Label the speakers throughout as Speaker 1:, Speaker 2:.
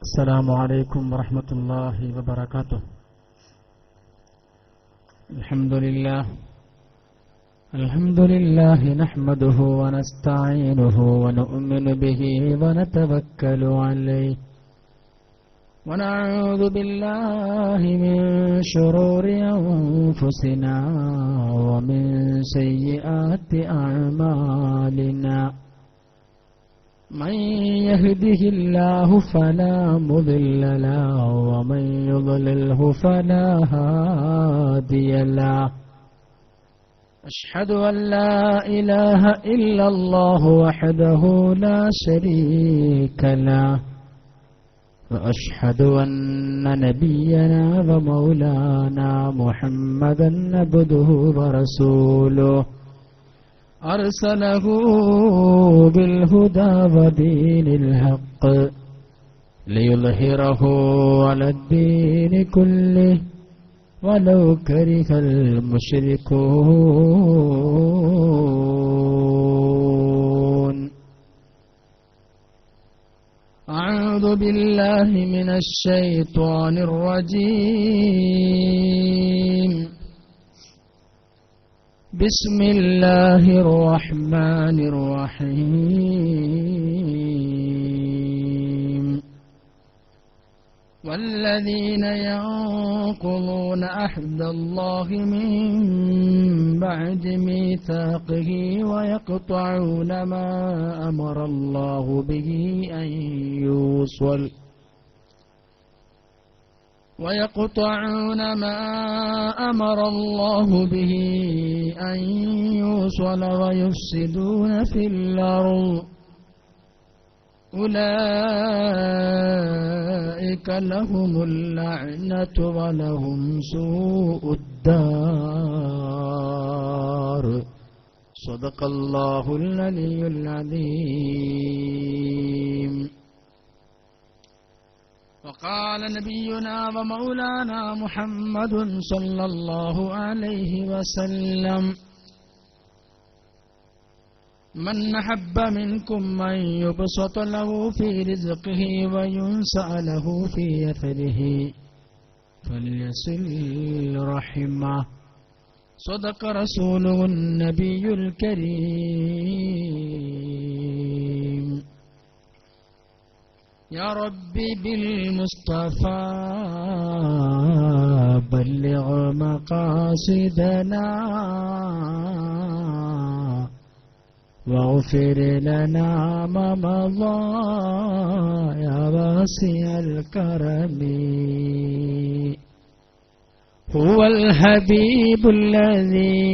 Speaker 1: السلام عليكم ورحمة الله وبركاته. الحمد لله نحمده ونستعينه ونؤمن به ونتوكل عليه ونعوذ بالله من شرور أنفسنا ومن سيئات أعمالنا. من يهده الله فلا مضل له ومن يضلله فلا هادي له. أشهد أن لا إله إلا الله وحده لا شريك له وأشهد أن نبينا ومولانا محمدا عبده ورسوله أرسله بالهدى ودين الحق ليظهره على الدين كله ولو كره المشركون. أعوذ بالله من الشيطان الرجيم. بسم الله الرحمن الرحيم. والذين ينقضون عهد الله من بعد ميثاقه ويقطعون ما أمر الله به أن يوصل ويفسدون في الأرض أولئك لهم اللعنة ولهم سوء الدار. صدق الله العلي العظيم. وقال نبينا ومولانا محمد صلى الله عليه وسلم: من أحب منكم أن يبسط له في رزقه وينسأ له في أثره فليصل رحمه. صدق رسوله النبي الكريم. يا ربي بالمصطفى بلغ مقاصدنا واغفر لنا ما مضى يا واسع الكرم. هو الحبيب الذي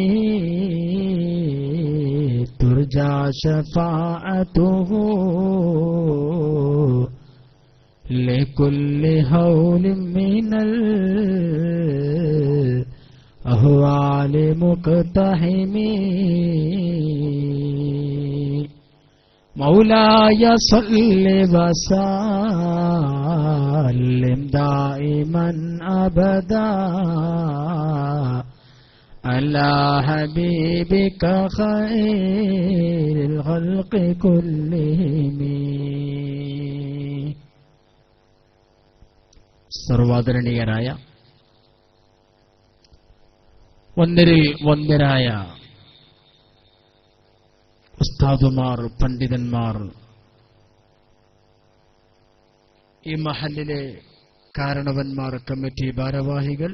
Speaker 1: ترجى شفاعته لكل هول من الأهوال مقتحم. مولاي صل وسلم دائما أبدا على حبيبك خير الخلق كلهم. സർവാദരണീയരായ വന്ദരിൽ വന്ദരായ ഉസ്താദുമാർ, പണ്ഡിതന്മാർ, ഈ മഹല്ലിലെ കാരണവന്മാർ, കമ്മിറ്റി ഭാരവാഹികൾ,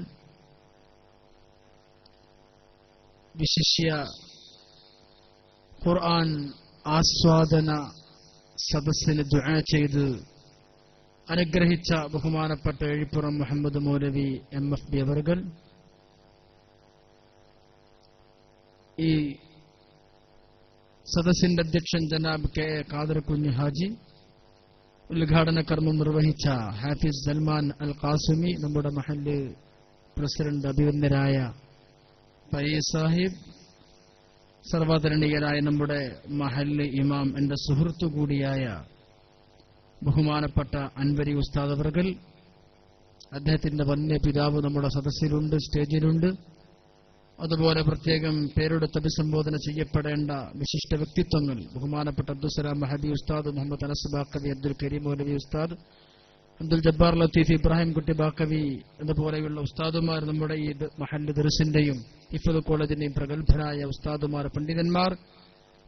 Speaker 1: വിശിഷ്യ ഖുർആൻ ആസ്വാദന സദസ്സിന് ദുആ ചെയ്ത് അനുഗ്രഹിച്ച ബഹുമാനപ്പെട്ട എഴിപ്പുറം മുഹമ്മദ് മൗലവി MFB അവർകൾ, ഈ സദസ്സിന്റെ അധ്യക്ഷൻ ജനാബ് കെ ഖാദർ കുഞ്ഞ് ഹാജി, ഉദ്ഘാടന കർമ്മം നിർവഹിച്ച ഹാഫിസ് സൽമാൻ അൽ ഖാസിമി, നമ്മുടെ മഹല്ല് പ്രസിഡന്റ് അഭിവന്ദരായ പരീസ് സാഹിബ്, സർവാദരണീയരായ നമ്മുടെ മഹല്ല് ഇമാം, എന്റെ സുഹൃത്തു കൂടിയായ ബഹുമാനപ്പെട്ട അൻവരി ഉസ്താദ് അവർകൾ, അദ്ദേഹത്തിന്റെ വന്യ പിതാവ് നമ്മുടെ സദസ്സിലുണ്ട്, സ്റ്റേജിലുണ്ട്. അതുപോലെ പ്രത്യേകം പേരെടുത്ത് അഭിസംബോധന ചെയ്യപ്പെടേണ്ട വിശിഷ്ട വ്യക്തിത്വങ്ങൾ, ബഹുമാനപ്പെട്ട അബ്ദുസലാം മഹദി ഉസ്താദ്, മുഹമ്മദ് അനസ് ബാക്കവി, അബ്ദുൽ കരീം മൗലവി ഉസ്താദ്, അബ്ദുൽ ജബ്ബാർ ലത്തീഫ്, ഇബ്രാഹിം കുട്ടി ബാക്കവി എന്നപോലെയുള്ള ഉസ്താദുമാർ, നമ്മുടെ ഈ മഹല്ല് ദർസിന്റെയും ഹിഫ്ള് കോളേജിന്റെയും പ്രഗത്ഭരായ ഉസ്താദുമാർ, പണ്ഡിതന്മാർ,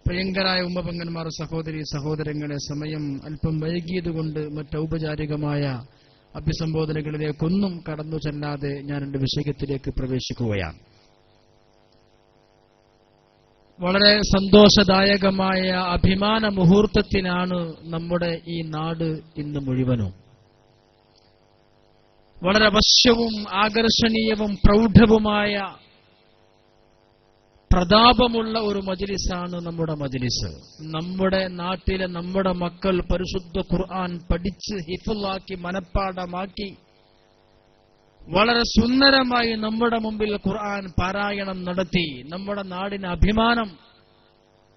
Speaker 1: പ്രിയങ്കരായ ഉമ്മപെങ്ങന്മാർ, സഹോദരി സഹോദരങ്ങളെ, സമയം അല്പം വൈകിയതുകൊണ്ട് മറ്റൗപചാരികമായ അഭിസംബോധനകളിലേക്കൊന്നും കടന്നു ചെല്ലാതെ ഞാൻ എന്റെ വിഷയത്തിലേക്ക് പ്രവേശിക്കുകയാണ്. വളരെ സന്തോഷദായകമായ അഭിമാന മുഹൂർത്തത്തിലാണ് നമ്മുടെ ഈ നാട് ഇന്ന് മുഴുവനും. വളരെ വശ്യവും ആകർഷണീയവും പ്രൗഢവുമായ പ്രതാപമുള്ള ഒരു മജ്ലിസാണ് നമ്മുടെ മജ്ലിസ്. നമ്മുടെ നാട്ടിലെ നമ്മുടെ മക്കൾ പരിശുദ്ധ ഖുർആൻ പഠിച്ച് ഹിഫ്ളാക്കി മനഃപ്പാഠമാക്കി വളരെ സുന്ദരമായി നമ്മുടെ മുമ്പിൽ ഖുർആൻ പാരായണം നടത്തി നമ്മുടെ നാടിന് അഭിമാനം,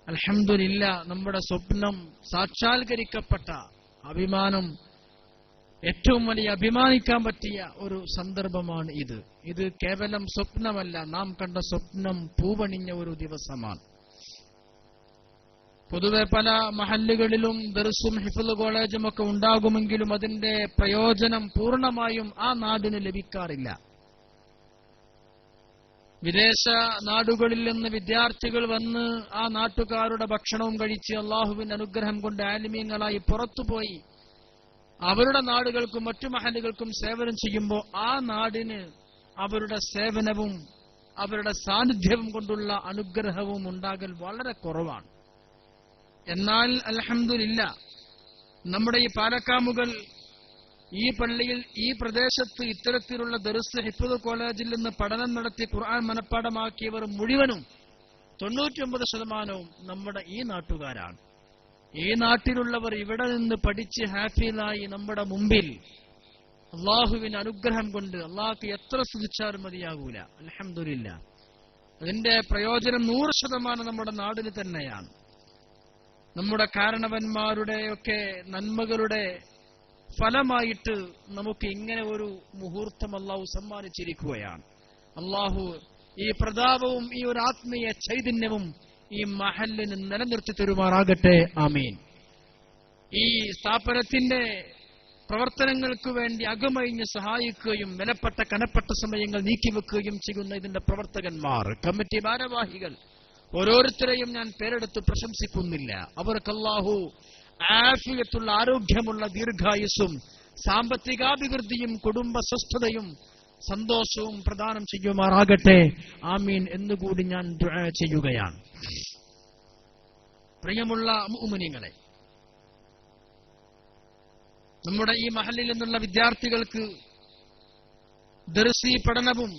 Speaker 1: അൽഹംദുലില്ലാ, നമ്മുടെ സ്വപ്നം സാക്ഷാത്കരിക്കപ്പെട്ട അഭിമാനം, ഏറ്റവും വലിയ അഭിമാനിക്കാൻ പറ്റിയ ഒരു സന്ദർഭമാണ് ഇത്. ഇത് കേവലം സ്വപ്നമല്ല, നാം കണ്ട സ്വപ്നം പൂവണിഞ്ഞ ഒരു ദിവസമാണ്. പൊതുവെ പല മഹല്ലുകളിലും ദർസും ഹിഫ്ള് കോളേജും ഒക്കെ ഉണ്ടാകുമെങ്കിലും അതിന്റെ പ്രയോജനം പൂർണ്ണമായും ആ നാടിന് ലഭിക്കാറില്ല. വിദേശ നാടുകളിൽ നിന്ന് വിദ്യാർത്ഥികൾ വന്ന് ആ നാട്ടുകാരുടെ ഭക്ഷണവും കഴിച്ച് അള്ളാഹുവിന്റെ അനുഗ്രഹം കൊണ്ട് ആലിമീങ്ങളായി പുറത്തുപോയി അവരുടെ നാടുകൾക്കും മറ്റു മഹല്ലുകൾക്കും സേവനം ചെയ്യുമ്പോൾ ആ നാടിന് അവരുടെ സേവനവും അവരുടെ സാന്നിധ്യവും കൊണ്ടുള്ള അനുഗ്രഹവും ഉണ്ടാകൽ വളരെ കുറവാണ്. എന്നാൽ അൽഹംദുലില്ലാ, നമ്മുടെ ഈ പാലക്കാമുകൾ, ഈ പള്ളിയിൽ, ഈ പ്രദേശത്ത് ഇത്തരത്തിലുള്ള ദർസ് ഹിഫ്ള് കോളേജിൽ നിന്ന് പഠനം നടത്തി ഖുർആൻ മനഃപ്പാഠമാക്കിയവർ മുഴുവനും 99% നമ്മുടെ ഈ നാട്ടുകാരാണ്. ഈ നാട്ടിലുള്ളവർ ഇവിടെ നിന്ന് പഠിച്ച് ഹാഫിളായി നമ്മുടെ മുമ്പിൽ അള്ളാഹുവിന്റെ അനുഗ്രഹം കൊണ്ട് അള്ളാഹ്ക്ക് എത്ര സ്തുതിച്ചാലും മതിയാകൂല. അൽഹംദുലില്ലാ, അതിന്റെ പ്രയോജനം 100% നമ്മുടെ നാടിന് തന്നെയാണ്. നമ്മുടെ കാരണവന്മാരുടെയൊക്കെ നന്മകളുടെ ഫലമായിട്ട് നമുക്ക് ഇങ്ങനെ ഒരു മുഹൂർത്തം അള്ളാഹു സമ്മാനിച്ചിരിക്കുകയാണ്. അള്ളാഹു ഈ പ്രതാപവും ഈ ഒരു ആത്മീയ ചൈതന്യവും ഈ മഹല്ലിന് നിലനിർത്തി തരുമാറാകട്ടെ. ആമീൻ. ഈ സ്ഥാപനത്തിന്റെ പ്രവർത്തനങ്ങൾക്ക് വേണ്ടി അകമഴിഞ്ഞ് സഹായിക്കുകയും വിലപ്പെട്ട കനപ്പെട്ട സമയങ്ങൾ നീക്കിവെക്കുകയും ചെയ്യുന്ന ഇതിന്റെ പ്രവർത്തകന്മാർ, കമ്മിറ്റി ഭാരവാഹികൾ, ഓരോരുത്തരെയും ഞാൻ പേരെടുത്ത് പ്രശംസിക്കുന്നില്ല. അവർക്ക് അല്ലാഹു ആഫിയത്തുള്ള, ആരോഗ്യമുള്ള ദീർഘായുസ്സും സാമ്പത്തികാഭിവൃദ്ധിയും കുടുംബ സ്വസ്ഥതയും സന്തോഷവും പ്രദാനം ചെയ്യുമാറാകട്ടെ. ആമീൻ എന്നുകൂടി ഞാൻ ദുആ ചെയ്യുകയാണ്. പ്രിയമുള്ള മുഅ്മിനീങ്ങളെ, നമ്മുടെ ഈ മഹല്ലിൽ നിന്നുള്ള വിദ്യാർത്ഥികൾക്ക് ദർസി പഠനവും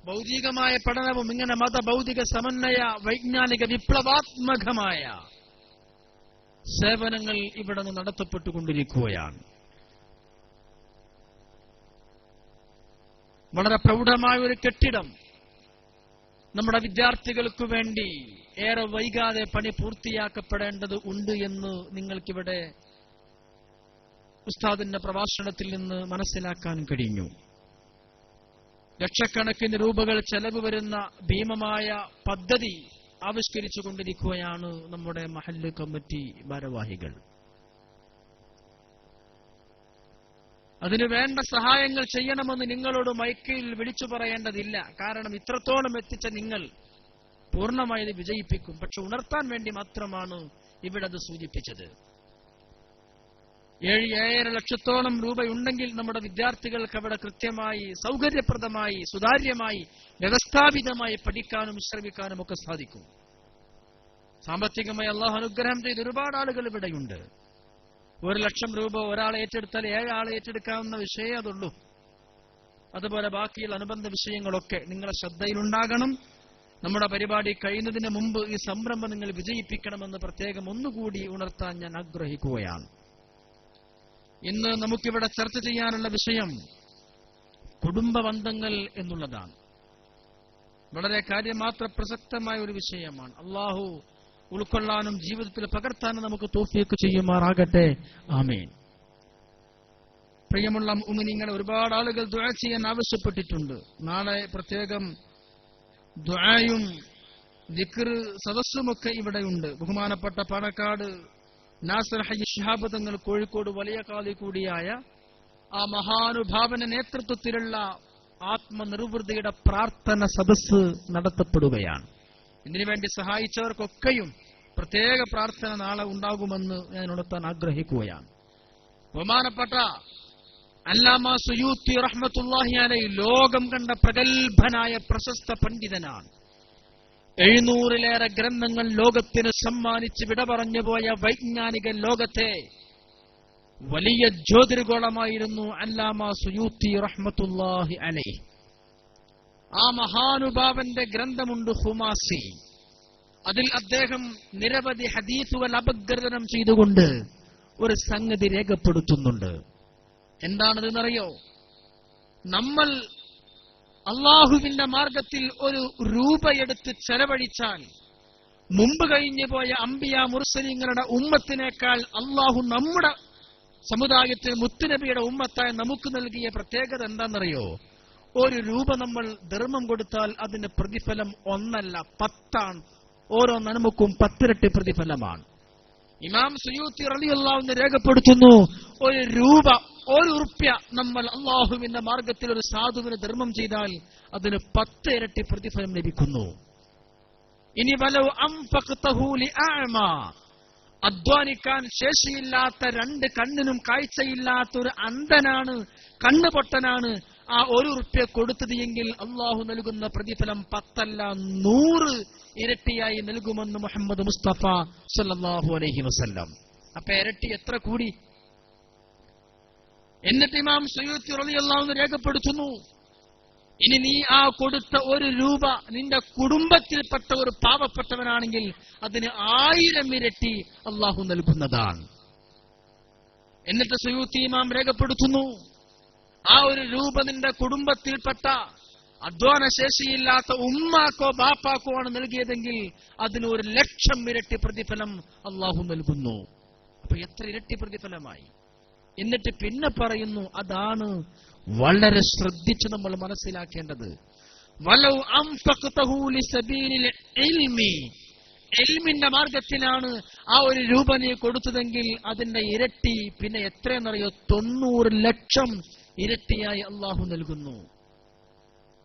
Speaker 1: ഭൗതികമായ പഠനവും ഇങ്ങനെ മതഭൗതിക സമന്വയ വൈജ്ഞാനിക വിപ്ലവാത്മകമായ സേവനങ്ങൾ ഇവിടെ നിന്ന് നടത്തപ്പെട്ടുകൊണ്ടിരിക്കുകയാണ്. വളരെ പ്രൗഢമായ ഒരു കെട്ടിടം നമ്മുടെ വിദ്യാർത്ഥികൾക്ക് വേണ്ടി ഏറെ വൈകാതെ പണി പൂർത്തിയാക്കപ്പെടേണ്ടത് ഉണ്ട് എന്ന് നിങ്ങൾക്കിവിടെ ഉസ്താദിന്റെ പ്രഭാഷണത്തിൽ നിന്ന് മനസ്സിലാക്കാൻ കഴിഞ്ഞു. ലക്ഷക്കണക്കിന് രൂപകൾ ചെലവ് വരുന്ന ഭീമമായ പദ്ധതി ആവിഷ്കരിച്ചുകൊണ്ടിരിക്കുകയാണ് നമ്മുടെ മഹല്ല് കമ്മിറ്റി ഭാരവാഹികൾ. അതിനു വേണ്ട സഹായങ്ങൾ ചെയ്യണമെന്ന് നിങ്ങളോട് മൈക്കിൽ വിളിച്ചു പറയേണ്ടതില്ല. കാരണം ഇത്രത്തോളം എത്തിച്ച നിങ്ങൾ പൂർണ്ണമായി ഇത് വിജയിപ്പിക്കും. പക്ഷെ ഉണർത്താൻ വേണ്ടി മാത്രമാണ് ഇവിടെ അത് സൂചിപ്പിച്ചത്. 7-7.5 ലക്ഷത്തോളം രൂപയുണ്ടെങ്കിൽ നമ്മുടെ വിദ്യാർത്ഥികൾക്ക് അവിടെ കൃത്യമായി, സൗകര്യപ്രദമായി, സുതാര്യമായി, വ്യവസ്ഥാപിതമായി പഠിക്കാനും ശ്രമിക്കാനും ഒക്കെ സാധിക്കും. സാമ്പത്തികമായി അള്ളാഹു അനുഗ്രഹം ചെയ്ത് ഒരുപാട് ആളുകൾ ഇവിടെയുണ്ട്. 1 ലക്ഷം രൂപ ഒരാളെ ഏറ്റെടുത്താൽ 7 ആളെ ഏറ്റെടുക്കാവുന്ന വിഷയമേ അതുള്ളൂ. അതുപോലെ ബാക്കിയുള്ള അനുബന്ധ വിഷയങ്ങളൊക്കെ നിങ്ങളുടെ ശ്രദ്ധയിലുണ്ടാകണം. നമ്മുടെ പരിപാടി കഴിയുന്നതിന് മുമ്പ് ഈ സംരംഭം നിങ്ങൾ വിജയിപ്പിക്കണമെന്ന് പ്രത്യേകം ഒന്നുകൂടി ഉണർത്താൻ ഞാൻ ആഗ്രഹിക്കുകയാണ്. ഇന്ന് നമുക്കിവിടെ ചർച്ച ചെയ്യാനുള്ള വിഷയം കുടുംബ ബന്ധങ്ങൾ എന്നുള്ളതാണ്. വളരെ കാര്യമാത്ര പ്രസക്തമായ ഒരു വിഷയമാണ്. അള്ളാഹു ഉൾക്കൊള്ളാനും ജീവിതത്തിൽ പകർത്താനും നമുക്ക് തൗഫീഖ് ചെയ്യുമാറാകട്ടെ. ആമീൻ. പ്രിയമുള്ള മുഅ്മിനീങ്ങളെ, ഒരുപാട് ആളുകൾ ദുആ ചെയ്യാൻ ആവശ്യപ്പെട്ടിട്ടുണ്ട്. നാളെ പ്രത്യേകം ദുആയും ദിക്ർ സദസ്സുമൊക്കെ ഇവിടെയുണ്ട്. ബഹുമാനപ്പെട്ട പാണക്കാട് നാസർ ഹയ്യ് ശിഹാബ് തങ്ങൾ കോഴിക്കോട് വലിയ കാലി കൂടിയായ ആ മഹാനുഭാവന നേതൃത്വത്തിലുള്ള ആത്മനിർവൃതിയുടെ പ്രാർത്ഥന സദസ്സ് നടത്തപ്പെടുകയാണ്. ഇതിനുവേണ്ടി സഹായിച്ചവർക്കൊക്കെയും പ്രത്യേക പ്രാർത്ഥന നാളെ ഉണ്ടാകുമെന്ന് ഞാൻ ഉണർത്താൻ ആഗ്രഹിക്കുകയാണ്. ബഹുമാനപ്പെട്ട അല്ലാമ സുയൂത്തി റഹ്മത്തുള്ളാഹി അലൈഹി ലോകം കണ്ട പ്രഗത്ഭനായ പ്രശസ്ത പണ്ഡിതനാണ്. 700-ലേറെ ഗ്രന്ഥങ്ങൾ ലോകത്തിന് സമ്മാനിച്ച് വിട പറഞ്ഞു പോയ വൈജ്ഞാനിക ലോകത്തെ വലിയ ജ്യോതിർഗോളമായിരുന്നു അല്ലാമ സുയൂത്തി റഹ്മത്തുള്ളാഹി അലൈഹി. ആ മഹാനുഭാവന്റെ ഗ്രന്ഥമുണ്ട് ഹുമാസി. അതിൽ അദ്ദേഹം നിരവധി ഹദീസുകൾ അപഗ്രഥനം ചെയ്തുകൊണ്ട് ഒരു സംഗതി രേഖപ്പെടുത്തുന്നുണ്ട്. എന്താണതെന്നറിയോ? നമ്മൾ അള്ളാഹുവിന്റെ മാർഗത്തിൽ ഒരു രൂപയെടുത്ത് ചെലവഴിച്ചാൽ മുമ്പ് കഴിഞ്ഞു പോയ അംബിയ മുർസലീങ്ങളുടെ ഉമ്മത്തിനേക്കാൾ അള്ളാഹു നമ്മുടെ സമുദായത്തിൽ മുത്തുനബിയുടെ ഉമ്മത്തായ നമുക്ക് നൽകിയ പ്രത്യേകത എന്താണെന്നറിയോ? ഒരു രൂപ നമ്മൾ ധർമ്മം കൊടുത്താൽ അതിന്റെ പ്രതിഫലം 1 അല്ല 10 ഓരോ നന്മക്കും 10 ഇരട്ടി പ്രതിഫലമാണ്. ഇമാം സുയൂത്തി റളിയല്ലാഹു അൻഹു രേഖപ്പെടുത്തുന്നു, ഒരു രൂപ, 1 ഉറുപ്യ നമ്മൾ അള്ളാഹുവിന്റെ മാർഗത്തിൽ ഒരു സാധുവിന് ധർമ്മം ചെയ്താൽ അതിന് 10 ഇരട്ടി പ്രതിഫലം ലഭിക്കുന്നു. ഇനി വലൗ അൻഫഖ്തഹു ലിഅഅമ, അധ്വാനിക്കാൻ ശേഷിയില്ലാത്ത 2 കണ്ണിനും കാഴ്ചയില്ലാത്ത ഒരു അന്ധനാണ്, കണ്ണുപൊട്ടനാണ് ആ 1 ഉറുപ്യ കൊടുത്തത് എങ്കിൽ അള്ളാഹു നൽകുന്ന പ്രതിഫലം 10 അല്ല 100 ഇരട്ടിയായി നൽകുമെന്ന് മുഹമ്മദ് മുസ്തഫ സല്ലല്ലാഹു അലൈഹി വസല്ലം. അപ്പൊ ഇരട്ടി എത്ര കൂടി? എന്നിട്ട് ഇമാം സുയൂത്തി റളിയല്ലാഹു അൻഹു രേഖപ്പെടുത്തുന്നു, ഇനി നീ ആ കൊടുത്ത 1 രൂപ നിന്റെ കുടുംബത്തിൽപ്പെട്ട ഒരു പാവപ്പെട്ടവനാണെങ്കിൽ അതിന് 1000 ഇരട്ടി അള്ളാഹു നൽകുന്നതാണ്. എന്നിട്ട് സുയൂത്തി ഇമാം രേഖപ്പെടുത്തുന്നു, ആ 1 രൂപ നിന്റെ കുടുംബത്തിൽപ്പെട്ട അധ്വാനശേഷിയില്ലാത്ത ഉമ്മാക്കോ ബാപ്പാക്കോ ആണ് നൽകിയതെങ്കിൽ അതിന് 1,00,000 ഇരട്ടി പ്രതിഫലം അള്ളാഹു നൽകുന്നു. അപ്പൊ എത്ര ഇരട്ടി പ്രതിഫലമായി? എന്നിട്ട് പിന്നെ പറയുന്നു, അതാണ് വളരെ ശ്രദ്ധിച്ച് നമ്മൾ മനസ്സിലാക്കേണ്ടത്. വലൗ അൻഫഖ്തഹു ലിസബീലിൽ ഇൽമി, ഇൽമിന്റെ മാർഗത്തിലാണ് ആ 1 രൂപ നീ കൊടുത്തതെങ്കിൽ അതിന്റെ ഇരട്ടി പിന്നെ എത്രയെന്നറിയോ? 90 ലക്ഷം ഇരട്ടിയായി അള്ളാഹു നൽകുന്നു.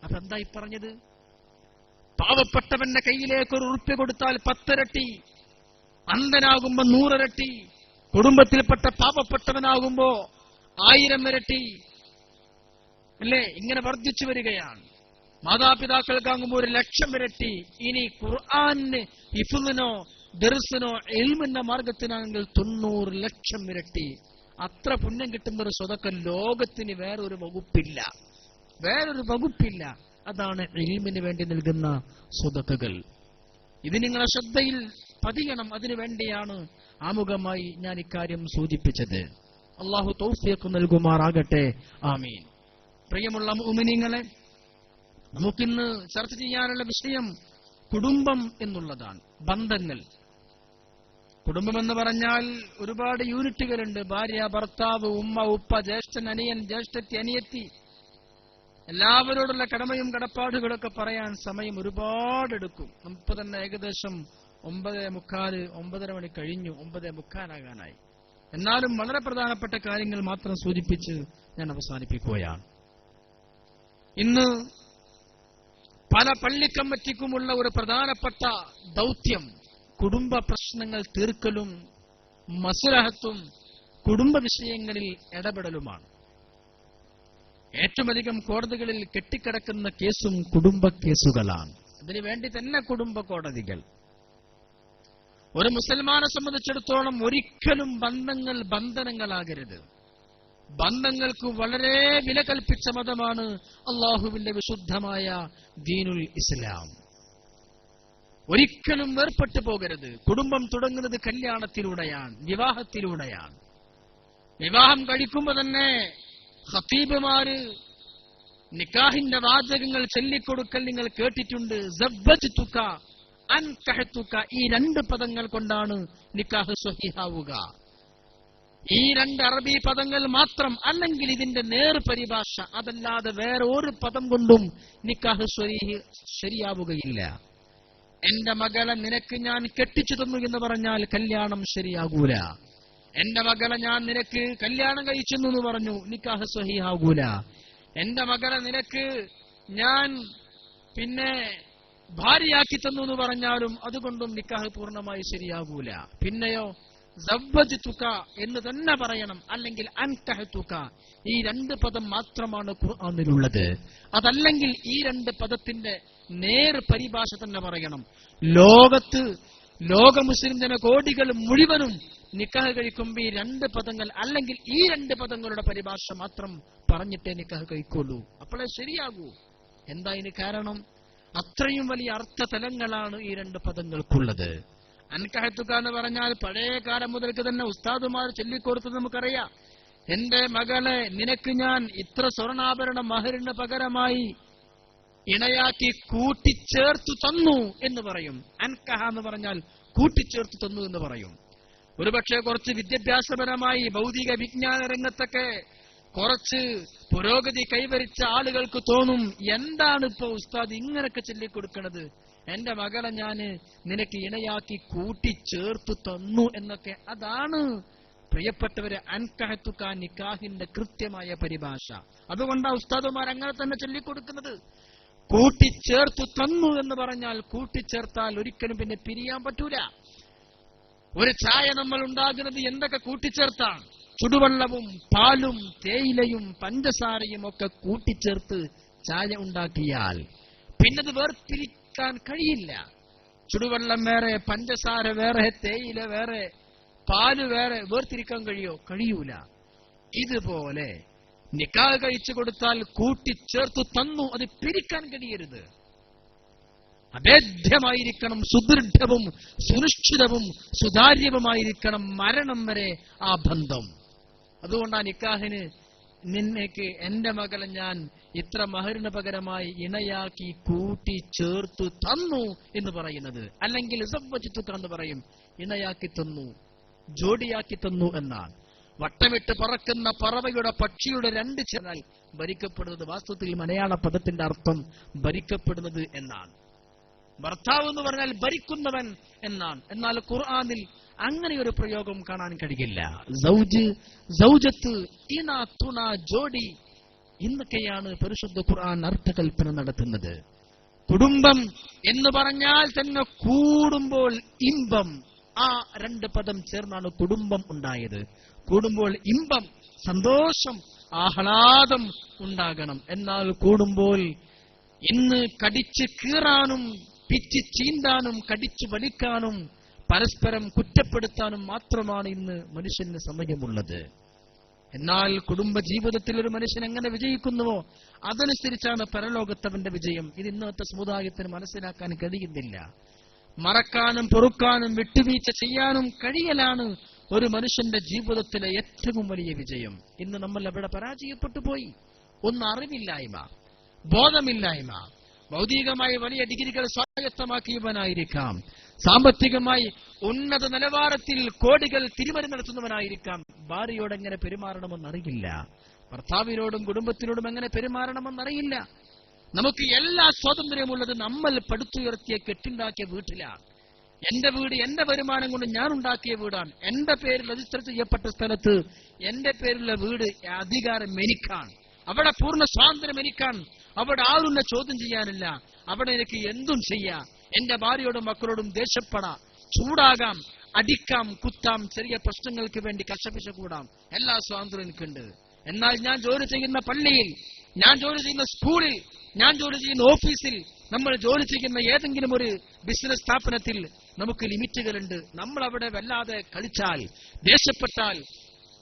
Speaker 1: അപ്പൊ എന്തായി പറഞ്ഞത്? പാവപ്പെട്ടവന്റെ കയ്യിലേക്ക് 1 ഉറുപ്യ കൊടുത്താൽ 10 ഇരട്ടി, അന്ധനാകുമ്പോ 100 ഇരട്ടി, കുടുംബത്തിൽപ്പെട്ട പാവപ്പെട്ടവനാകുമ്പോ 1000 ഇരട്ടി, അല്ലേ? ഇങ്ങനെ വർദ്ധിച്ചു വരികയാണ്. മാതാപിതാക്കൾക്കാകുമ്പോൾ 1,00,000 ഇരട്ടി. ഇനി ഖുർആന് ഹിഫ്ളിനോ ദർസിനോ ഇൽമിന്റെ മാർഗത്തിനാണെങ്കിൽ 90 ലക്ഷം ഇരട്ടി. അത്ര പുണ്യം കിട്ടുന്ന ഒരു സ്വതക്ക ലോകത്തിന് വേറൊരു വകുപ്പില്ല, വേറൊരു വകുപ്പില്ല. അതാണ് ഇൽമിന് വേണ്ടി നൽകുന്ന സ്വതക്കകൾ. ഇത് നിങ്ങളെ ശ്രദ്ധയിൽ പതിയണം. അതിനു വേണ്ടിയാണ് ആമുഖമായി ഞാൻ ഇക്കാര്യം സൂചിപ്പിച്ചത്. അള്ളാഹു തൗഫീഖ് നൽകുമാറാകട്ടെ. ആമീൻ. പ്രിയമുള്ള മുഅ്മിനീങ്ങളെ, നമുക്കിന്ന് ചർച്ച ചെയ്യാനുള്ള വിഷയം കുടുംബം എന്നുള്ളതാണ്. ബന്ധങ്ങൾ. കുടുംബം എന്ന് പറഞ്ഞാൽ ഒരുപാട് യൂണിറ്റുകളുണ്ട്. ഭാര്യ, ഭർത്താവ്, ഉമ്മ, ഉപ്പ, ജ്യേഷ്ഠൻ, അനിയൻ, ജ്യേഷ്ഠത്തി, അനിയത്തി, എല്ലാവരോടുള്ള കടമയും കടപ്പാടുകളൊക്കെ പറയാൻ സമയം ഒരുപാടെടുക്കും. നമുക്ക് തന്നെ ഏകദേശം 9:45 9:30 മണി കഴിഞ്ഞു, 9:45 എന്നാലും വളരെ പ്രധാനപ്പെട്ട കാര്യങ്ങൾ മാത്രം സൂചിപ്പിച്ച് ഞാൻ അവസാനിപ്പിക്കുകയാണ്. ഇന്ന് പല പള്ളി കമ്മിറ്റിക്കുമുള്ള ഒരു പ്രധാനപ്പെട്ട ദൗത്യം കുടുംബ പ്രശ്നങ്ങൾ തീർക്കലും മസ്ലഹത്തും കുടുംബ വിഷയങ്ങളിൽ ഇടപെടലുമാണ്. ഏറ്റവും അധികം കോടതികളിൽ കെട്ടിക്കിടക്കുന്ന കേസും കുടുംബ കേസുകളാണ്. അതിനു വേണ്ടി തന്നെ കുടുംബ കോടതികൾ. ഒരു മുസൽമാനെ സംബന്ധിച്ചിടത്തോളം ഒരിക്കലും ബന്ധങ്ങൾ ബന്ധനങ്ങളാകരുത്. ബന്ധങ്ങൾക്ക് വളരെ വില കൽപ്പിച്ച മതമാണ് അള്ളാഹുവിന്റെ വിശുദ്ധമായ ദീനുൽ ഇസ്ലാം. ഒരിക്കലും വേർപെട്ടു പോകരുത്. കുടുംബം തുടങ്ങുന്നത് കല്യാണത്തിലൂടെയാണ്, വിവാഹത്തിലൂടെയാണ്. വിവാഹം കഴിക്കുമ്പോൾ തന്നെ ഖതീബുമാര് നിക്കാഹിന്റെ വാചകങ്ങൾ ചൊല്ലിക്കൊടുക്കൽ നിങ്ങൾ കേട്ടിട്ടുണ്ട്. സവ്വജ്തുക, അൻകഹ്തുക, ഈ 2 പദങ്ങൾ കൊണ്ടാണ് നിക്കാഹ് സ്വഹീഹാവുക. ഈ 2 അറബി പദങ്ങൾ മാത്രം, അല്ലെങ്കിൽ ഇതിന്റെ നേർ പരിഭാഷ, അതല്ലാതെ വേറെ ഒരു പദം കൊണ്ടും നിക്കാഹ് ശരിയാവുകയില്ല. എന്റെ മകളെ നിനക്ക് ഞാൻ കെട്ടിച്ചു തന്നു എന്ന് പറഞ്ഞാൽ കല്യാണം ശരിയാകൂല. എന്റെ മകളെ ഞാൻ നിനക്ക് കല്യാണം കഴിച്ചെന്നു എന്ന് പറഞ്ഞു, നിക്കാഹ് സ്വഹീഹാകൂല. എന്റെ മകളെ നിനക്ക് ഞാൻ പിന്നെ ഭാര്യയാക്കി തന്നു എന്ന് പറഞ്ഞാലും അതുകൊണ്ടും നിക്കാഹ് പൂർണ്ണമായി ശരിയാകൂല. പിന്നെയോ സവ്വജ്തുക എന്ന് തന്നെ പറയണം, അല്ലെങ്കിൽ അൻകഹ്തുക. ഈ രണ്ട് പദം മാത്രമാണ് ഖുർആനിലുള്ളത്. അതല്ലെങ്കിൽ ഈ രണ്ട് പദത്തിന്റെ നേർ പരിഭാഷ തന്നെ പറയണം. ലോക മുസ്ലിം ജനകോടികൾ മുഴുവനും നിക്കാഹ് കഴിക്കുമ്പോൾ ഈ രണ്ട് പദങ്ങൾ അല്ലെങ്കിൽ ഈ രണ്ട് പദങ്ങളുടെ പരിഭാഷ മാത്രം പറഞ്ഞിട്ടേ നിക്കാഹ് കഴിക്കുള്ളൂ, അപ്പോഴേ ശരിയാകൂ. എന്താ ഇതിന് കാരണം? അത്രയും വലിയ അർത്ഥതലങ്ങളാണ് ഈ രണ്ട് പദങ്ങൾക്കുള്ളത്. അൻകഹ്തുക എന്ന് പറഞ്ഞാൽ പഴയ കാലം മുതൽക്ക് തന്നെ ഉസ്താദുമാർ ചൊല്ലിക്കൊടുത്തത് നമുക്കറിയാം. എന്റെ മകളെ നിനക്ക് ഞാൻ ഇത്ര സ്വർണ്ണാഭരണ മഹറിന് പകരമായി ഇണയാക്കി കൂട്ടിച്ചേർത്തു തന്നു എന്ന് പറയും. അൻകഹ എന്ന് പറഞ്ഞാൽ കൂട്ടിച്ചേർത്തു തന്നു എന്ന് പറയും. ഒരുപക്ഷെ കുറച്ച് വിദ്യാഭ്യാസപരമായി ഭൗതിക വിജ്ഞാന രംഗത്തൊക്കെ കുറച്ച് പുരോഗതി കൈവരിച്ച ആളുകൾക്ക് തോന്നും, എന്താണ് ഇപ്പോ ഉസ്താദ് ഇങ്ങനൊക്കെ ചൊല്ലിക്കൊടുക്കണത്, എന്റെ മകളെ ഞാന് നിനക്ക് ഇണയാക്കി കൂട്ടിച്ചേർത്തു തന്നു എന്നൊക്കെ. അതാണ് പ്രിയപ്പെട്ടവരെ അൻകഹ്തുക നിക്കാഹിന്റെ കൃത്യമായ പരിഭാഷ. അതുകൊണ്ടാണ് ഉസ്താദുമാർ അങ്ങനെ തന്നെ ചൊല്ലിക്കൊടുക്കുന്നത്. കൂട്ടിച്ചേർത്തു തന്നു എന്ന് പറഞ്ഞാൽ കൂട്ടിച്ചേർത്താൽ ഒരിക്കലും പിന്നെ പിരിയാൻ പറ്റൂല. ഒരു ചായ നമ്മൾ ഉണ്ടാകുന്നത് എന്തൊക്കെ കൂട്ടിച്ചേർത്താണ്? ചുടുവെള്ളവും പാലും തേയിലയും പഞ്ചസാരയും ഒക്കെ കൂട്ടിച്ചേർത്ത് ചായ ഉണ്ടാക്കിയാൽ പിന്നത് വേർതിരിക്കാൻ കഴിയില്ല. ചുടുവെള്ളം വേറെ, പഞ്ചസാര വേറെ, തേയില വേറെ, പാല് വേറെ, വേർതിരിക്കാൻ കഴിയൂല. ഇതുപോലെ നിക്കാഹ് കഴിച്ചു കൊടുത്താൽ കൂട്ടിച്ചേർത്തു തന്നു, അത് പിരിക്കാൻ കഴിയരുത്. അഭേദ്യമായിരിക്കണം, സുദൃഢവും സുനിശ്ചിതവും സുതാര്യവുമായിരിക്കണം മരണം വരെ ആ ബന്ധം. അതുകൊണ്ടാണ് നിക്കാഹിന് നിന്നേക്ക് എന്റെ മകളെ ഞാൻ ഇത്ര മഹറിന് പകരമായി ഇണയാക്കി കൂട്ടിച്ചേർത്തു തന്നു എന്ന് പറയുന്നത്. അല്ലെങ്കിൽ സവ്വജ്തുക എന്ന് പറയും, ഇണയാക്കി തന്നു, ജോഡിയാക്കി തന്നു എന്നാണ്. വട്ടമിട്ട് പറക്കുന്ന പറവയുടെ പക്ഷിയുടെ രണ്ട് ചേർന്നാൽ ഭരിക്കപ്പെടുന്നത്, വാസ്തവത്തിൽ മലയാള പദത്തിന്റെ അർത്ഥം ഭരിക്കപ്പെടുന്നത് എന്നാണ്. ഭർത്താവ് എന്ന് പറഞ്ഞാൽ ഭരിക്കുന്നവൻ എന്നാണ്. എന്നാൽ ഖുർആനിൽ അങ്ങനെ ഒരു പ്രയോഗം കാണാൻ കഴിയില്ല. സൗജത്ത്, ഇണ, തുണ, ജോഡി എന്നൊക്കെയാണ് പരിശുദ്ധ ഖുർആൻ അർത്ഥകൽപ്പന നടത്തുന്നത്. കുടുംബം എന്ന് പറഞ്ഞാൽ തന്നെ കൂടുമ്പോൾ ഇമ്പം, ആ രണ്ട് പദം ചേർന്നാണ് കുടുംബം ഉണ്ടായത്. കൂടുമ്പോൾ ഇമ്പം, സന്തോഷം, ആഹ്ലാദം ഉണ്ടാകണം. എന്നാൽ കൂടുമ്പോൾ ഇന്ന് കടിച്ച് കീറാനും പിച്ച് ചീന്താനും കടിച്ചു വലിക്കാനും പരസ്പരം കുറ്റപ്പെടുത്താനും മാത്രമാണ് ഇന്ന് മനുഷ്യന് സമയമുള്ളത്. എന്നാൽ കുടുംബ ജീവിതത്തിൽ ഒരു മനുഷ്യൻ എങ്ങനെ വിജയിക്കുന്നുവോ അതനുസരിച്ചാണ് പരലോകത്തവന്റെ വിജയം. ഇത് ഇന്നത്തെ സമുദായത്തിന് മനസ്സിലാക്കാൻ കഴിയുന്നില്ല. മറക്കാനും പൊറുക്കാനും വിട്ടുവീഴ്ച ചെയ്യാനും കഴിയലാണ് ഒരു മനുഷ്യന്റെ ജീവിതത്തിലെ ഏറ്റവും വലിയ വിജയം. ഇന്ന് നമ്മൾ അവിടെ പരാജയപ്പെട്ടു പോയി. ഒന്ന് അറിവില്ലായ്മ, ബോധമില്ലായ്മ. ഭൗതികമായി വലിയ ഡിഗ്രികൾ സ്വായത്തമാക്കിയവനായിരിക്കാം, സാമ്പത്തികമായി ഉന്നത നിലവാരത്തിൽ കോടികൾ തിരിമറി നടത്തുന്നവനായിരിക്കാം. ഭാര്യയോട് എങ്ങനെ പെരുമാറണമെന്നറിയില്ല, ഭർത്താവിനോടും കുടുംബത്തിനോടും എങ്ങനെ പെരുമാറണമെന്നറിയില്ല. നമുക്ക് എല്ലാ സ്വാതന്ത്ര്യമുള്ളത് നമ്മൾ പടുത്തുയർത്തിയ കെട്ടുണ്ടാക്കിയ വീട്ടിലാണ്. എന്റെ വീട് എന്റെ വരുമാനം കൊണ്ട് ഞാൻ ഉണ്ടാക്കിയ വീടാണ്. എന്റെ പേരിൽ രജിസ്റ്റർ ചെയ്യപ്പെട്ട സ്ഥലത്ത് എന്റെ പേരിലുള്ള വീട് അധികാരം എനിക്കാണ്. അവിടെ പൂർണ്ണ സ്വാതന്ത്ര്യം എനിക്കാണ്. അവിടെ ആരുന്നെ ചോദ്യം ചെയ്യാനില്ല. അവിടെ എനിക്ക് എന്തും ചെയ്യാം. എന്റെ ഭാര്യയോടും മക്കളോടും ദേഷ്യപ്പെടാം, ചൂടാകാം, അടിക്കാം, കുത്താം, ചെറിയ പ്രശ്നങ്ങൾക്ക് വേണ്ടി കശപിശ കൂടാം. എല്ലാ സ്വാതന്ത്ര്യം എനിക്കുണ്ട്. എന്നാൽ ഞാൻ ജോലി ചെയ്യുന്ന പള്ളിയിൽ, ഞാൻ ജോലി ചെയ്യുന്ന സ്കൂളിൽ, ഞാൻ ജോലി ചെയ്യുന്ന ഓഫീസിൽ, നമ്മൾ ജോലി ചെയ്യുന്ന ഏതെങ്കിലും ഒരു ബിസിനസ് സ്ഥാപനത്തിൽ നമുക്ക് ലിമിറ്റുകളുണ്ട്. നമ്മൾ അവിടെ വല്ലാതെ കളിച്ചാൽ, ദേഷ്യപ്പെട്ടാൽ,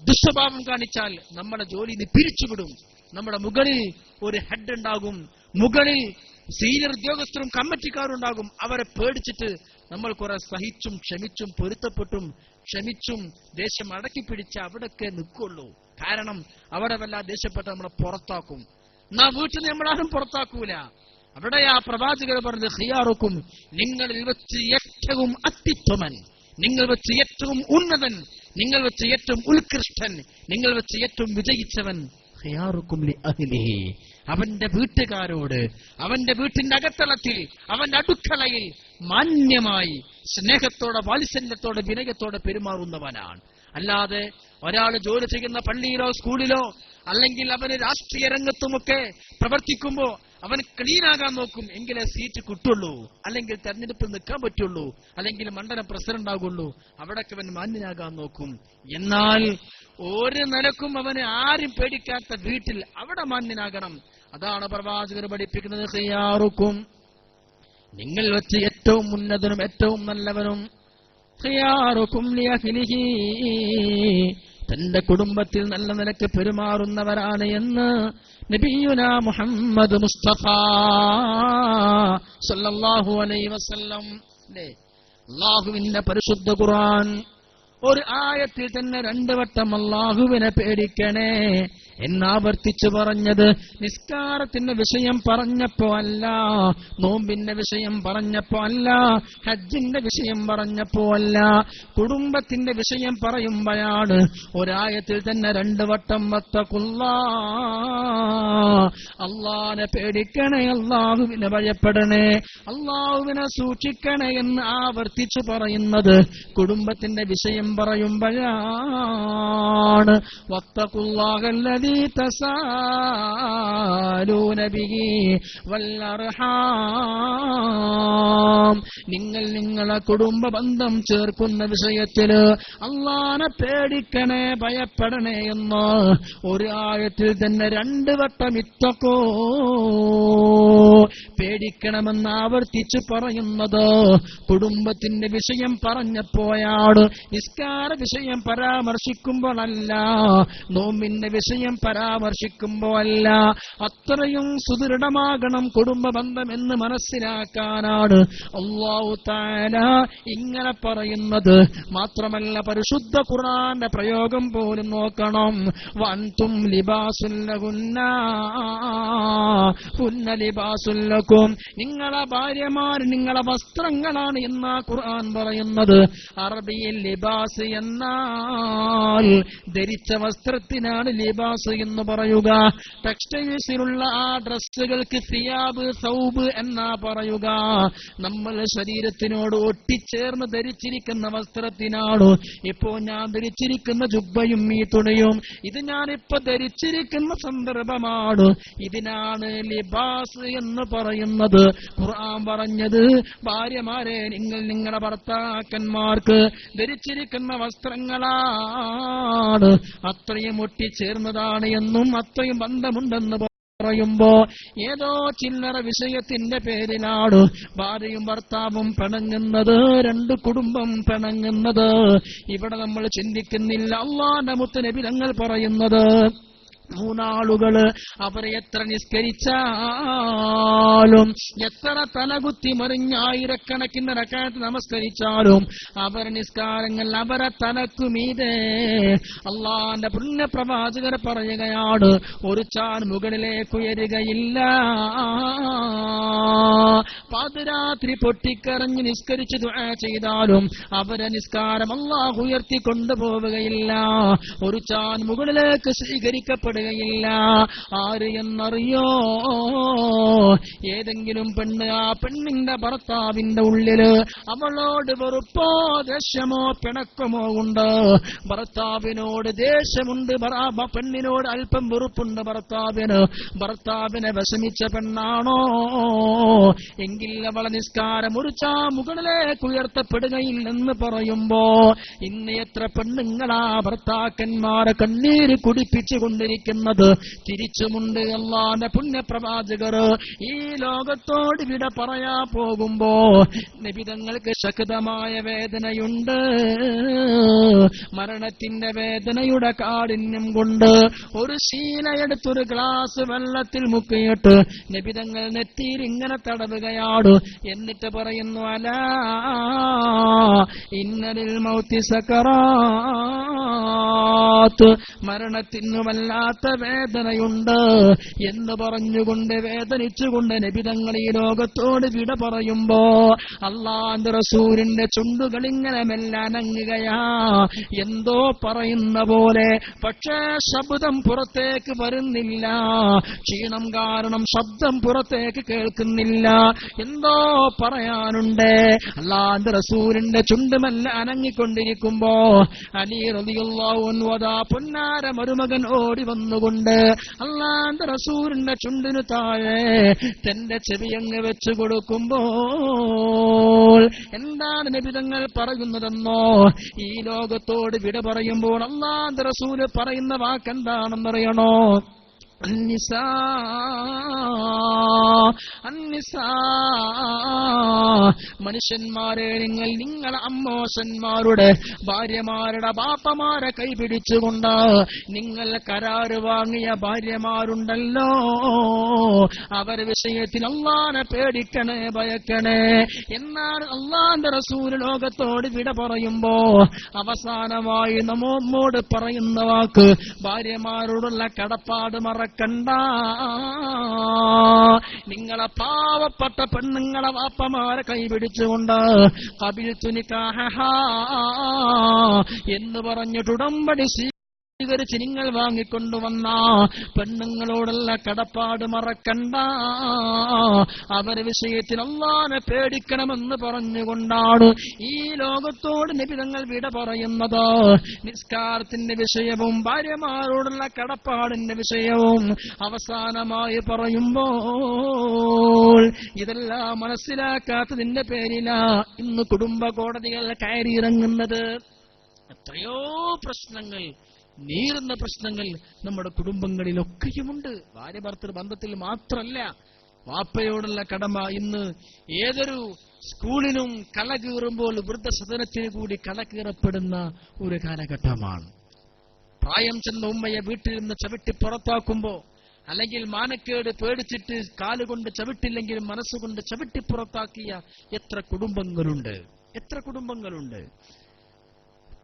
Speaker 1: ദുസ്വഭാവം കാണിച്ചാൽ നമ്മുടെ ജോലിയിൽ പിരിച്ചുവിടും. നമ്മുടെ മുകളിൽ ഒരു ഹെഡ് ഉണ്ടാകും, മുകളിൽ സീനിയർ ഉദ്യോഗസ്ഥരും കമ്മിറ്റിക്കാരും ഉണ്ടാകും. അവരെ പേടിച്ചിട്ട് നമ്മൾ കുറെ സഹിച്ചും ക്ഷമിച്ചും പൊരുത്തപ്പെട്ടും ക്ഷമിച്ചും ദേഷ്യം അടക്കി പിടിച്ച് അവിടൊക്കെ നിൽക്കുള്ളൂ. കാരണം അവിടെ വല്ലാതെ ദേഷ്യപ്പെട്ട് നമ്മളെ പുറത്താക്കും. എന്നാ വീട്ടിൽ നിന്ന് നമ്മളാരും പുറത്താക്കൂല. അവിടെ ആ പ്രവാചകർ പറഞ്ഞത്, ഖിയാറുക്കും, നിങ്ങളിൽ വെച്ച് ഏറ്റവും അത്യുത്തമൻ, നിങ്ങൾ വെച്ച് ഏറ്റവും ഉന്നതൻ, നിങ്ങൾ വെച്ച് ഏറ്റവും ഉത്കൃഷ്ടൻ, നിങ്ങൾ വെച്ച് ഏറ്റവും വിജയിച്ചവൻ ഖിയാറുക്കും ലി അഹ്ലിഹി, അവന്റെ വീട്ടുകാരോട്, അവന്റെ വീട്ടിന്റെ അകത്തളത്തിൽ, അവന്റെ അടുക്കളയിൽ മാന്യമായി സ്നേഹത്തോടെ വാത്സല്യത്തോടെ വിനയത്തോടെ പെരുമാറുന്നവനാണ്. അല്ലാതെ ഒരാൾ ജോലി ചെയ്യുന്ന പള്ളിയിലോ സ്കൂളിലോ അല്ലെങ്കിൽ അവന് രാഷ്ട്രീയ രംഗത്തുമൊക്കെ പ്രവർത്തിക്കുമ്പോ അവൻ ക്ലീനാകാൻ നോക്കും, എങ്കിലേ സീറ്റ് കിട്ടുള്ളൂ, അല്ലെങ്കിൽ തെരഞ്ഞെടുപ്പിൽ നിൽക്കാൻ പറ്റുള്ളൂ, അല്ലെങ്കിൽ മണ്ഡലം പ്രസിഡന്റ് ആകുള്ളൂ. അവിടൊക്കെ അവൻ മാന്യനാകാൻ നോക്കും. എന്നാൽ ഒരു നിലക്കും അവന് ആരും പേടിക്കാത്ത വീട്ടിൽ അവിടെ മാന്യനാകണം. അതാണ് പ്രവാചകർ പഠിപ്പിക്കുന്നത്. ഖിയാറുക്കും, നിങ്ങൾ വെച്ച് ഏറ്റവും ഉന്നതനും ഏറ്റവും നല്ലവനും, ഖിയാറുക്കും ലിഅഹ്ലിഹി, തന്റെ കുടുംബത്തിൽ നല്ല നിലക്ക് പെരുമാറുന്നവരാണ് എന്ന് നബിയുനാ മുഹമ്മദ് മുസ്തഫ സല്ലല്ലാഹു അലൈഹി വസല്ലം. അല്ലാഹുവിന്റെ പരിശുദ്ധ ഖുർആൻ ഒരു ആയത്തിൽ തന്നെ 2 വട്ടം അല്ലാഹുവിനെ പേടിക്കണേ എന്നാവർത്തിച്ചു പറഞ്ഞത് നിസ്കാരത്തിന്റെ വിഷയം പറഞ്ഞപ്പോ അല്ല, നോമ്പിന്റെ വിഷയം പറഞ്ഞപ്പോ അല്ല, ഹജ്ജിന്റെ വിഷയം പറഞ്ഞപ്പോ അല്ല, കുടുംബത്തിന്റെ വിഷയം പറയുമ്പോഴാണ് ഒരായത്തിൽ തന്നെ 2 വട്ടം അല്ലാഹുവിനെ പേടിക്കണേ, അല്ലാഹുവിനെ ഭയപ്പെടണേ, അല്ലാഹുവിനെ സൂക്ഷിക്കണേ എന്ന് ആവർത്തിച്ചു പറയുന്നത് കുടുംബത്തിന്റെ വിഷയം പറയുമ്പോഴാണ്. വത്തഖുല്ലാഹല്ലദീ തസാലൂന ബിഹി വൽ അർഹാം, നിങ്ങൾ നിങ്ങളെ കുടുംബ ബന്ധം ചേർക്കുന്ന വിഷയത്തില് അല്ലാഹുവിനെ പേടിക്കണേ, ഭയപ്പെടണേ എന്ന് ഒരു ആയത്തിൽ തന്നെ 2 വട്ടം ഇത്തഖൂ, പേടിക്കണമെന്ന് ആവർത്തിച്ചു പറയുന്നത് കുടുംബത്തിന്റെ വിഷയം പറഞ്ഞപ്പോഴാണ്. നിസ്കാര വിഷയം പരാമർശിക്കുമ്പോഴല്ല, നോമ്പിന്റെ വിഷയം പരാമർശിക്കുമ്പോ അല്ല. അത്രയും സുദൃഢമാകണം കുടുംബ ബന്ധം എന്ന് മനസ്സിലാക്കാനാണ് അല്ലാഹു തആല ഇങ്ങനെ പറയുന്നത്. മാത്രമല്ല പരിശുദ്ധ ഖുർആന്റെ പ്രയോഗം പോലും നോക്കണം. വഅൻതും ലിബാസുൽ ലഹുന്ന ഹുന്ന ലിബാസുൽ ലക്കും, നിങ്ങളെ ഭാര്യമാർ നിങ്ങളെ വസ്ത്രങ്ങളാണ് എന്നാ ഖുർആൻ പറയുന്നത്. അറബിയിൽ ലിബാസ് എന്നാൽ ധരിച്ച വസ്ത്രത്തിനാണ് ലിബാസ് എന്ന് പറയുക. ടെക്സ്റ്റൈൽസിലുള്ള ആ ഡ്രസ്സുകൾക്ക് സിയാബ്, സൗബ് എന്നാ പറയുക. നമ്മൾ ശരീരത്തിനോട് ഒട്ടിച്ചേർന്ന് ധരിച്ചിരിക്കുന്ന വസ്ത്രത്തിനാണ് ഇപ്പോ ഞാൻ ധരിച്ചിരിക്കുന്ന ജുബ്ബയും ഈ തുണിയും. ഇത് ഞാനിപ്പോ ധരിച്ചിരിക്കുന്ന സന്ദർഭമാണ്, ഇതിനാണ് ലിബാസ് എന്ന് പറയുന്നത്. ഖുർആൻ പറഞ്ഞത് ഭാര്യമാരെ നിങ്ങൾ നിങ്ങളുടെ ഭർത്താക്കന്മാർക്ക് ധരിച്ചിരിക്കുന്ന വസ്ത്രങ്ങളാണ്, അത്രയും ഒട്ടിച്ചേർന്നതാണ് എന്നും അത്രയും ബന്ധമുണ്ടെന്ന് പറയുമ്പോ ഏതോ ചില്ലറ വിഷയത്തിന്റെ പേരിലാണ് ഭാര്യയും ഭർത്താവും പിണങ്ങുന്നത്, 2 കുടുംബം പിണങ്ങുന്നത്. ഇവിടെ നമ്മൾ ചിന്തിക്കുന്നില്ല. അല്ലാഹുവിന്റെ മുത്തുനബി തങ്ങൾ പറയുന്നത് 3 ആളുകള് അവരെ എത്ര നിസ്കരിച്ചാലും, എത്ര തലകുത്തി മറിഞ്ഞ ആയിരക്കണക്കിന് റക്അത്ത് നമസ്കരിച്ചാലും അവർ നിസ്കാരങ്ങൾ അവരെ തലക്കുമീതെ അള്ളാന്റെ പുണ്യപ്രവാചകർ പറയുകയാണ് ഒരു ചാൻ മുകളിലേക്ക് ഉയരുകയില്ല. പാതിരാത്രി പൊട്ടിക്കരഞ്ഞ് നിസ്കരിച്ച് ദുആ ചെയ്താലും അവരെ നിസ്കാരം അല്ലാഹു ഉയർത്തി കൊണ്ടുപോവുകയില്ല, ഒരു ചാൻ മുകളിലേക്ക് സ്വീകരിക്കപ്പെടുകയില്ല. ആര് എന്നറിയോ? ഏതെങ്കിലും പെണ്ണ് ആ പെണ്ണിന്റെ ഭർത്താവിന്റെ ഉള്ളില് അവളോട് വെറുപ്പോ ദേഷ്യമോ പിണക്കമോ ഉണ്ട്, ഭർത്താവിനോട് ദേഷ്യമുണ്ട്, പെണ്ണിനോട് അല്പം വെറുപ്പുണ്ട് ഭർത്താവിനെ വിഷമിച്ച പെണ്ണാണോ എങ്കിൽ അവളെ നിസ്കാരം ഒരു ചാ മുകളിലേക്ക് ഉയർത്തപ്പെടുകയില്ലെന്ന് പറയുമ്പോ ഇന്ന് എത്ര പെണ്ണുങ്ങളാ ഭർത്താക്കന്മാരെ കണ്ണീര് കുടിപ്പിച്ചു കൊണ്ടിരിക്കുന്നത്. തിരിച്ചുമുണ്ട് അല്ലാഹുവിന്റെ പുണ്യപ്രവാചകർ ഈ ലോകത്തോട് വിട പറയാ പോകുമ്പോ നബിതങ്ങൾക്ക് ശക്തമായ വേദനയുണ്ട്. മരണത്തിന്റെ വേദനയുടെ കാഠിന്യം കൊണ്ട് ഒരു ശീലയെടുത്തൊരു ഗ്ലാസ് വെള്ളത്തിൽ മുക്കിയിട്ട് നബിതങ്ങൾ നെറ്റിയിൽ ഇങ്ങനെ തടവുകയാണ്. എന്നിട്ട് പറയുന്നു അലാ ഇന്നലിൽ മൗതി സകറാത്ത്, മരണത്തിനു വല്ലാത്ത വല്ലാത്ത വേദനയുണ്ട് എന്ന് പറഞ്ഞുകൊണ്ട് വേദനിച്ചുകൊണ്ട് നബി തങ്ങൾ ഈ ലോകത്തോട് വിട പറയുമ്പോ അല്ലാഹുവിന്റെ റസൂലിന്റെ ചുണ്ടുകൾ ഇങ്ങനെ മെല്ലെ അനങ്ങുകയാ, എന്തോ പറയുന്ന പോലെ. പക്ഷേ ശബ്ദം പുറത്തേക്ക് വരുന്നില്ല. ക്ഷീണം കാരണം ശബ്ദം പുറത്തേക്ക് കേൾക്കുന്നില്ല. എന്തോ പറയാനുണ്ട്. അല്ലാഹുവിന്റെ റസൂലിന്റെ ചുണ്ടുമെല്ല അനങ്ങിക്കൊണ്ടിരിക്കുമ്പോ അലി റളിയല്ലാഹു അൻഹു അതാ പൊന്നാര മരുമകൻ ഓടി വന്നുകൊണ്ട് അല്ലാഹുവിന്റെ റസൂലിന്റെ ചുണ്ടിനു താഴെ തന്റെ ചെവിയങ്ങ് വെച്ചു കൊടുക്കുമ്പോൾ എന്താണ് നബി തങ്ങൾ പറയുന്നതെന്നോ? ഈ ലോകത്തോട് വിട പറയുമ്പോൾ അല്ലാഹുവിന്റെ റസൂല് പറയുന്ന വാക്കെന്താണെന്നറിയണോ? അന്നിസാ മനുഷ്യന്മാരെ, നിങ്ങളെ അമ്മോശന്മാരുടെ ഭാര്യമാരുടെ ബാപ്പമാരെ കൈപിടിച്ചുകൊണ്ട് നിങ്ങൾ കരാറ് വാങ്ങിയ ഭാര്യമാരുണ്ടല്ലോ, അവരുടെ വിഷയത്തിൽ അല്ലാഹുവിനെ പേടിക്കണേ, ഭയക്കണേ എന്നാണ് അല്ലാഹുവിന്റെ റസൂൽ ലോകത്തോട് വിട പറയുമ്പോ അവസാനമായി നമ്മോട് പറയുന്ന വാക്ക് ഭാര്യമാരോടുള്ള കടപ്പാട് മറക്കണ്ട. നിങ്ങളെ പാവപ്പെട്ട പെണ്ണുങ്ങളെ വാപ്പമാരെ കൈപിടിച്ചുകൊണ്ട് ഖബിൽതു നികാഹഹാ എന്ന് പറഞ്ഞിട്ട് ഉടമ്പടി സ്വീകരിച്ച് നിങ്ങൾ വാങ്ങിക്കൊണ്ടുവന്ന പെണ്ണുങ്ങളോടുള്ള കടപ്പാട് മറക്കണ്ട. അവരുടെ വിഷയത്തിൽ അല്ലാഹുവിനെ പേടിക്കണമെന്ന് പറഞ്ഞുകൊണ്ടാണ് ഈ ലോകത്തോട് നബി തങ്ങൾ വിട പറയുന്നത്. നിസ്കാരത്തിന്റെ വിഷയവും ഭാര്യമാരോടുള്ള കടപ്പാടിന്റെ വിഷയവും അവസാനമായി പറയുമ്പോൾ ഇതെല്ലാം മനസ്സിലാക്കാത്തതിന്റെ പേരിലാ ഇന്ന് കുടുംബ കോടതികൾ കയറിയിറങ്ങുന്നത്. എത്രയോ പ്രശ്നങ്ങൾ, നീറുന്ന പ്രശ്നങ്ങൾ നമ്മുടെ കുടുംബങ്ങളിലൊക്കെയുമുണ്ട്. ഭാര്യ ഭർത്തൃ ബന്ധത്തിൽ മാത്രമല്ല, വാപ്പയോടുള്ള കടമ ഇന്ന് ഏതൊരു സ്കൂളിനും കളകീറുമ്പോൾ വൃദ്ധസദനത്തിന് കൂടി കളകീറപ്പെടുന്ന ഒരു കാലഘട്ടമാണ്. പ്രായം ചെന്ന ഉമ്മയെ വീട്ടിൽ നിന്ന് ചവിട്ടി പുറത്താക്കുമ്പോ, അല്ലെങ്കിൽ മാനക്കേട് പേടിച്ചിട്ട് കാലുകൊണ്ട് ചവിട്ടില്ലെങ്കിൽ മനസ്സുകൊണ്ട് ചവിട്ടി പുറത്താക്കിയ എത്ര കുടുംബങ്ങളുണ്ട്, എത്ര കുടുംബങ്ങളുണ്ട്.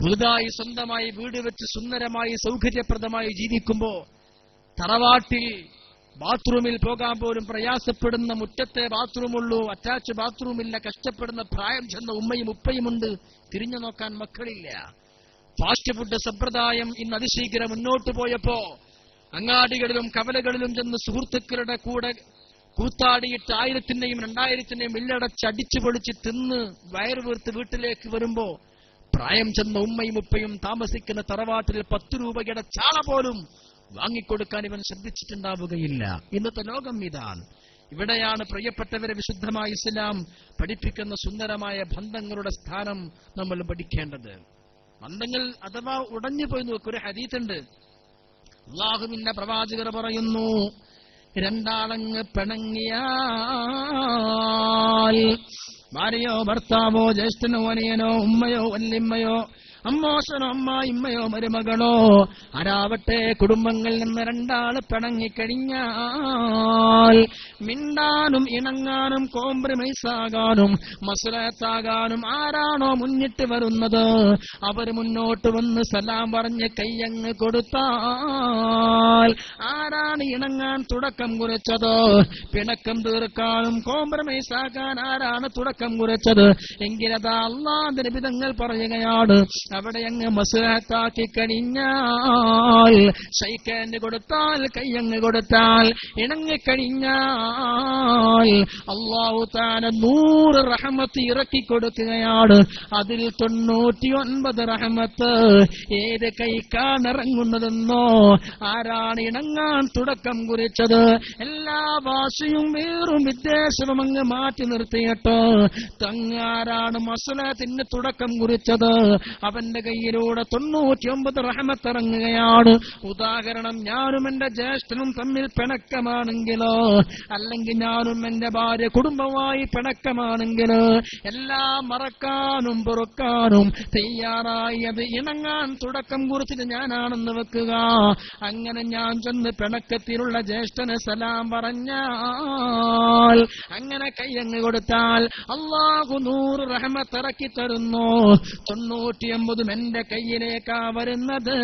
Speaker 1: പുതുതായി സ്വന്തമായി വീട് വെച്ച് സുന്ദരമായി സൗകര്യപ്രദമായി ജീവിക്കുമ്പോ തറവാട്ടിൽ ബാത്റൂമിൽ പോകാൻ പോലും പ്രയാസപ്പെടുന്ന, മുറ്റത്തെ ബാത്റൂമുള്ളൂ, അറ്റാച്ച് ബാത്റൂമില്ല, കഷ്ടപ്പെടുന്ന പ്രായം ചെന്ന ഉമ്മയും ഉപ്പയുമുണ്ട്. തിരിഞ്ഞു നോക്കാൻ മക്കളില്ല. ഫാസ്റ്റ് ഫുഡ് സമ്പ്രദായം ഇന്ന് അതിശീഘ്രം മുന്നോട്ട് പോയപ്പോ അങ്ങാടികളിലും കവലകളിലും ചെന്ന് സുഹൃത്തുക്കളുടെ കൂടെ കൂത്താടിയിട്ട് 1000-ന്റെയും 2000-ന്റെയും ബില്ലടച്ച് അടിച്ചു പൊളിച്ച് തിന്ന് വയറ് വീർത്ത് വീട്ടിലേക്ക് വരുമ്പോ പ്രായം ചെന്ന ഉമ്മയും ഉപ്പയും താമസിക്കുന്ന തറവാട്ടിൽ 10 രൂപയുടെ ചാള പോലും വാങ്ങിക്കൊടുക്കാൻ ഇവൻ ശ്രദ്ധിച്ചിട്ടുണ്ടാവുകയില്ല. ഇന്നത്തെ ലോകം ഇതാണ്. ഇവിടെയാണ് പ്രിയപ്പെട്ടവരെ വിശുദ്ധമായ ഇസ്ലാം പഠിപ്പിക്കുന്ന സുന്ദരമായ ബന്ധങ്ങളുടെ സ്ഥാനം നമ്മൾ പഠിക്കേണ്ടത്. ബന്ധങ്ങൾ അഥവാ ഉടഞ്ഞു പോയി നോക്കുക. ഒരു ഹദീസുണ്ട്, അല്ലാഹുവിന്റെ പ്രവാചകർ പറയുന്നു, രണ്ടാളങ്ങ് പിണങ്ങിയാൽ ഭാര്യയോ ഭർത്താവോ ജ്യേഷ്ഠനോ അനിയനോ ഉമ്മയോ വല്യമ്മയോ അമ്മോശനോ അമ്മായിമ്മയോ മരുമകളോ ആരാവട്ടെ കുടുംബങ്ങളിൽ നിന്ന് രണ്ടാള് പിണങ്ങിക്കഴിഞ്ഞാൽ മിണ്ടാനും ഇണങ്ങാനും കോംപ്രമൈസാകാനും മസ്ലഹത്താകാനും ആരാണോ മുന്നിട്ട് വരുന്നത് അവർ മുന്നോട്ട് വന്ന് സലാം പറഞ്ഞ് കയ്യങ്ങ് കൊടുത്താൽ, ആരാണ് ഇണങ്ങാൻ തുടക്കം കുറിച്ചത്, പിണക്കം തീർക്കാനും കോംപ്രമൈസാകാൻ ആരാണ് തുടക്കം കുറിച്ചത് എങ്കിലതാ അല്ലാഹുവിന്റെ നബി തങ്ങൾ പറയുകയാണ്, അവിടെ അങ്ങ് മസ്ലഹത്താക്കി കഴിഞ്ഞാൽ, ഷൈഖാൻഡ് കൊടുത്താൽ, കയ്യങ്ങ് കൊടുത്താൽ, ഇണങ്ങിക്കഴിഞ്ഞാൽ അല്ലാഹു തആല 100 റഹ്മത്ത് ഇറക്കി കൊടുക്കുകയാണ്. അതിൽ 99 റഹ്മത്ത് ഏത് കൈക്കാണ് ഇറങ്ങുന്നതെന്നോ, ആരാണ് ഇണങ്ങാൻ തുടക്കം കുറിച്ചത്, എല്ലാ ഭാഷയും വേറും വിദ്വേഷവും അങ്ങ് മാറ്റി നിർത്തിയിട്ട് തങ്ങാരാണ് മസ്ലഹത്തിന് തുടക്കം കുറിച്ചത്, അവന്റെ കയ്യിലൂടെ 99 റഹ്മത്ത് ഇറങ്ങുകയാണ്. ഉദാഹരണം, ഞാനും എന്റെ ജ്യേഷ്ഠനും തമ്മിൽ പിണക്കമാണെങ്കിലോ, അല്ലെങ്കിൽ ഞാനും എന്റെ ഭാര്യ കുടുംബമായി പിണക്കമാണെങ്കിലോ, എല്ലാം മറക്കാനും പൊറുക്കാനും തയ്യാറായി അത് ഇണങ്ങാൻ തുടക്കം കുറിച്ചിട്ട് ഞാനാണെന്ന് വെക്കുക. അങ്ങനെ ഞാൻ ചെന്ന് പിണക്ക പ്രായത്തിലുള്ള ജ്യേഷ്ഠന് സലാം പറഞ്ഞാൽ, അങ്ങനെ കയ്യങ്ങ് കൊടുത്താൽ അല്ലാഹു 100 റഹ്മത്ത് ഇറക്കി തരുന്നു. 99 എന്റെ കയ്യിലേക്കാ വരുന്നത്,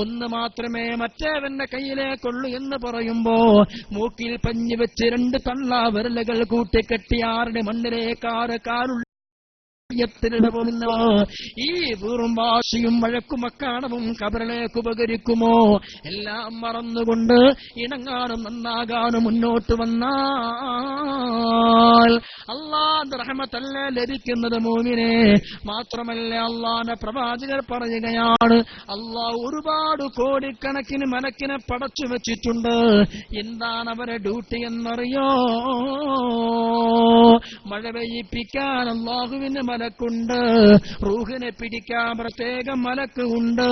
Speaker 1: 1 മാത്രമേ മറ്റേവന്റെ കയ്യിലേക്കുള്ളൂ എന്ന് പറയുമ്പോ മൂക്കിൽ പഞ്ഞി വെച്ച് 2 തള്ള വിരലുകൾ കൂട്ടിക്കെട്ടി 6 മണ്ണിലേക്കാറ് കാലുള്ള പോകുന്ന ഈ വീറും വാശിയും വഴക്കും അക്കാണവും കബറിലേക്ക് ഉപകരിക്കുമോ? എല്ലാം മറന്നുകൊണ്ട് ഇണങ്ങാനും നന്നാകാനും മുന്നോട്ട് വന്നാൽ അല്ലാഹുവിന്റെ റഹ്മത്തല്ലേ ലഭിക്കുന്നത് മോമിനെ. മാത്രമല്ല അല്ലാഹുവിന്റെ പ്രവാചകർ പറയുകയാണ്, അല്ലാഹു ഒരുപാട് കോടിക്കണക്കിന് മലക്കിനെ പടച്ചു വെച്ചിട്ടുണ്ട്. എന്താണ് അവരെ ഡ്യൂട്ടി എന്നറിയോ? മഴ പെയ്യിപ്പിക്കാൻ അല്ലാഹുവിന് മലക്കുണ്ട്, റൂഹിനെ പിടിക്കാൻ പ്രത്യേകം മലക്ക് ഉണ്ട്,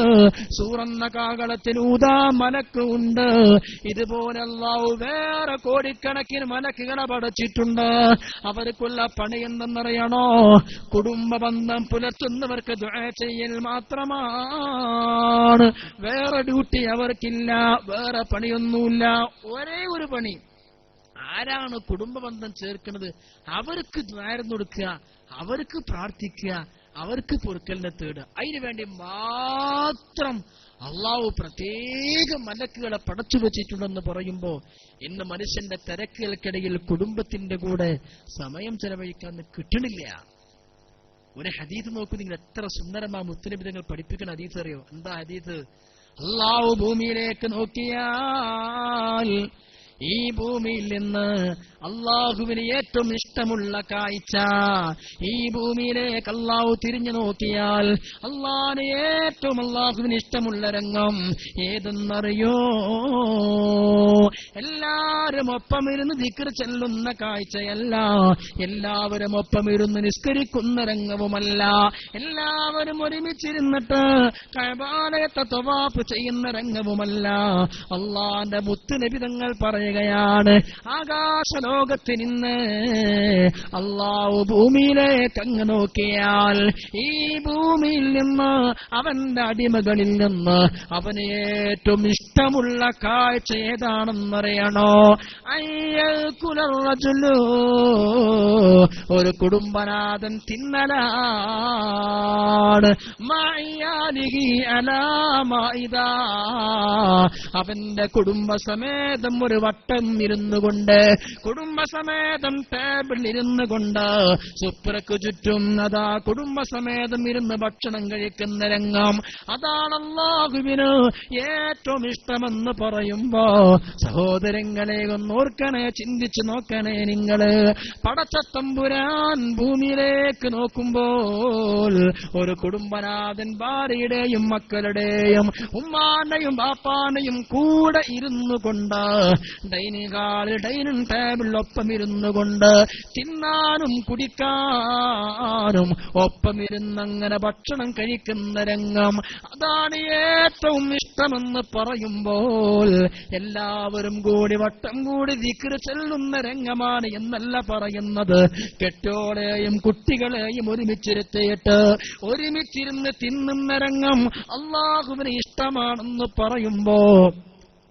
Speaker 1: സൂറന്ന കാകളത്തിൽ ഊതാ മലക്ക് ഉണ്ട്. ഇതുപോലെ അല്ലാഹു വേറെ കോടിക്കണക്കിന് മലക്കുകളെ പടച്ചിട്ടുണ്ട്. അവർക്കുള്ള പണി എന്തെന്നറിയണോ? കുടുംബ ബന്ധം പുലർത്തുന്നവർക്ക് ദുആ ചെയ്യൽ മാത്രമാണ്. വേറെ ഡ്യൂട്ടി അവർക്കില്ല, വേറെ പണിയൊന്നുമില്ല. ഒരേ ഒരു പണി. ആരാണ് കുടുംബ ബന്ധം ചേർക്കുന്നത് അവർക്ക് ദ്വാരം കൊടുക്കുക, അവർക്ക് പ്രാർത്ഥിക്കുക, അവർക്ക് പൊറുക്കലിനെ തേടുക. അതിനു വേണ്ടി മാത്രം അള്ളാഹു പ്രത്യേക മലക്കുകളെ പടച്ചു വെച്ചിട്ടുണ്ടെന്ന് പറയുമ്പോ ഇന്ന് മനുഷ്യന്റെ തിരക്കുകൾക്കിടയിൽ കുടുംബത്തിന്റെ കൂടെ സമയം ചെലവഴിക്കാൻ കിട്ടണില്ല. ഒരു ഹദീസ് നോക്കൂ നിങ്ങൾ, എത്ര സുന്ദരമാ മുത്തുനബി തങ്ങൾ പഠിപ്പിക്കുന്ന ഹദീസ് അറിയോ? എന്താ ഹദീസ്? അള്ളാഹു ഭൂമിയിലേക്ക് നോക്കിയാൽ ഈ ഭൂമിയിൽ നിന്ന് അള്ളാഹുവിന് ഏറ്റവും ഇഷ്ടമുള്ള കാഴ്ച, ഈ ഭൂമിയിലേക്ക് അള്ളാഹു തിരിഞ്ഞു നോക്കിയാൽ അള്ളാഹിന് ഏറ്റവും അള്ളാഹുവിന് ഇഷ്ടമുള്ള രംഗം ഏതെന്നറിയോ? എല്ലാവരും ഒപ്പമിരുന്ന് ദിക്ർ ചെല്ലുന്ന കാഴ്ചയല്ല, എല്ലാവരും ഒപ്പമിരുന്ന് നിസ്കരിക്കുന്ന രംഗവുമല്ല, എല്ലാവരും ഒരുമിച്ചിരുന്നിട്ട് കഅബാലയത്തെ തവാഫ് ചെയ്യുന്ന രംഗവുമല്ല. അള്ളാന്റെ മുത്തുനബി തങ്ങൾ പറയുകയാണ്, ആകാശലോകത്ത് നിന്ന് അള്ളാഹു ഭൂമിയിലേക്ക് അങ്ങ് നോക്കിയാൽ ഈ ഭൂമിയിൽ നിന്ന് അവന്റെ അടിമകളിൽ നിന്ന് അവന് ഏറ്റവും ഇഷ്ടമുള്ള കാഴ്ച ഏതാണെന്നറിയണോ? അയ്യൽകുലറജുലു, ഒരു കുടുംബനാഥൻ തിന്നലാണ്. മഅയാലിഹി അലാമാഇദാ, അവന്റെ കുടുംബസമേതം ഒരു വട്ടം ഇരുന്നു കൊണ്ട്, കുടുംബസമേതം ടേബിളിൽ ഇരുന്നു കൊണ്ട്, സുപ്രക്ക് ചുറ്റും അതാ കുടുംബസമേതം ഇരുന്ന് ഭക്ഷണം കഴിക്കുന്ന രംഗം, അതാണ് അല്ലാഹുവിന് ഏറ്റവും ഇഷ്ടമെന്ന് പറയുമ്പോ സഹോദരങ്ങളെ ഒന്നോർക്കണേ, ചിന്തിച്ചു നോക്കണേ നിങ്ങള്. പടച്ച തമ്പുരാൻ ഭൂമിയിലേക്ക് നോക്കുമ്പോൾ ഒരു കുടുംബനാഥൻ ഭാര്യയുടെയും മക്കളുടെയും ഉമ്മാന്റെയും ബാപ്പാന്റെയും കൂടെ ഇരുന്നു കൊണ്ട്, ഡൈനിങ് ഹാളിൽ ഡൈനിങ് ടേബിളിൽ ഒപ്പം ഇരുന്നു കൊണ്ട് തിന്നാനും കുടിക്കാനും ഒപ്പം ഇരുന്നങ്ങനെ ഭക്ഷണം കഴിക്കുന്ന രംഗം, അതാണ് ഏറ്റവും ഇഷ്ടമെന്ന് പറയുമ്പോൾ എല്ലാവരും കൂടി വട്ടം കൂടി ദിക്ർ ചെല്ലുന്ന രംഗമാണ് എന്നല്ല പറയുന്നത്. കെട്ടോളെയും കുട്ടികളെയും ഒരുമിച്ചിരുത്തിയിട്ട് ഒരുമിച്ചിരുന്ന് തിന്നുന്ന രംഗം അല്ലാഹുവിന് ഇഷ്ടമാണെന്ന് പറയുമ്പോ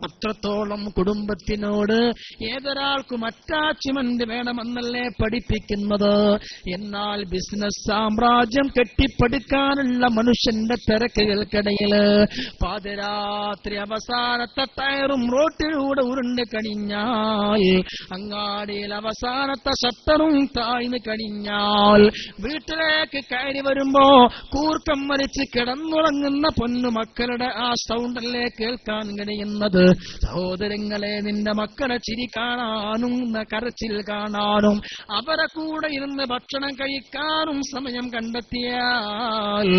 Speaker 1: അത്രത്തോളം കുടുംബത്തിനോട് ഏതൊരാൾക്കും അറ്റാച്ച്മെന്റ് വേണമെന്നല്ലേ പഠിപ്പിക്കുന്നത്. എന്നാൽ ബിസിനസ് സാമ്രാജ്യം കെട്ടിപ്പടുക്കാനുള്ള മനുഷ്യന്റെ തിരക്കുകൾക്കിടയിൽ പാതിരാത്രി അവസാനത്തെ ടയറും റോട്ടിലൂടെ ഉരുണ്ട് കഴിഞ്ഞാൽ, അങ്ങാടിയിൽ അവസാനത്തെ ഷട്ടറും താഴ്ന്നു കഴിഞ്ഞാൽ, വീട്ടിലേക്ക് കയറി വരുമ്പോ കൂർക്കം വലിച്ച് കിടന്നുറങ്ങുന്ന പൊന്നുമക്കളുടെ ആ സൗണ്ടല്ലേ കേൾക്കാൻ കഴിയുന്നത്. സഹോദരങ്ങളെ, നിന്റെ മക്കളെ ചിരി കാണാനും കരച്ചിൽ കാണാനും അവരെ കൂടെ ഇരുന്ന് ഭക്ഷണം കഴിക്കാനും സമയം കണ്ടെത്തിയാൽ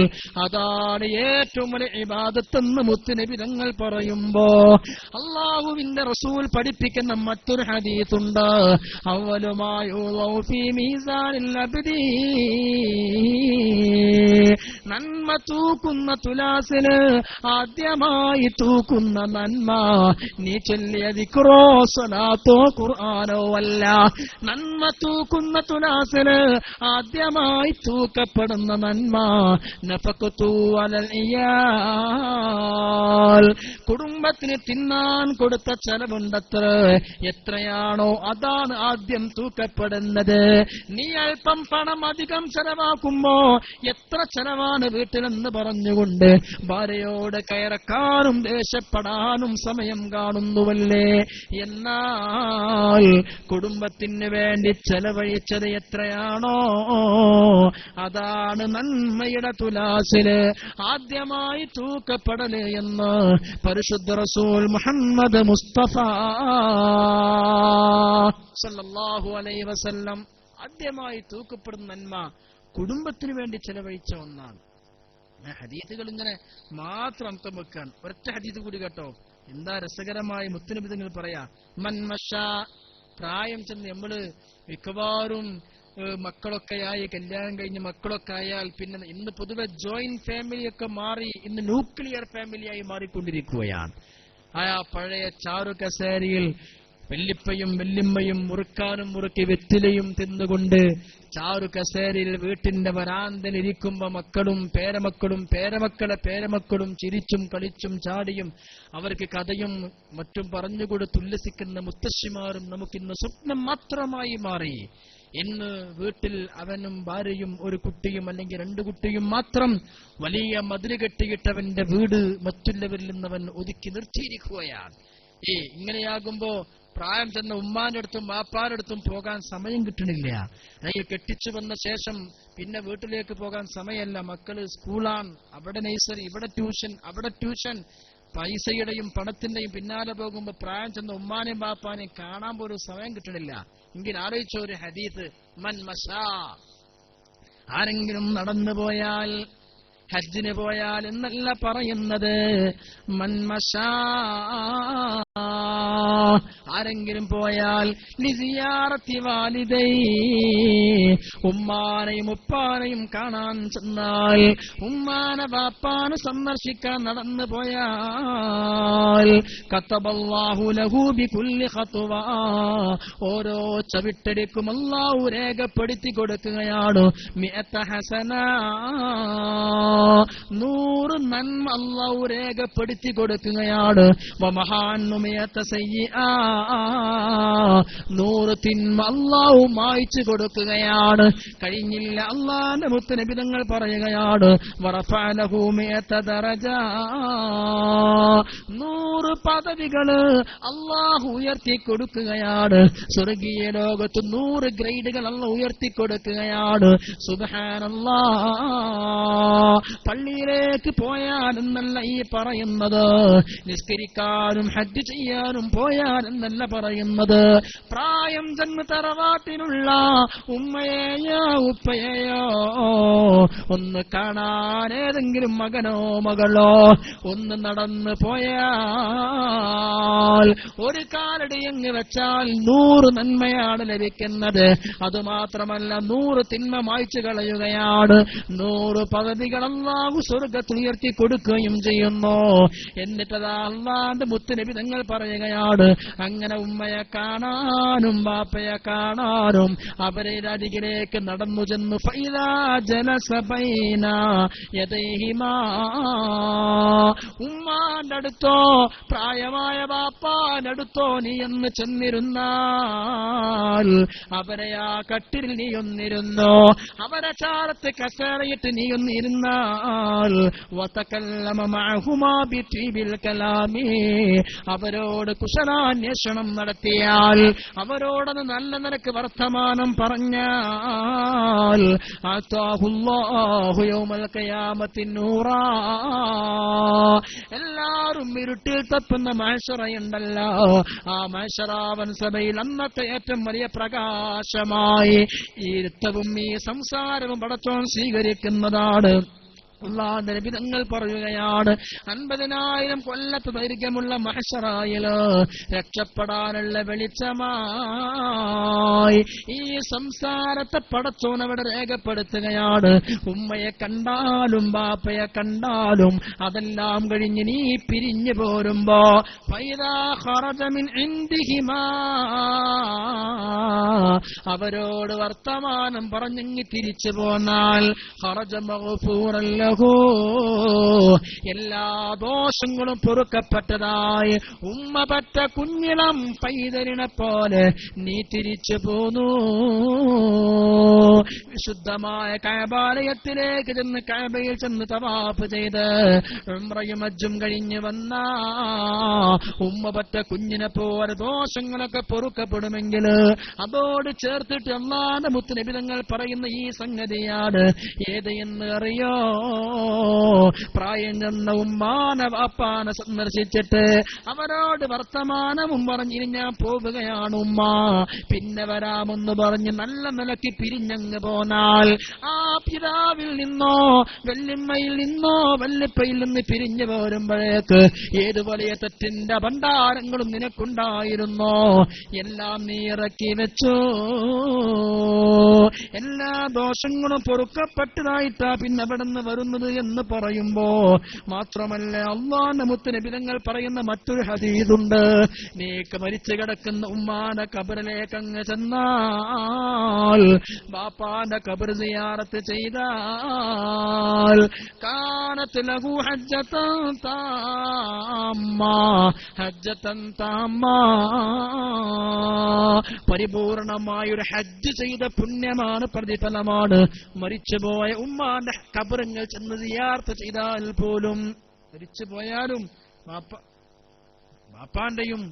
Speaker 1: അതാണ് ഏറ്റവും വലിയ ഇബാദത്തെന്ന് മുത്തുനബി തങ്ങൾ പറയുമ്പോ അല്ലാഹുവിന്റെ റസൂൽ പഠിപ്പിക്കുന്ന മറ്റൊരു ഹദീസുണ്ട്. അവലുമായി നന്മ തൂക്കുന്ന തുലാസില് ആദ്യമായി തൂക്കുന്ന നന്മ നീ ചൊല്ലിയ ദിക്റോ സ്വലാത്തോ ഖുർആനോ അല്ല. നന്മ തൂക്കുന്ന തുലാസില് ആദ്യമായി തൂക്കപ്പെടുന്ന നന്മ നഫഖതു അലൽ ഇയാൽ, കുടുംബത്തിന് തിന്നാൻ കൊടുത്ത ചെലവുണ്ടത്ര, എത്രയാണോ അതാണ് ആദ്യം തൂക്കപ്പെടുന്നത്. നീ അല്പം പണം അധികം ചെലവാക്കുമ്പോ എത്ര ചെലവാണ് വീട്ടിലെന്ന് പറഞ്ഞുകൊണ്ട് ഭാര്യയോട് കയറക്കാനും ദേഷ്യപ്പെടാനും സമയം കാണുന്നുവല്ലേ. എന്നാൽ കുടുംബത്തിന് വേണ്ടി ചെലവഴിച്ചത് എത്രയാണോ അതാണ് നന്മയുടെ തുലാസില് ആദ്യമായി തൂക്കപ്പെടല് എന്ന് പരിശുദ്ധ റസൂൽ മുഹമ്മദ് മുസ്തഫ സല്ലല്ലാഹു അലൈഹി വസല്ലം ആദ്യമായി തൂക്കപ്പെടുന്ന നന്മ കുടുംബത്തിന് വേണ്ടി ചെലവഴിച്ച ഒന്നാണ്. ഹദീസുകൾ ഇങ്ങനെ മാത്രം അർത്ഥം വെക്കാൻ ഒരൊറ്റ ഹദീസ് കൂടി കേട്ടോ. എന്താ രസകരമായി മുത്തുനബി തങ്ങൾ പറയാ, മൻമഷ, പ്രായം ചെന്ന് നമ്മള് മിക്കവാറും മക്കളൊക്കെയായി കല്യാണം കഴിഞ്ഞ് മക്കളൊക്കെ ആയാൽ പിന്നെ ഇന്ന് പൊതുവെ ജോയിന്റ് ഫാമിലിയൊക്കെ മാറി ഇന്ന് ന്യൂക്ലിയർ ഫാമിലിയായി മാറിക്കൊണ്ടിരിക്കുകയാണ്. ആ പഴയ ചാറു കസേരയിൽ വെല്ലിപ്പയും വെല്ലിമ്മയും മുറുക്കാനും മുറുക്കി വെറ്റിലയും തിന്നുകൊണ്ട് ചാറു കസേരയിൽ വീട്ടിന്റെ വരാന്തലിരിക്കുമ്പോ മക്കളും പേരമക്കളും പേരമക്കളെ പേരമക്കളും ചിരിച്ചും കളിച്ചും ചാടിയും അവർക്ക് കഥയും മറ്റും പറഞ്ഞുകൊടുത്ത് ഉല്ലസിക്കുന്ന മുത്തശ്ശിമാരും നമുക്കിന്ന് സ്വപ്നം മാത്രമായി മാറി. ഇന്ന് വീട്ടിൽ അവനും ഭാര്യയും ഒരു കുട്ടിയും അല്ലെങ്കിൽ 2 കുട്ടിയും മാത്രം വലിയ മതില് കെട്ടിയിട്ടവന്റെ വീട് മറ്റുള്ളവരിൽ നിന്നവൻ ഒതുക്കി നിർത്തിയിരിക്കുകയാണ്. ഇങ്ങനെയാകുമ്പോ പ്രായം ചെന്ന ഉമ്മാന്റെ അടുത്തും വാപ്പാന്റെ അടുത്തും പോകാൻ സമയം കിട്ടണില്ല. അല്ലെങ്കിൽ കെട്ടിച്ചു വന്ന ശേഷം പിന്നെ വീട്ടിലേക്ക് പോകാൻ സമയമല്ല. മക്കള് സ്കൂളാണ്, അവിടെ നഴ്സറി, ഇവിടെ ട്യൂഷൻ, പൈസയുടെയും പണത്തിന്റെയും പിന്നാലെ പോകുമ്പോ പ്രായം ചെന്ന ഉമ്മാനെയും ബാപ്പാനെയും കാണാൻ പോലും സമയം കിട്ടണില്ല. എങ്കിൽ ആലോചിച്ച ഒരു ഹദീസ്, മൻ മശാ, ആരെങ്കിലും നടന്നു പോയാൽ, ഹജ്ജിന് പോയാൽ എന്നല്ല പറയുന്നത്, മൻ മശാ, ആരെങ്കിലും പോയാൽ ലിസിയാറത്തി വാലിദൈ, ഉമ്മാനെയും ഉപ്പാനെയും കാണാൻ ചെന്നാൽ, ഉമ്മാനെ ബാപ്പാനെ സന്ദർശിക്കാൻ നടന്നു പോയാൽ, കതബല്ലാഹു ലഹു ബികുല്ലി ഖത്വ, ഓരോ ചവിട്ടടിക്കും അല്ലാഹു രേഖപ്പെടുത്തി കൊടുക്കുകയാണ് 100 ഹസന, 100 നന്മ അല്ലാഹു രേഖപ്പെടുത്തി കൊടുക്കുകയാണ്. വമഹാന്നു 100 സയ്യിആ, 100 തിന്മ അല്ലാഹു മായ്ച്ചു കൊടുക്കുകയാണ്. കഴിഞ്ഞില്ല, അല്ലാഹുവിന്റെ മുത്തുനബി തങ്ങൾ പറയുകയാണ്, വറഫഅ ലഹു 100 ദറജ, 100 പദവികള് അല്ലാഹു ഉയർത്തി കൊടുക്കുകയാണ്. സ്വർഗീയ ലോകത്ത് 100 ഗ്രേഡുകൾ അല്ലാഹു ഉയർത്തി കൊടുക്കുകയാണ്. സുബ്ഹാനല്ലാഹ്. പള്ളിയിലേക്ക് പോയാലെന്നല്ല ഈ പറയുന്നത്, നിസ്കരിക്കാനും ഹജ്ജ് ചെയ്യാനും പോയാലെന്നല്ല പറയുന്നത്. പ്രായം ചെന്ന് തറവാട്ടിലുള്ള ഉമ്മയെയോ ഉപ്പയെയോ ഒന്ന് കാണാൻ ഏതെങ്കിലും മകനോ മകളോ ഒന്ന് നടന്നു പോയാൽ, ഒരു കാലടി അങ്ങ് വെച്ചാൽ 100 നന്മയാണ് ലഭിക്കുന്നത്. അതുമാത്രമല്ല 100 തിന്മ മായ്ച്ചു കളയുകയാണ്. 100 പദവികൾ അല്ലാഹു സ്വർഗ്ഗത്തിൽ ഉയർത്തി കൊടുക്കുകയും ചെയ്യുന്നു. എന്നിട്ടതാ അല്ലാഹുവിന്റെ മുത്തുനബി തങ്ങൾ പറയുകയാണ്, അങ്ങനെ ഉമ്മയെ കാണാനും ബാപ്പയെ കാണാനും അവരുടെ അരികിലേക്ക് നടന്നു ചെന്നു, ഫൈദാ ജലസ ബൈന യദൈഹിമാ, ഉമ്മാന്റെ അടുത്തോ പ്രായമായ ബാപ്പാന്റെ അടുത്തോ നീ എന്ന് ചെന്നിരുന്നാൽ, അവരെ ആ കട്ടിൽ നീ ഒന്നിരുന്നോ, അവരെ ചാരത്ത് കസേരയിട്ട് നീ ഒന്നിരുന്നാൽ, വതകല്ലമ മഅഹുമാ ബിത്വീബിൽ കലാമി, അവരോട് കുശലാന്വേഷണം നടത്തിയാൽ, അവരോടത് നല്ല നിനക്ക് വർത്തമാനം പറഞ്ഞാൽ, ആതാഹുല്ലാഹു യൗമൽ ഖിയാമത്തി നൂറാ, എല്ലാവരും ഇരുട്ടിൽ തപ്പുന്ന മഹ്ശറയുണ്ടല്ലോ, ആ മഹ്ശറാവൻ സഭയിൽ അന്നത്തെ ഏറ്റവും വലിയ പ്രകാശമായി ഇരുത്തവും ഈ സംസാരവും പടച്ചോൻ സ്വീകരിക്കുന്നതാണ്. അല്ലാഹുവിന്റെ നബി തങ്ങൾ പറയുകയാണ്, 50,000 കൊല്ലത്ത് ദൈർഘ്യമുള്ള മഹ്ശറായില് രക്ഷപ്പെടാനുള്ള വെളിച്ചമായി ഈ സംസാരത്തെ പടച്ചോൻ അവിടെ രേഖപ്പെടുത്തുകയാണ്. ഉമ്മയെ കണ്ടാലും ബാപ്പയെ കണ്ടാലും അതെല്ലാം കഴിഞ്ഞ് നീ പിരിഞ്ഞു പോരുമ്പോ ഫൈദാ ഖറജ മിൻ ഇൻദിഹിമാ അവരോട് വർത്തമാനം പറഞ്ഞങ്ങി തിരിച്ചു പോന്നാൽ ഖറജ മഗ്ഫൂറൻ ലഹു എല്ലാ ദോഷങ്ങളും പൊറുക്കപ്പെട്ടതായി ഉമ്മ പറ്റ കുഞ്ഞിളം പൈതലിനെ പോലെ നീ തിരിച്ചു പോന്നു. വിശുദ്ധമായ കഅബാലയത്തിലേക്ക് ചെന്ന് കഅബയിൽ ചെന്ന് തവാഫ് ചെയ്ത് ഉംറയും ഹജ്ജും കഴിഞ്ഞ് വന്ന ഉമ്മ പറ്റ കുഞ്ഞിനെ പോലെ ദോഷങ്ങളൊക്കെ പൊറുക്കപ്പെടുമെങ്കിൽ അതോട് ചേർത്തിട്ട് അല്ലാഹുവിന്റെ മുത്തുനബി തങ്ങൾ പറയുന്ന ഈ സംഗതിയാണ് ഏത് എന്ന് അറിയോ? പ്രായം ചെന്ന ഉമ്മാനെ വാപ്പാനെ സന്ദർശിച്ചിട്ട് അവരോട് വർത്തമാനവും പറഞ്ഞിന് ഞാൻ പോവുകയാണ് ഉമ്മ, പിന്നെ വരാമെന്ന് പറഞ്ഞ് നല്ല നിലയ്ക്ക് പിരിഞ്ഞങ്ങ് പോന്നാൽ ആ പിതാവിൽ നിന്നോ വല്യമ്മയിൽ നിന്നോ വല്യപ്പയിൽ നിന്ന് പിരിഞ്ഞു പോരുമ്പോഴേക്ക് ഏത് വലിയ തെറ്റിന്റെ ഭണ്ഡാരങ്ങളും നിനക്കുണ്ടായിരുന്നോ എല്ലാം നീ ഇറക്കി വെച്ചു. എല്ലാ ദോഷങ്ങളും പൊറുക്കപ്പെട്ടതായിട്ടാ പിന്നെ അവിടെ നിന്ന് വരുന്നത് എന്ന് പറയുമ്പോ മാത്രമല്ല അല്ലാഹുവിന്റെ മുത്തുനബി തങ്ങൾ പറയുന്ന മറ്റൊരു ഹദീസുണ്ട്. നീക്ക് മരിച്ചു കിടക്കുന്ന ഉമ്മാന്റെ ഖബറിലേക്ക് അങ്ങ് ചെന്നാൽ ബാപ്പാന്റെ ഖബർ സിയാറത്ത് ചെയ്താൽ കാനത്ത് ലഹു ഹജ്ജതൻ താമ്മ പരിപൂർണമായൊരു ഹജ്ജ് ചെയ്ത പുണ്യമാണ്, പ്രതിഫലമാണ്. മരിച്ചുപോയ ഉമ്മാന്റെ ഖബറിങ്ങൾ ചെന്ന് സിയാറത്ത് ചെയ്താൽ പോലും, മരിച്ചു പോയാലും ബാപ്പാന്റെയും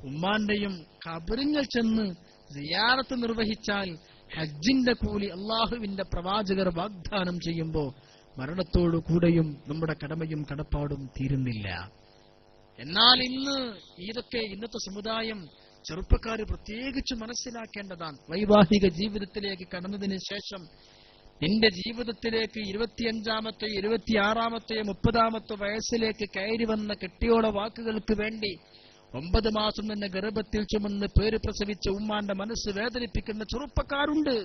Speaker 1: ഉമ്മാന്റെയും ഖബറിങ്ങൾ ചെന്ന് സിയാറത്ത് നിർവഹിച്ചാൽ ഹജ്ജിന്റെ കൂലി അള്ളാഹുവിന്റെ പ്രവാചകർ വാഗ്ദാനം ചെയ്യുമ്പോ മരണത്തോടു കൂടെയും നമ്മുടെ കടമയും കടപ്പാടും തീരുന്നില്ല. എന്നാൽ ഇന്നത്തെ സമുദായം ചെറുപ്പക്കാർ പ്രത്യേകിച്ച് മനസ്സിലാക്കേണ്ടതാണ്. വൈവാഹിക ജീവിതത്തിലേക്ക് കടന്നതിന് ശേഷം നിന്റെ ജീവിതത്തിലേക്ക് 25-ാമത്തെ 26-ാമത്തെ 30-ാമത്തെ വയസ്സിലേക്ക് കയറി വന്ന കെട്ടിയോടെ വാക്കുകൾക്ക് വേണ്ടി 9 മാസം തന്നെ ഗർഭത്തിൽ ചുമന്ന് പേര് പ്രസവിച്ച ഉമ്മാന്റെ മനസ്സ് വേദനിപ്പിക്കുന്ന ചെറുപ്പക്കാരുണ്ട്.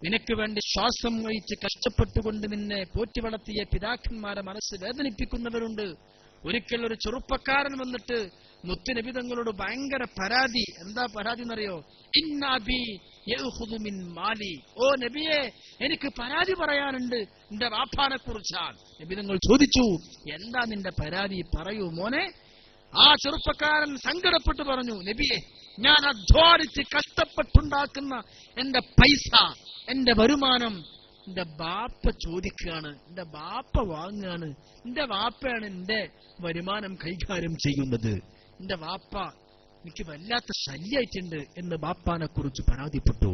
Speaker 1: നിനക്ക് വേണ്ടി ശ്വാസം വഹിച്ച് കഷ്ടപ്പെട്ടുകൊണ്ട് നിന്നെ പോറ്റി വളർത്തിയ പിതാക്കന്മാരെ മനസ്സ് വേദനിപ്പിക്കുന്നവരുണ്ട്. ഒരിക്കൽ ഒരു ചെറുപ്പക്കാരൻ വന്നിട്ട് മുത്തുനബി തങ്ങളോട് ഭയങ്കര പരാതി. എന്താ പരാതി എന്നറിയോ? ഇന്നബി യഖുദു മിൻ മാലി, ഓ നബിയെ എനിക്ക് പരാതി പറയാനുണ്ട് നിന്റെ വാപ്പാനെ കുറിച്ചാണ്. നബി തങ്ങൾ ചോദിച്ചു, എന്താ നിന്റെ പരാതി, പറയൂ മോനെ. ആ ചെറുപ്പക്കാരൻ സങ്കടപ്പെട്ട് പറഞ്ഞു, നബിയെ ഞാൻ അധ്വാനിച്ച് കഷ്ടപ്പെട്ടുണ്ടാക്കുന്ന എന്റെ പൈസ, എന്റെ വരുമാനം എന്റെ ബാപ്പ ചോദിക്കുകയാണ്, എന്റെ ബാപ്പ വാങ്ങുകയാണ്. എന്റെ വാപ്പയാണ് എന്റെ വരുമാനം കൈകാര്യം ചെയ്യുന്നത്. എന്റെ വാപ്പ എനിക്ക് വല്ലാത്ത ശല്യായിട്ടുണ്ട് എന്ന് ബാപ്പാനെ കുറിച്ച് പരാതിപ്പെട്ടു.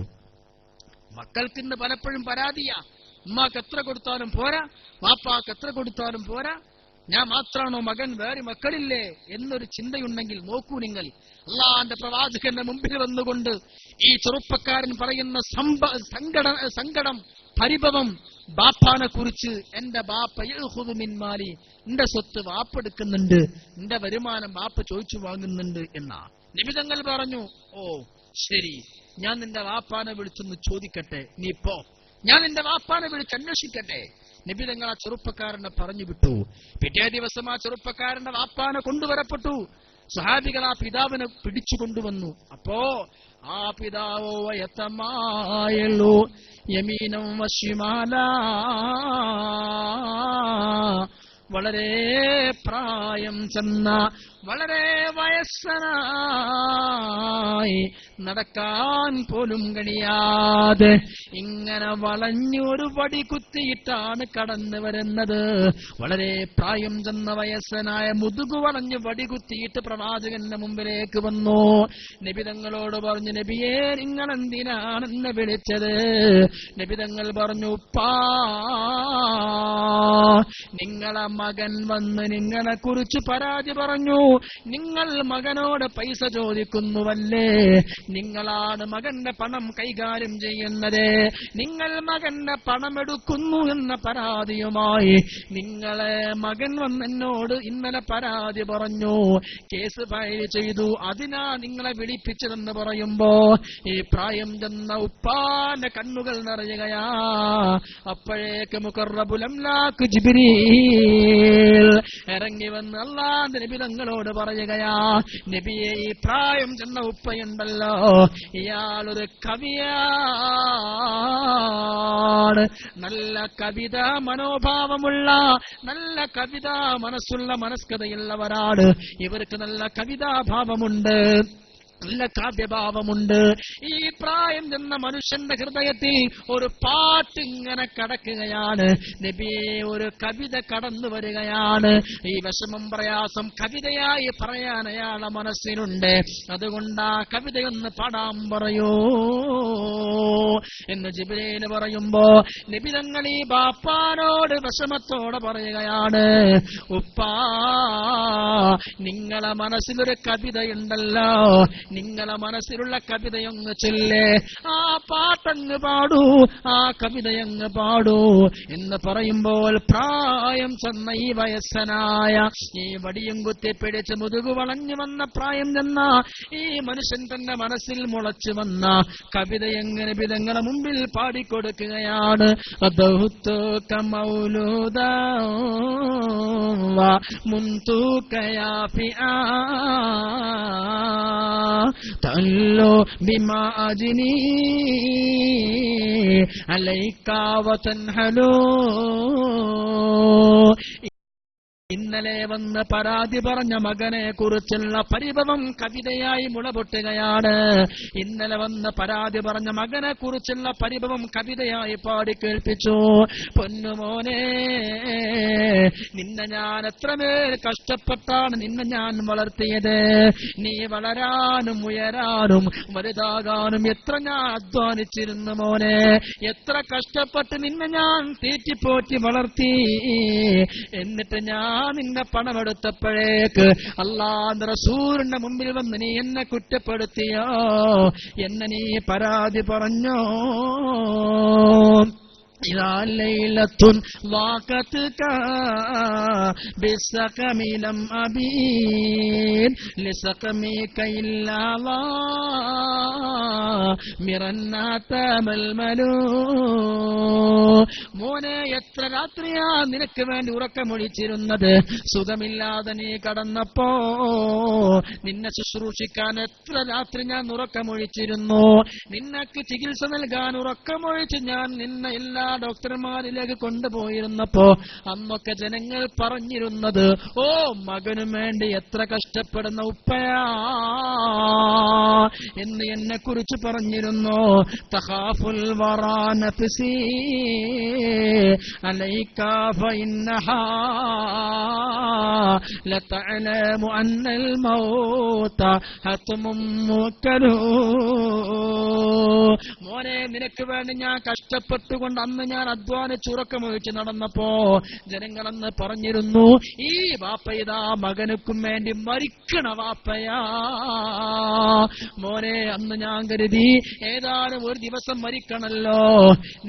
Speaker 1: മക്കൾക്ക് ഇന്ന് പലപ്പോഴും പരാതിയാ, ഉമ്മാക്ക് എത്ര കൊടുത്താലും പോരാ, വാപ്പാക്ക് എത്ര കൊടുത്താലും പോരാ, ഞാൻ മാത്രമാണോ മകൻ, വേറെ മക്കളില്ലേ എന്നൊരു ചിന്തയുണ്ടെങ്കിൽ നോക്കൂ നിങ്ങൾ. അല്ലാഹുവിന്റെ പ്രവാചകന്റെ മുമ്പിൽ വന്നുകൊണ്ട് ഈ ചെറുപ്പക്കാരൻ പറയുന്ന സങ്കടം, പരിഭവം ബാപ്പാനെ കുറിച്ച്, എന്റെ ബാപ്പ യഖുദു മിൻ മാലി, എന്റെ സ്വത്ത് വാപ്പെടുക്കുന്നുണ്ട്, എന്റെ വരുമാനം ബാപ്പ ചോദിച്ചു വാങ്ങുന്നുണ്ട് എന്നാ. നബി തങ്ങൾ പറഞ്ഞു, ഓ ശരി, ഞാൻ നിന്റെ വാപ്പാനെ വിളിച്ചൊന്ന് ചോദിക്കട്ടെ, നീ പോ, ഞാൻ നിന്റെ വാപ്പാനെ വിളിച്ച് അന്വേഷിക്കട്ടെ. നബി തങ്ങൾ ആ ചെറുപ്പക്കാരനെ പറഞ്ഞു വിട്ടു. പിറ്റേ ദിവസം ആ ചെറുപ്പക്കാരന്റെ വാപ്പാനെ കൊണ്ടുവരപ്പെട്ടു. സ്വഹാബികൾ ആ പിതാവിനെ പിടിച്ചു കൊണ്ടുവന്നു. അപ്പോ ആ പിതാവോ വയത്തമായല്ലോ യമീനം വശിമാല, വളരെ പ്രായം ചെന്ന, വളരെ വയസ്സനായി, നടക്കാൻ പോലും കഴിയാതെ ഇങ്ങനെ വളഞ്ഞൊരു വടി കുത്തിയിട്ടാണ് കടന്നു വരുന്നത്. വളരെ പ്രായം ചെന്ന വയസ്സനായ മുതുകു വളഞ്ഞ് വടി കുത്തിയിട്ട് പ്രവാചകന്റെ മുമ്പിലേക്ക് വന്നു. നബി തങ്ങളോട് പറഞ്ഞു, നബിയേ നിങ്ങൾ എന്തിനാണ് എന്നെ വിളിച്ചത്? നബി തങ്ങൾ പറഞ്ഞു, ഉപ്പാ നിങ്ങളെ മകൻ വന്ന് നിങ്ങളെ കുറിച്ച് പരാതി പറഞ്ഞു. നിങ്ങൾ മകനോട് പൈസ ചോദിക്കുന്നുവല്ലേ? നിങ്ങളാണ് മകന്റെ പണം കൈകാര്യം ചെയ്യുന്നത്. നിങ്ങൾ മകന്റെ പണമെടുക്കുന്നു എന്ന പരാതിയുമായി നിങ്ങളെ മകൻ വന്നെന്നോട് ഇന്നലെ പരാതി പറഞ്ഞു, കേസ് ഫയൽ ചെയ്തു, അതിനാ നിങ്ങളെ വിളിപ്പിച്ചതെന്ന് പറയുമ്പോ ഈ പ്രായം ചെന്ന ഉപ്പാന്റെ കണ്ണുകൾ നിറയുകയാ. അപ്പോഴേക്ക് മുഖറബുൽ അംലാക്ക് ജിബ്രീൽ ഇറങ്ങി വന്ന് അല്ലാഹുവിന്റെ നബി തങ്ങളോട് പറയുകയാ, നബിയെ, ഈ പ്രായം ചെന്ന ഉപ്പയുണ്ടല്ലോ, ഇയാളൊരു കവിയാണ്. നല്ല കവിതാ മനോഭാവമുള്ള, നല്ല കവിതാ മനസ്സുള്ള, മനസ്കതയുള്ളവരാണ്. ഇവർക്ക് നല്ല കവിതാഭാവമുണ്ട്, നല്ല കാവ്യഭാവമുണ്ട്. ഈ പ്രായം ചെന്ന മനുഷ്യന്റെ ഹൃദയത്തിൽ ഒരു പാട്ട് ഇങ്ങനെ കടക്കുകയാണ്. നബിയെ, ഒരു കവിത കടന്നു വരികയാണ്. ഈ വിഷമം പ്രയാസം കവിതയായി പറയാൻ അയാളെ മനസ്സിലുണ്ട്. അതുകൊണ്ട് ആ കവിതയൊന്ന് പാടാൻ പറയൂ എന്ന് ജിബ്രീൽ പറയുമ്പോ നബി തങ്ങൾ ഈ ബാപ്പാനോട് വിഷമത്തോടെ പറയുകയാണ്, ഉപ്പാ, നിങ്ങളെ മനസ്സിലൊരു കവിതയുണ്ടല്ലോ, നിങ്ങളെ മനസ്സിലുള്ള കവിതയൊന്ന് ചൊല്ലേ, ആ പാട്ടങ്ങ് പാടൂ, ആ കവിതയങ്ങ് പാടൂ എന്ന് പറയുമ്പോൾ പ്രായം ചെന്ന ഈ വയസ്സനായ, ഈ വടിയും കുത്തി പിടിച്ച് മുതുകു വളഞ്ഞു വന്ന പ്രായം ചെന്ന ഈ മനുഷ്യൻ തന്റെ മനസ്സിൽ മുളച്ചു വന്ന കവിതയങ്ങനെ വിധങ്ങളെ മുമ്പിൽ പാടിക്കൊടുക്കുകയാണ്. തല്ലോ ബിമാ അജ്നി അലൈക വതൻഹലോ. ഇന്നലെ വന്ന് പരാതി പറഞ്ഞ മകനെ കുറിച്ചുള്ള പരിഭവം കവിതയായി മുളപൊട്ടുകയാണ്. ഇന്നലെ വന്ന് പരാതി പറഞ്ഞ മകനെ കുറിച്ചുള്ള പരിഭവം കവിതയായി പാടി കേൾപ്പിച്ചു. പൊന്നുമോനെ, നിന്നെ ഞാൻ എത്രമേൽ കഷ്ടപ്പെട്ടാണ് നിന്നെ ഞാൻ വളർത്തിയത്. നീ വളരാനും ഉയരാനും വലുതാകാനും എത്ര ഞാൻ അധ്വാനിച്ചിരുന്നു മോനെ. എത്ര കഷ്ടപ്പെട്ട് നിന്നെ ഞാൻ തീറ്റിപ്പോറ്റി വളർത്തി. എന്നിട്ട് ഞാൻ നിന്റെ പണമെടുത്തപ്പോഴേക്ക് അല്ലാഹുവിന്റെ റസൂലിന്റെ മുമ്പിൽ വന്ന് നീ എന്നെ കുറ്റപ്പെടുത്തിയോ, എന്നെ നീ പരാതി പറഞ്ഞോ. إذا ليلة ضاقتك بالسقم لم أبين لسقمك إلا ضامرا تململ. മോനെ, എത്ര രാത്രിയാ നിനക്ക് വേണ്ടി ഉറക്കമൊഴിച്ചിരുന്നത്. സുഖമില്ലാതെ നീ കടന്നപ്പോ നിന്നെ ശുശ്രൂഷിക്കാൻ എത്ര രാത്രി ഞാൻ ഉറക്കമൊഴിച്ചിരുന്നു. നിനക്ക് ചികിത്സ നൽകാൻ ഉറക്കമൊഴിച്ച് ഞാൻ നിന്നെ എല്ലാ ഡോക്ടർമാരിലേക്ക് കൊണ്ടുപോയിരുന്നപ്പോ അന്നൊക്കെ ജനങ്ങൾ പറഞ്ഞിരുന്നത്, ഓ, മകനും വേണ്ടി എത്ര കഷ്ടപ്പെടുന്ന ഉപ്പയാ എന്ന് എന്നെ കുറിച്ച് പറഞ്ഞിരുന്നു. തഖാഫുൽ വറാ നഫ്സി അലൈക ഫഇന്നഹാ ലതഅലമു അന്നൽ മൗത ഹത്മും മുക്കലു. മോനെ, നിനക്ക് വേണ്ടി ഞാൻ കഷ്ടപ്പെട്ടുകൊണ്ട് അന്ന് ഞാൻ അധ്വാനിച്ചുറക്കമൊഴിച്ച് നടന്നപ്പോ ജനങ്ങളെന്ന് പറഞ്ഞിരുന്നു, ഈ വാപ്പയിതാ മകനുക്കും വേണ്ടി മരിക്കണ വാപ്പയാ. മോനെ, അന്ന് ഞാൻ കരുതി ഏതാനും ഒരു ദിവസം മരിക്കണല്ലോ,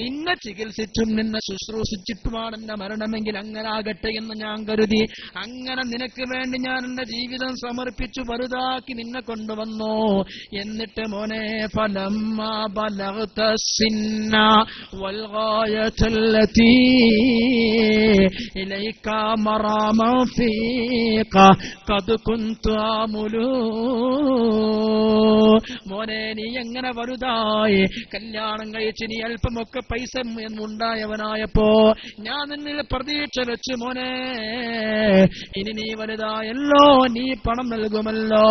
Speaker 1: നിന്നെ ചികിത്സിച്ചും നിന്നെ ശുശ്രൂഷിച്ചിട്ടുമാണ് എന്റെ മരണമെങ്കിൽ അങ്ങനെ ആകട്ടെ എന്ന് ഞാൻ കരുതി. അങ്ങനെ നിനക്ക് വേണ്ടി ഞാൻ എന്റെ ജീവിതം സമർപ്പിച്ചു വലുതാക്കി നിന്നെ കൊണ്ടുവന്നു. എന്നിട്ട് മോനെ, ഫലമ്മാ ബലഗ്ത സിന്ന والغاية التي إليك مراما فيك قد كنت آمل. മോനെ, നീ എങ്ങനെ വലുതായി കല്യാണം കഴിച്ച് നീ അല്പമൊക്കെ പൈസ ഉണ്ടായവനായപ്പോ ഞാൻ നിന്നിൽ പ്രതീക്ഷ വെച്ചു. മോനെ, ഇനി നീ വലുതായല്ലോ, നീ പണം നൽകുമല്ലോ.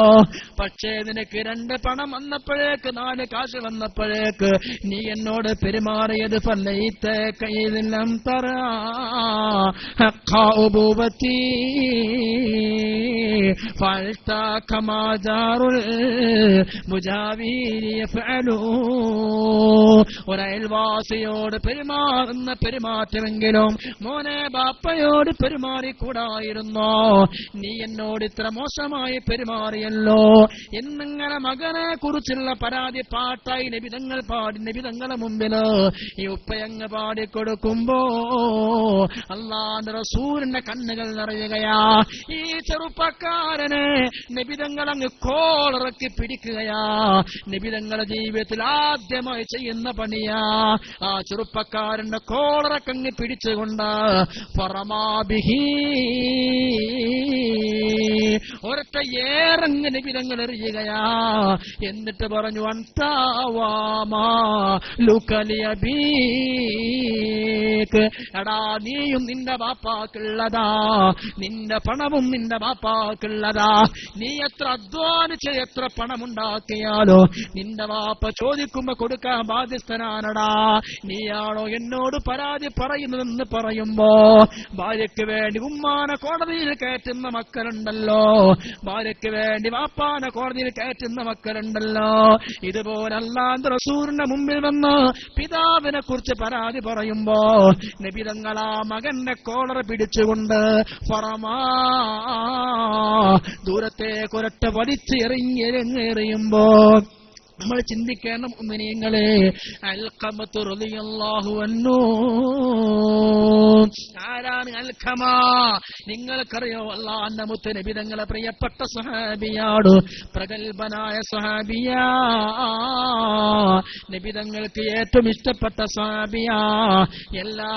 Speaker 1: പക്ഷേ നിനക്ക് 2 പണം വന്നപ്പോഴേക്ക് 4 കാശ് വന്നപ്പോഴേക്ക് നീ എന്നോട് പെരുമാറിയത് ഫലൈത കൈലം തറ ഹഖഉബതി ഫൽത കമാ ജാറുൽ മുജാ ഒരയൽവാസിയോട് പെരുമാറുന്ന പെരുമാറ്റമെങ്കിലും മോനെ ബാപ്പയോട് പെരുമാറിക്കൂടായിരുന്നോ? നീ എന്നോട് ഇത്ര മോശമായി പെരുമാറിയല്ലോ എന്നിങ്ങനെ മകനെ കുറിച്ചുള്ള പരാതി പാട്ടായി നബിതങ്ങൾ പാടി നബിതങ്ങളെ മുമ്പില് ഈ ഉപ്പയങ്ങ് പാടിക്കൊടുക്കുമ്പോ അല്ലാഹുവിന്റെ റസൂലിന്റെ കണ്ണുകൾ നിറയുകയാ. ഈ ചെറുപ്പക്കാരനെ നബിതങ്ങൾ അങ്ങ് കോളിറക്കി പിടിക്കുകയാ. നബിതങ്ങളുടെ ജീവിതത്തിൽ ആദ്യമായി ചെയ്യുന്ന പണിയാ ആ ചെറുപ്പക്കാരന്റെ കോളിറക്കങ്ങ് പിടിച്ചുകൊണ്ട് ഫറമാബിഹി ഒരൊറ്റ ഏറങ്ങ് നബിതങ്ങൾ എറിയുകയാ. എന്നിട്ട് പറഞ്ഞു അൻതാവാമാ ലുകലിയബീക്, എടാ നീയും നിന്റെ ബാപ്പാക്കുള്ളതാ, നിന്റെ പണവും നിന്റെ ബാപ്പാക്കുള്ളതാ. നീ എത്ര അധ്വാനിച്ച് എത്ര പണമുണ്ടാക്കിയാലോ നിന്റെ ബാപ്പ ചോദിക്കുമ്പോ കൊടുക്കാൻ ബാധ്യസ്ഥനാണടാ. നീയാണോ എന്നോട് പരാതി പറയുന്നതെന്ന് പറയുമ്പോ ഭാര്യയ്ക്ക് വേണ്ടി ഉമ്മാനെ കോടതിയിൽ കയറ്റുന്ന മക്കളുണ്ടല്ലോ, ഭാര്യയ്ക്ക് വേണ്ടി വാപ്പാനെ കോടതിയിൽ കയറ്റുന്ന മക്കളുണ്ടല്ലോ. ഇതുപോലെ അല്ലാഹുവിന്റെ റസൂലിന്റെ മുമ്പിൽ വന്ന് പിതാവിനെ കുറിച്ച് പരാതി പറയുമ്പോ നബി തങ്ങൾ ആ മകന്റെ കോളർ പിടിച്ചുകൊണ്ട് ഫറമാ ദൂരത്തേക്ക് ഒരൊറ്റ വലിച്ച് എറിയുമ്പോ നമ്മൾ ചിന്തിക്കേണ്ട മുഅ്മിനീങ്ങളെ, അൽഖമത്തു റളിയല്ലാഹു അൻഹു ആരാണ്? അൽഖമ നിങ്ങൾക്കറിയോ? അല്ലാഹുവിന്റെ മുത്ത് നബി തങ്ങളെ പ്രിയപ്പെട്ട സ്വഹാബിയാണ്, പ്രഗൽഭനായ സ്വഹാബിയാ, നബി തങ്ങൾക്ക് ഏറ്റവും ഇഷ്ടപ്പെട്ട സ്വഹാബിയാ, എല്ലാ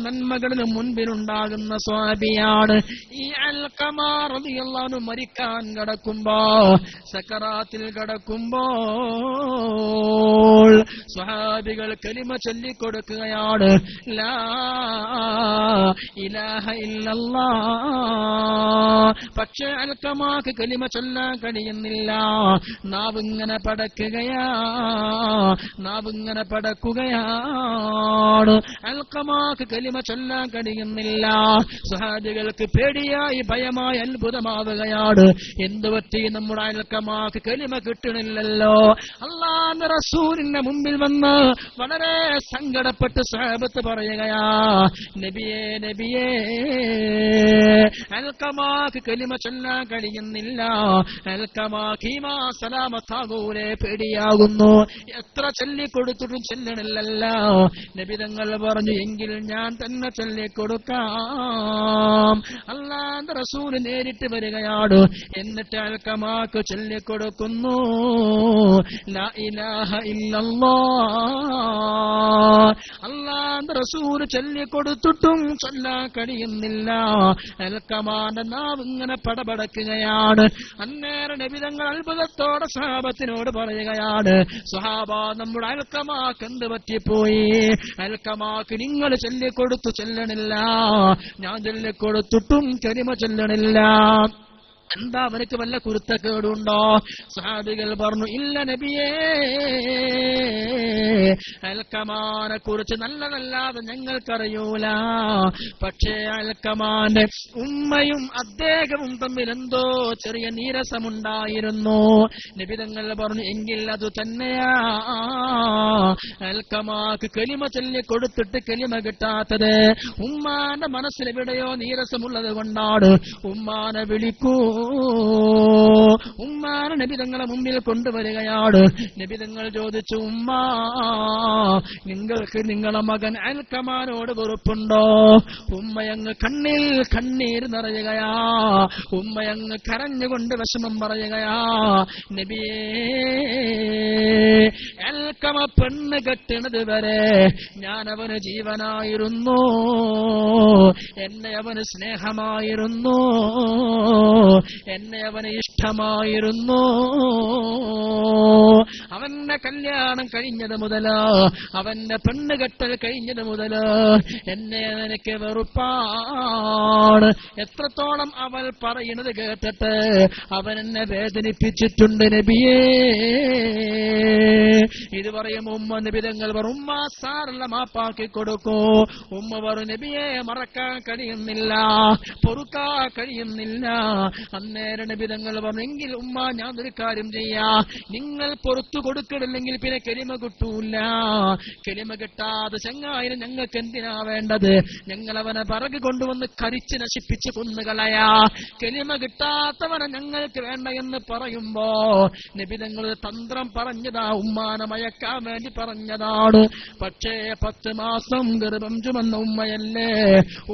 Speaker 1: നന്മകളിലും മുൻപിലുണ്ടാകുന്ന സ്വഹാബിയാണ്. ഈ അൽഖമ റളിയല്ലാഹു അൻഹു മരിക്കാൻ കിടക്കുമ്പോ, സക്കറാത്തിൽ കിടക്കുമ്പോ സ്വഹാബികൾ കലിമ ചൊല്ലിക്കൊടുക്കുകയാണ്, ലാ ഇലാഹ ഇല്ലല്ലാഹ്. പക്ഷേ അൽഖമാക്ക് കലിമ ചൊല്ലാൻ കഴിയുന്നില്ല. നാവിങ്ങനെ പടക്കുകയാണ്. അൽഖമാക്ക് കലിമ ചൊല്ലാൻ കഴിയുന്നില്ല. സ്വഹാബികൾക്ക് പേടിയായി, ഭയമായി, അത്ഭുതമാവുകയാണ്. എന്തുപറ്റി നമ്മുടെ അൽഖമാക്ക് കലിമ കിട്ടണില്ലല്ലോ? അല്ലാഹുവിന്റെ റസൂലിന്റെ മുമ്പിൽ വന്ന് വളരെ സങ്കടപ്പെട്ട് സ്വഹാബത്ത് പറയുകയാ, നബിയേ നബിയേ, അൽഖമാക്ക് കലിമ ചൊല്ലാൻ കഴിയുന്നില്ല. അൽഖമാക്ക് ഈമാ സലാമത്താകൂലെ പേടിയാകുന്നു. എത്ര ചൊല്ലിക്കൊടുത്തിട്ടും ചൊല്ലണില്ലല്ലോ. നബി തങ്ങൾ പറഞ്ഞു, എങ്കിൽ ഞാൻ തന്നെ ചൊല്ലിക്കൊടുക്കാം. അല്ലാഹുവിന്റെ റസൂൽ നേരിട്ട് വരികയാണ്. എന്നിട്ട് അൽഖമാക്ക് ചൊല്ലിക്കൊടുക്കുന്നു, ലാ ഇലാഹ ഇല്ലല്ലാഹ്. അല്ലാഹുവിന്റെ റസൂൽ ചൊല്ലിക്കൊടുത്തിട്ടും ചൊല്ലാൻ കഴിയുന്നില്ല. അൽഖമാന്റെ നാവ് ഇങ്ങനെ പടപടക്കുകയാണ്. അന്നേരം നബി തങ്ങൾ അത്ഭുതത്തോടെ സ്വഹാബത്തിനോട് പറയുകയാണ്, സ്വഹാബ, നമ്മുടെ അൽഖമാക്ക് എന്ത് പറ്റിപ്പോയി? അൽഖമാക്ക് നിങ്ങൾ ചൊല്ലിക്കൊടുത്തു ചൊല്ലണില്ല, ഞാൻ ചൊല്ലിക്കൊടുത്തിട്ടും കലിമ ചൊല്ലണില്ല. എന്താ അവനക്ക് വല്ല കുരുത്തക്കേടുണ്ടോ? സഹാബികൾ പറഞ്ഞു, ഇല്ല നബിയേ, അൽഖമാനെ കുറിച്ച് നല്ലതല്ലാതെ ഞങ്ങൾക്കറിയൂല. പക്ഷേ അൽഖമാന്റെ ഉമ്മയും അദ്ദേഹവും തമ്മിൽ എന്തോ ചെറിയ നീരസമുണ്ടായിരുന്നു. നബി തങ്ങൾ പറഞ്ഞു, എങ്കിൽ അത് തന്നെയാ അൽഖമാക്ക് കലിമ ചൊല്ലി കൊടുത്തിട്ട് കലിമ കിട്ടാത്തത്. ഉമ്മാന്റെ മനസ്സിലെവിടെയോ നീരസമുള്ളത് കൊണ്ടാണ്. ഉമ്മാനെ വിളിക്കൂ. ഉമ്മാനെ നബി തങ്ങളെ മുമ്പിൽ കൊണ്ടുവരികയാണ്. നബി തങ്ങൾ ചോദിച്ചു, ഉമ്മാ, നിങ്ങൾക്ക് നിങ്ങളെ മകൻ അൽഖമാനോട് വെറുപ്പുണ്ടോ? ഉമ്മയങ്ങ് കണ്ണീർ നിറയുകയാ. ഉമ്മയങ്ങ് കരഞ്ഞുകൊണ്ട് വിഷമം പറയുകയാ, നബിയേ, അൽഖമ പെണ്ണ് കെട്ടണത് വരെ ഞാൻ അവന് ജീവനായിരുന്നു, എന്നെ അവന് സ്നേഹമായിരുന്നു, എന്നെ അവന് ഇഷ്ടമായിരുന്നു. അവന്റെ അവന്റെ കല്യാണം കഴിഞ്ഞത് മുതല്, അവന്റെ പെണ്ണ് കെട്ടൽ കഴിഞ്ഞത് മുതല് എന്നെ നിനക്ക് വെറുപ്പാണ്. എത്രത്തോളം അവൾ പറയുന്നത് കേട്ടിട്ട് അവൻ എന്നെ വേദനിപ്പിച്ചിട്ടുണ്ട് നബിയേ. ഇത് പറയും ഉമ്മ. നബി തങ്ങൾ പറഞ്ഞു, ഉമ്മ സാറല്ല മാപ്പാക്കി കൊടുക്കൂ. ഉമ്മ പറഞ്ഞു, നബിയെ മറക്കാൻ കഴിയുന്നില്ല, പൊറുക്കാൻ കഴിയുന്നില്ല. അന്നേരം നബി തങ്ങൾ പറഞ്ഞു, എങ്കിൽ ഉമ്മ ഞാനൊരു കാര്യം ചെയ്യാ, നിങ്ങൾ പൊറത്തു കൊടുക്കണില്ലെങ്കിൽ പിന്നെ കെലിമ കിട്ടൂല. കെലിമ കിട്ടാതെ ചങ്ങായിന് ഞങ്ങൾക്ക് എന്തിനാ വേണ്ടത്? ഞങ്ങൾ അവനെ പിറകെ കൊണ്ടുവന്ന് കരിച്ച് നശിപ്പിച്ച് കൊന്നുകളയാ. കെലിമ കിട്ടാത്തവനെ ഞങ്ങൾക്ക് വേണ്ട എന്ന് പറയുമ്പോ നബി തങ്ങൾ തന്ത്രം പറഞ്ഞതാ, ഉമ്മാനെ മയക്കാൻ വേണ്ടി പറഞ്ഞതാണ്. പക്ഷേ 10 മാസം ഗർഭം ചുമന്ന ഉമ്മയല്ലേ,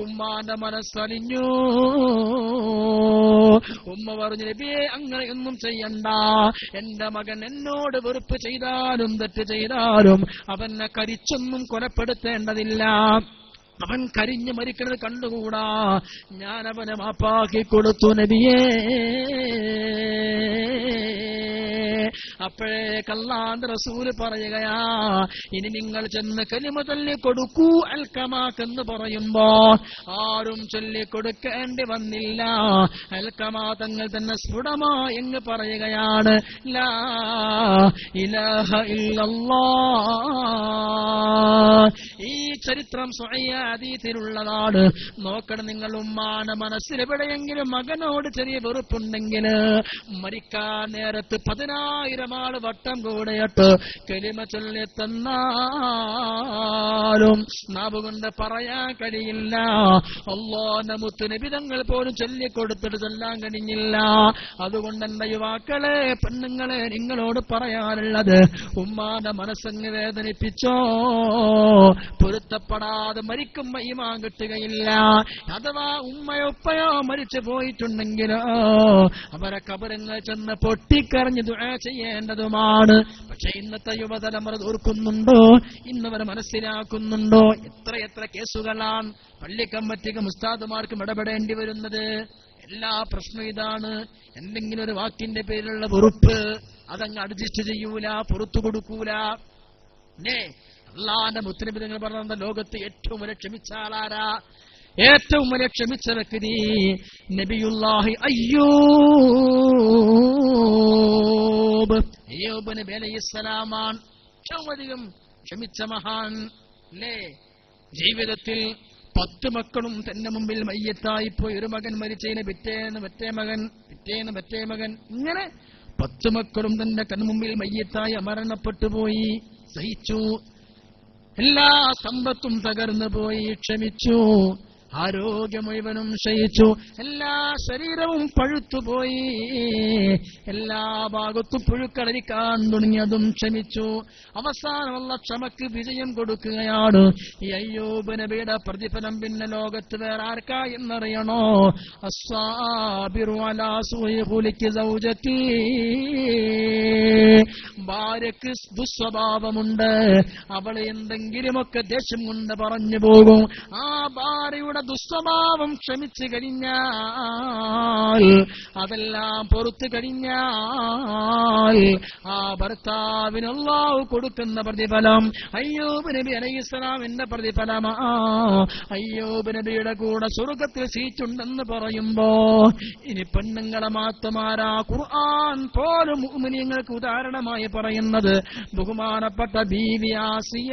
Speaker 1: ഉമ്മാന്റെ മനസ്സറിഞ്ഞു. ഉമ്മ പറഞ്ഞു, നബിയെ അങ്ങനെയൊന്നും ചെയ്യണ്ട, എന്റെ മകൻ എന്നോട് വെറുപ്പ് ചെയ്താലും തെറ്റ് ചെയ്താലും അവനെ കരിച്ചൊന്നും കൊലപ്പെടുത്തേണ്ടതില്ല, അവൻ കരിഞ്ഞു മരിക്കുന്നത് കണ്ടുകൂടാ, ഞാൻ അവനെ മാപ്പാക്കി കൊടുത്തു നബിയേ. അപ്പോഴേക്ക് അല്ലാഹുവിന്റെ റസൂല് പറയുകയാ, ഇനി നിങ്ങൾ ചെന്ന് കലിമ ചൊല്ലി കൊടുക്കൂ അൽക്കമാക്കെന്ന് പറയുമ്പോ ആരും ചൊല്ലിക്കൊടുക്കേണ്ടി വന്നില്ല. അൽക്കമാ തങ്ങൾ തന്നെ സ്ഫുടമായി എന്ന് പറയുകയാണ്, ലാ ഇലാഹ ഇല്ലല്ലാഹ്. ഈ ചരിത്രം സ്വഹീഹ് ഹദീസിലുള്ളതാണ്. നോക്കണം നിങ്ങൾ, ഉമ്മാന്റെ മനസ്സിൽ എവിടെയെങ്കിലും മകനോട് ചെറിയ വെറുപ്പുണ്ടെങ്കിൽ മരിക്കാൻ നേരത്ത് 10,000 ആള് വട്ടം കൂടെയിട്ട് കലിമ ചൊല്ലി തന്നാലും നാവുകൊണ്ട് പറയാൻ കഴിയില്ല. അല്ലാഹുവിന്റെ മുത്തുനബി തങ്ങൾ പോലും ചൊല്ലിക്കൊടുത്തിട്ട് ചൊല്ലാൻ കഴിഞ്ഞില്ല. അതുകൊണ്ട് എന്റെ യുവാക്കളെ, പെണ്ണുങ്ങളെ, നിങ്ങളോട് പറയാനുള്ളത്, ഉമ്മാന്റെ മനസ്സങ്ങ് വേദനിപ്പിച്ചോ, പൊരുത്തപ്പെടാതെ മരിക്കുമ്പോ ഈമാൻ കിട്ടുകയില്ല. അഥവാ ഉമ്മയോ ഉപ്പയോ മരിച്ചു പോയിട്ടുണ്ടെങ്കിലോ അവരെ കബറിങ്ങൾ ചെന്ന് പൊട്ടിക്കറിഞ്ഞ് ദുആ ചെയ്യേണ്ടതുമാണ്. പക്ഷെ ഇന്നത്തെ യുവതലമുറ ഓർക്കുന്നുണ്ടോ? ഇന്നവരെ മനസ്സിലാക്കുന്നുണ്ടോ? എത്ര കേസുകളാണ് പള്ളിക്കമ്മിറ്റിക്കും ഉസ്താദുമാർക്കും ഇടപെടേണ്ടി വരുന്നത്. എല്ലാ പ്രശ്നവും ഇതാണ്. എന്തെങ്കിലും ഒരു വാക്കിന്റെ പേരിലുള്ള വെറുപ്പ് അതങ്ങ് അഡ്ജസ്റ്റ് ചെയ്യൂല, പുറത്തു കൊടുക്കൂല. അല്ലാഹുവിന്റെ മുത്തുനബി തങ്ങൾ പറഞ്ഞ ലോകത്ത് ഏറ്റവും വലിയ ക്ഷമിച്ച ആളാരാ? ഏറ്റവും വലിയ ക്ഷമിച്ച വ്യക്തി നബിയുല്ലാഹി അയ്യൂബ് നബി അലൈഹിസ്സലാമാണ്. ഏറ്റവും അധികം ക്ഷമിച്ച മഹാൻ അല്ലേ? ജീവിതത്തിൽ 10 മക്കളും തന്റെ മുമ്പിൽ മയ്യത്തായിപ്പോയി. ഒരു മകൻ മരിച്ചതിന് പിറ്റേന്ന് മറ്റേ മകൻ, ഇങ്ങനെ 10 മക്കളും തന്റെ കൺമുമ്പിൽ മയ്യത്തായി മരണപ്പെട്ടു പോയി. സഹിച്ചു. എല്ലാ സമ്പത്തും തകർന്നു പോയി, ക്ഷമിച്ചു. ആരോഗ്യം മുഴുവനും ക്ഷയിച്ചു. എല്ലാ ശരീരവും പഴുത്തുപോയി, എല്ലാ ഭാഗത്തും പുഴുക്കളരിക്കാൻ തുടങ്ങിയതും ക്ഷമിച്ചു. അവസാനമുള്ള ക്ഷമക്ക് വിജയം കൊടുക്കുകയാണ്. ഈ അയ്യൂബ് നബിയുടെ പ്രതിഫലം പിന്നെ ലോകത്ത് വേറെ ആർക്കാ എന്നറിയണോ? അസ്സാബിറു അലാ സൂഇ ഖുലിഖി സൗജതി. ഭാര്യക്ക് ദുസ്വഭാവമുണ്ട്, അവളെ എന്തെങ്കിലുമൊക്കെ ദേഷ്യം കൊണ്ട് പറഞ്ഞു പോകും. ആ ഭാര്യയുടെ ദുസ്വഭാവം ക്ഷമിച്ചു കഴിഞ്ഞാൽ, അതെല്ലാം പൊറുത്തു കഴിഞ്ഞാൽ ആ ഭർത്താവിന് അല്ലാഹു കൊടുക്കുന്ന പ്രതിഫലം അയ്യൂബ് നബി അലൈഹിസ്സലാമിന്റെ പ്രതിഫലമാ. അയ്യൂബ് നബിയുടെ കൂടെ സ്വർഗ്ഗത്തിൽ സീറ്റുണ്ടെന്ന് പറയുമ്പോ ഇനി പെണ്ണുങ്ങളെ മാത്രമാരാ ഖുർആൻ പോലും മുഅ്മിനീങ്ങൾക്ക് ഉദാഹരണമായി പറയുന്നത് ബഹുമാനപ്പെട്ട ബീവി ആസിയ.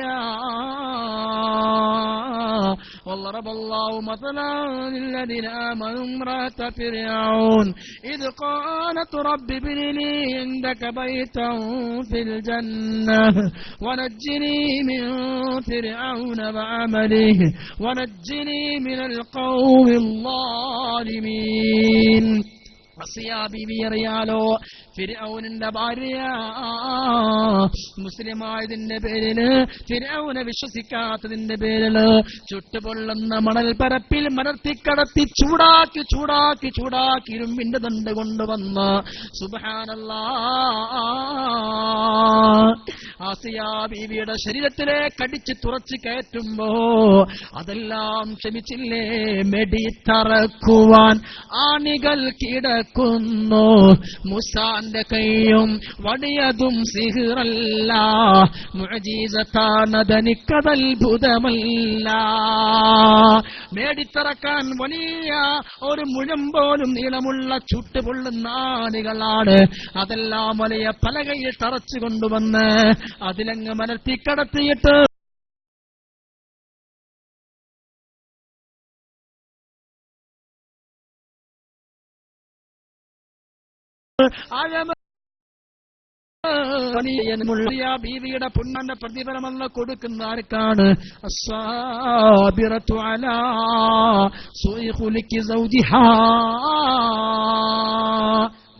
Speaker 1: വല്ലറബല്ലാഹു مثلا للذين آمنوا امرأة فرعون إذ قالت رب ابن لي عندك بيتا في الجنة ونجني من فرعون وعمله ونجني من القوم الظالمين. അസിയാ ബീവി അറിയാലോ, ഫിർഔനിന്റെ ഭാര്യ. മുസ്ലിമായതിന്റെ പേരില്, ഫിർഔനെ വിശ്വസിക്കാത്തതിന്റെ പേരില് ചുട്ടുപൊള്ളുന്ന മണൽ പരപ്പിൽ മലർത്തിക്കടത്തി ചൂടാക്കി ഇരുമ്പിന്റെ ദണ്ട് കൊണ്ടുവന്ന് സുബ്ഹാനല്ലാഹ് ആസിയാ ബീവിയുടെ ശരീരത്തിലേക്ക് അടിച്ച് തുറച്ച് കയറ്റുമ്പോ അതെല്ലാം ക്ഷമിച്ചില്ലേ, മെടിത്തറക്കുവാൻ ആണികൾ കിടക്കുന്നു. മൂസാന്റെ കൈയും വടിയതും സിഹ്റല്ല, മുഅ്ജിസത്താനതനിക്കതത്ഭുതമല്ല. മേടിത്തറക്കാൻ വലിയ ഒരു മുഴം പോലും നീളമുള്ള ചുട്ടുപൊള്ളുന്ന ആണികളാണ്. അതെല്ലാം വലിയ പലകയിൽ തറച്ചു കൊണ്ടുവന്ന് അതിലങ്ങ് മലർത്തിക്കടത്തിയിട്ട് ബീവിയുടെ പുണ്യന്റെ പ്രതിഫലമല്ല കൊടുക്കുന്ന ആർക്കാണ്? അസ്സാബിറതു അലാ സൂഇ ഖുലിഖി സൗജിഹാ.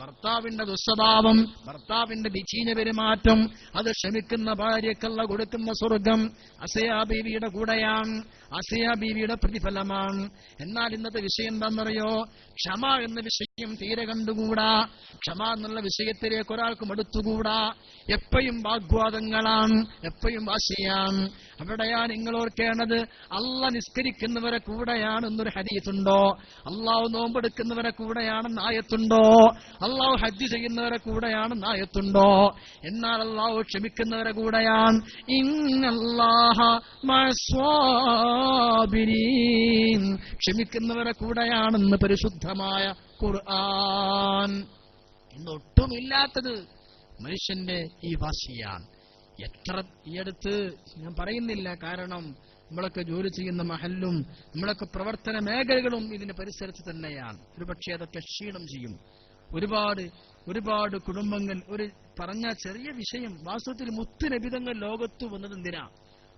Speaker 1: ഭർത്താവിന്റെ ദുസ്വഭാവം, ഭർത്താവിന്റെ വിചീന പെരുമാറ്റം, അത് ക്ഷമിക്കുന്ന ഭാര്യക്കല്ല കൊടുക്കുന്ന സ്വർഗം അസിയാ ബീവിയുടെ കൂടെയാണ്, അസിയാ ബീവിയുടെ പ്രതിഫലമാണ്. എന്നാൽ ഇന്നത്തെ വിഷയം എന്താണെന്നറിയോ? ക്ഷമ എന്ന വിഷയം തീരെ കണ്ടുകൂടാ. ക്ഷമ എന്നുള്ള വിഷയത്തിലേക്ക് ഒരാൾക്ക് മടുത്തുകൂടാ. എപ്പോഴും വാഗ്വാദങ്ങളാണ്, എപ്പോഴും വാശിയാണ്. അവിടെയാ നിങ്ങൾ ഓർക്കേണ്ടത്, അള്ളാഹ് നിസ്കരിക്കുന്നവരെ കൂടെയാണെന്നൊരു ഹദീസുണ്ടോ? അള്ളാഹു നോമ്പെടുക്കുന്നവരെ കൂടെയാണെന്ന് ആയത്തുണ്ടോ? അള്ളാഹു ഹജ്ജ് ചെയ്യുന്നവരെ കൂടെയാണെന്ന് ആയത്തുണ്ടോ? എന്നാൽ അള്ളാഹു ക്ഷമിക്കുന്നവരെ കൂടെയാണ്. ഇന്നല്ലാഹ മഅസ്സാബിരീൻ, ക്ഷമിക്കുന്നവരെ കൂടെയാണെന്ന് പരിശുദ്ധമായ ഖുർആൻ. ഇന്നൊട്ടുമില്ലാത്തത് മനുഷ്യന്റെ ഈ വാശിയാണ്. എത്ര ഈ അടുത്ത് ഞാൻ പറയുന്നില്ല, കാരണം നമ്മളൊക്കെ ജോലി ചെയ്യുന്ന മഹല്ലും നമ്മളൊക്കെ പ്രവർത്തന മേഖലകളും ഇതിന് പരിസരത്ത് തന്നെയാണ്. ഒരുപക്ഷെ അതൊക്കെ ക്ഷീണം ചെയ്യും. ഒരുപാട് കുടുംബങ്ങൾ, ഒരു പറഞ്ഞ ചെറിയ വിഷയം, വാസ്തവത്തിൽ മുത്ത് നബിതങ്ങൾ ലോകത്ത് വന്നത് എന്തിനാ?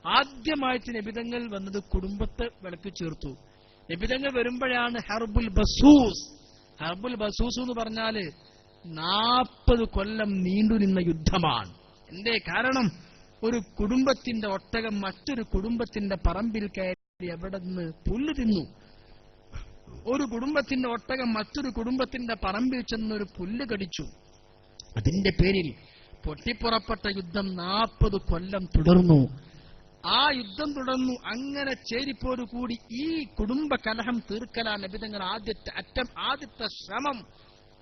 Speaker 1: ആദ്യമായിട്ട് നബിതങ്ങൾ വന്നത് കുടുംബത്തെ വിളക്കി ചേർത്തു. നബിതങ്ങൾ വരുമ്പോഴാണ് ഹർബുൽ ബസൂസ്. ഹർബുൽ ബസൂസ് എന്ന് പറഞ്ഞാല് 40 കൊല്ലം നീണ്ടു നിന്ന യുദ്ധമാണ്. എന്തേ കാരണം? ഒരു കുടുംബത്തിന്റെ ഒട്ടകം മറ്റൊരു കുടുംബത്തിന്റെ പറമ്പിൽ കയറി എവിടെ നിന്ന് പുല്ല് തിന്നു. ഒരു കുടുംബത്തിന്റെ ഒട്ടകം മറ്റൊരു കുടുംബത്തിന്റെ പറമ്പിൽ ചെന്നൊരു പുല്ല് കടിച്ചു. അതിന്റെ പേരിൽ പൊട്ടിപ്പുറപ്പെട്ട യുദ്ധം 40 കൊല്ലം തുടർന്നു. ആ യുദ്ധം തുടർന്നു. അങ്ങനെ ചേരിപ്പോടുകൂടി ഈ കുടുംബ കലഹം തീർക്കലാൻ നബിതങ്ങൾ ആദ്യത്തെ ശ്രമം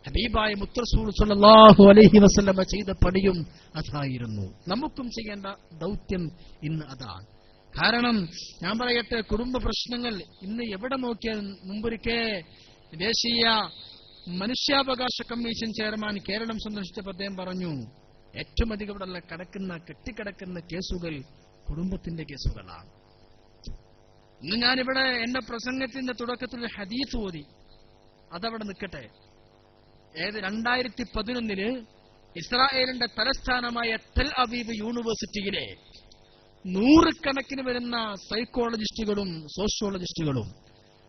Speaker 1: ഹബീബായ മുത്തറസൂൽ സ്വല്ലല്ലാഹു അലൈഹി വസല്ലമ ചെയ്ത പണിയും അതായിരുന്നു. നമുക്കും ചെയ്യേണ്ട ദൗത്യം ഇന്ന് അതാണ്. കാരണം ഞാൻ പറയട്ടെ, കുടുംബ പ്രശ്നങ്ങൾ ഇന്ന് എവിടെ നോക്കിയാൽ, മുമ്പൊരിക്കെ ദേശീയ മനുഷ്യാവകാശ കമ്മീഷൻ ചെയർമാൻ കേരളം സന്ദർശിച്ചപ്പോൾ അദ്ദേഹം പറഞ്ഞു, ഏറ്റവും അധികം ഇവിടെ കെട്ടിക്കിടക്കുന്ന കേസുകൾ കുടുംബത്തിന്റെ കേസുകളാണ്. ഇന്ന് ഞാനിവിടെ എന്റെ പ്രസംഗത്തിന്റെ തുടക്കത്തിൽ ഹദീസ് ഓതി, അതവിടെ നിൽക്കട്ടെ. 2011 ഇസ്രായേലിന്റെ തലസ്ഥാനമായ ടെൽ അവീവ് യൂണിവേഴ്സിറ്റിയിലെ 100 കണക്കിന് വരുന്ന സൈക്കോളജിസ്റ്റുകളും സോഷ്യോളജിസ്റ്റുകളും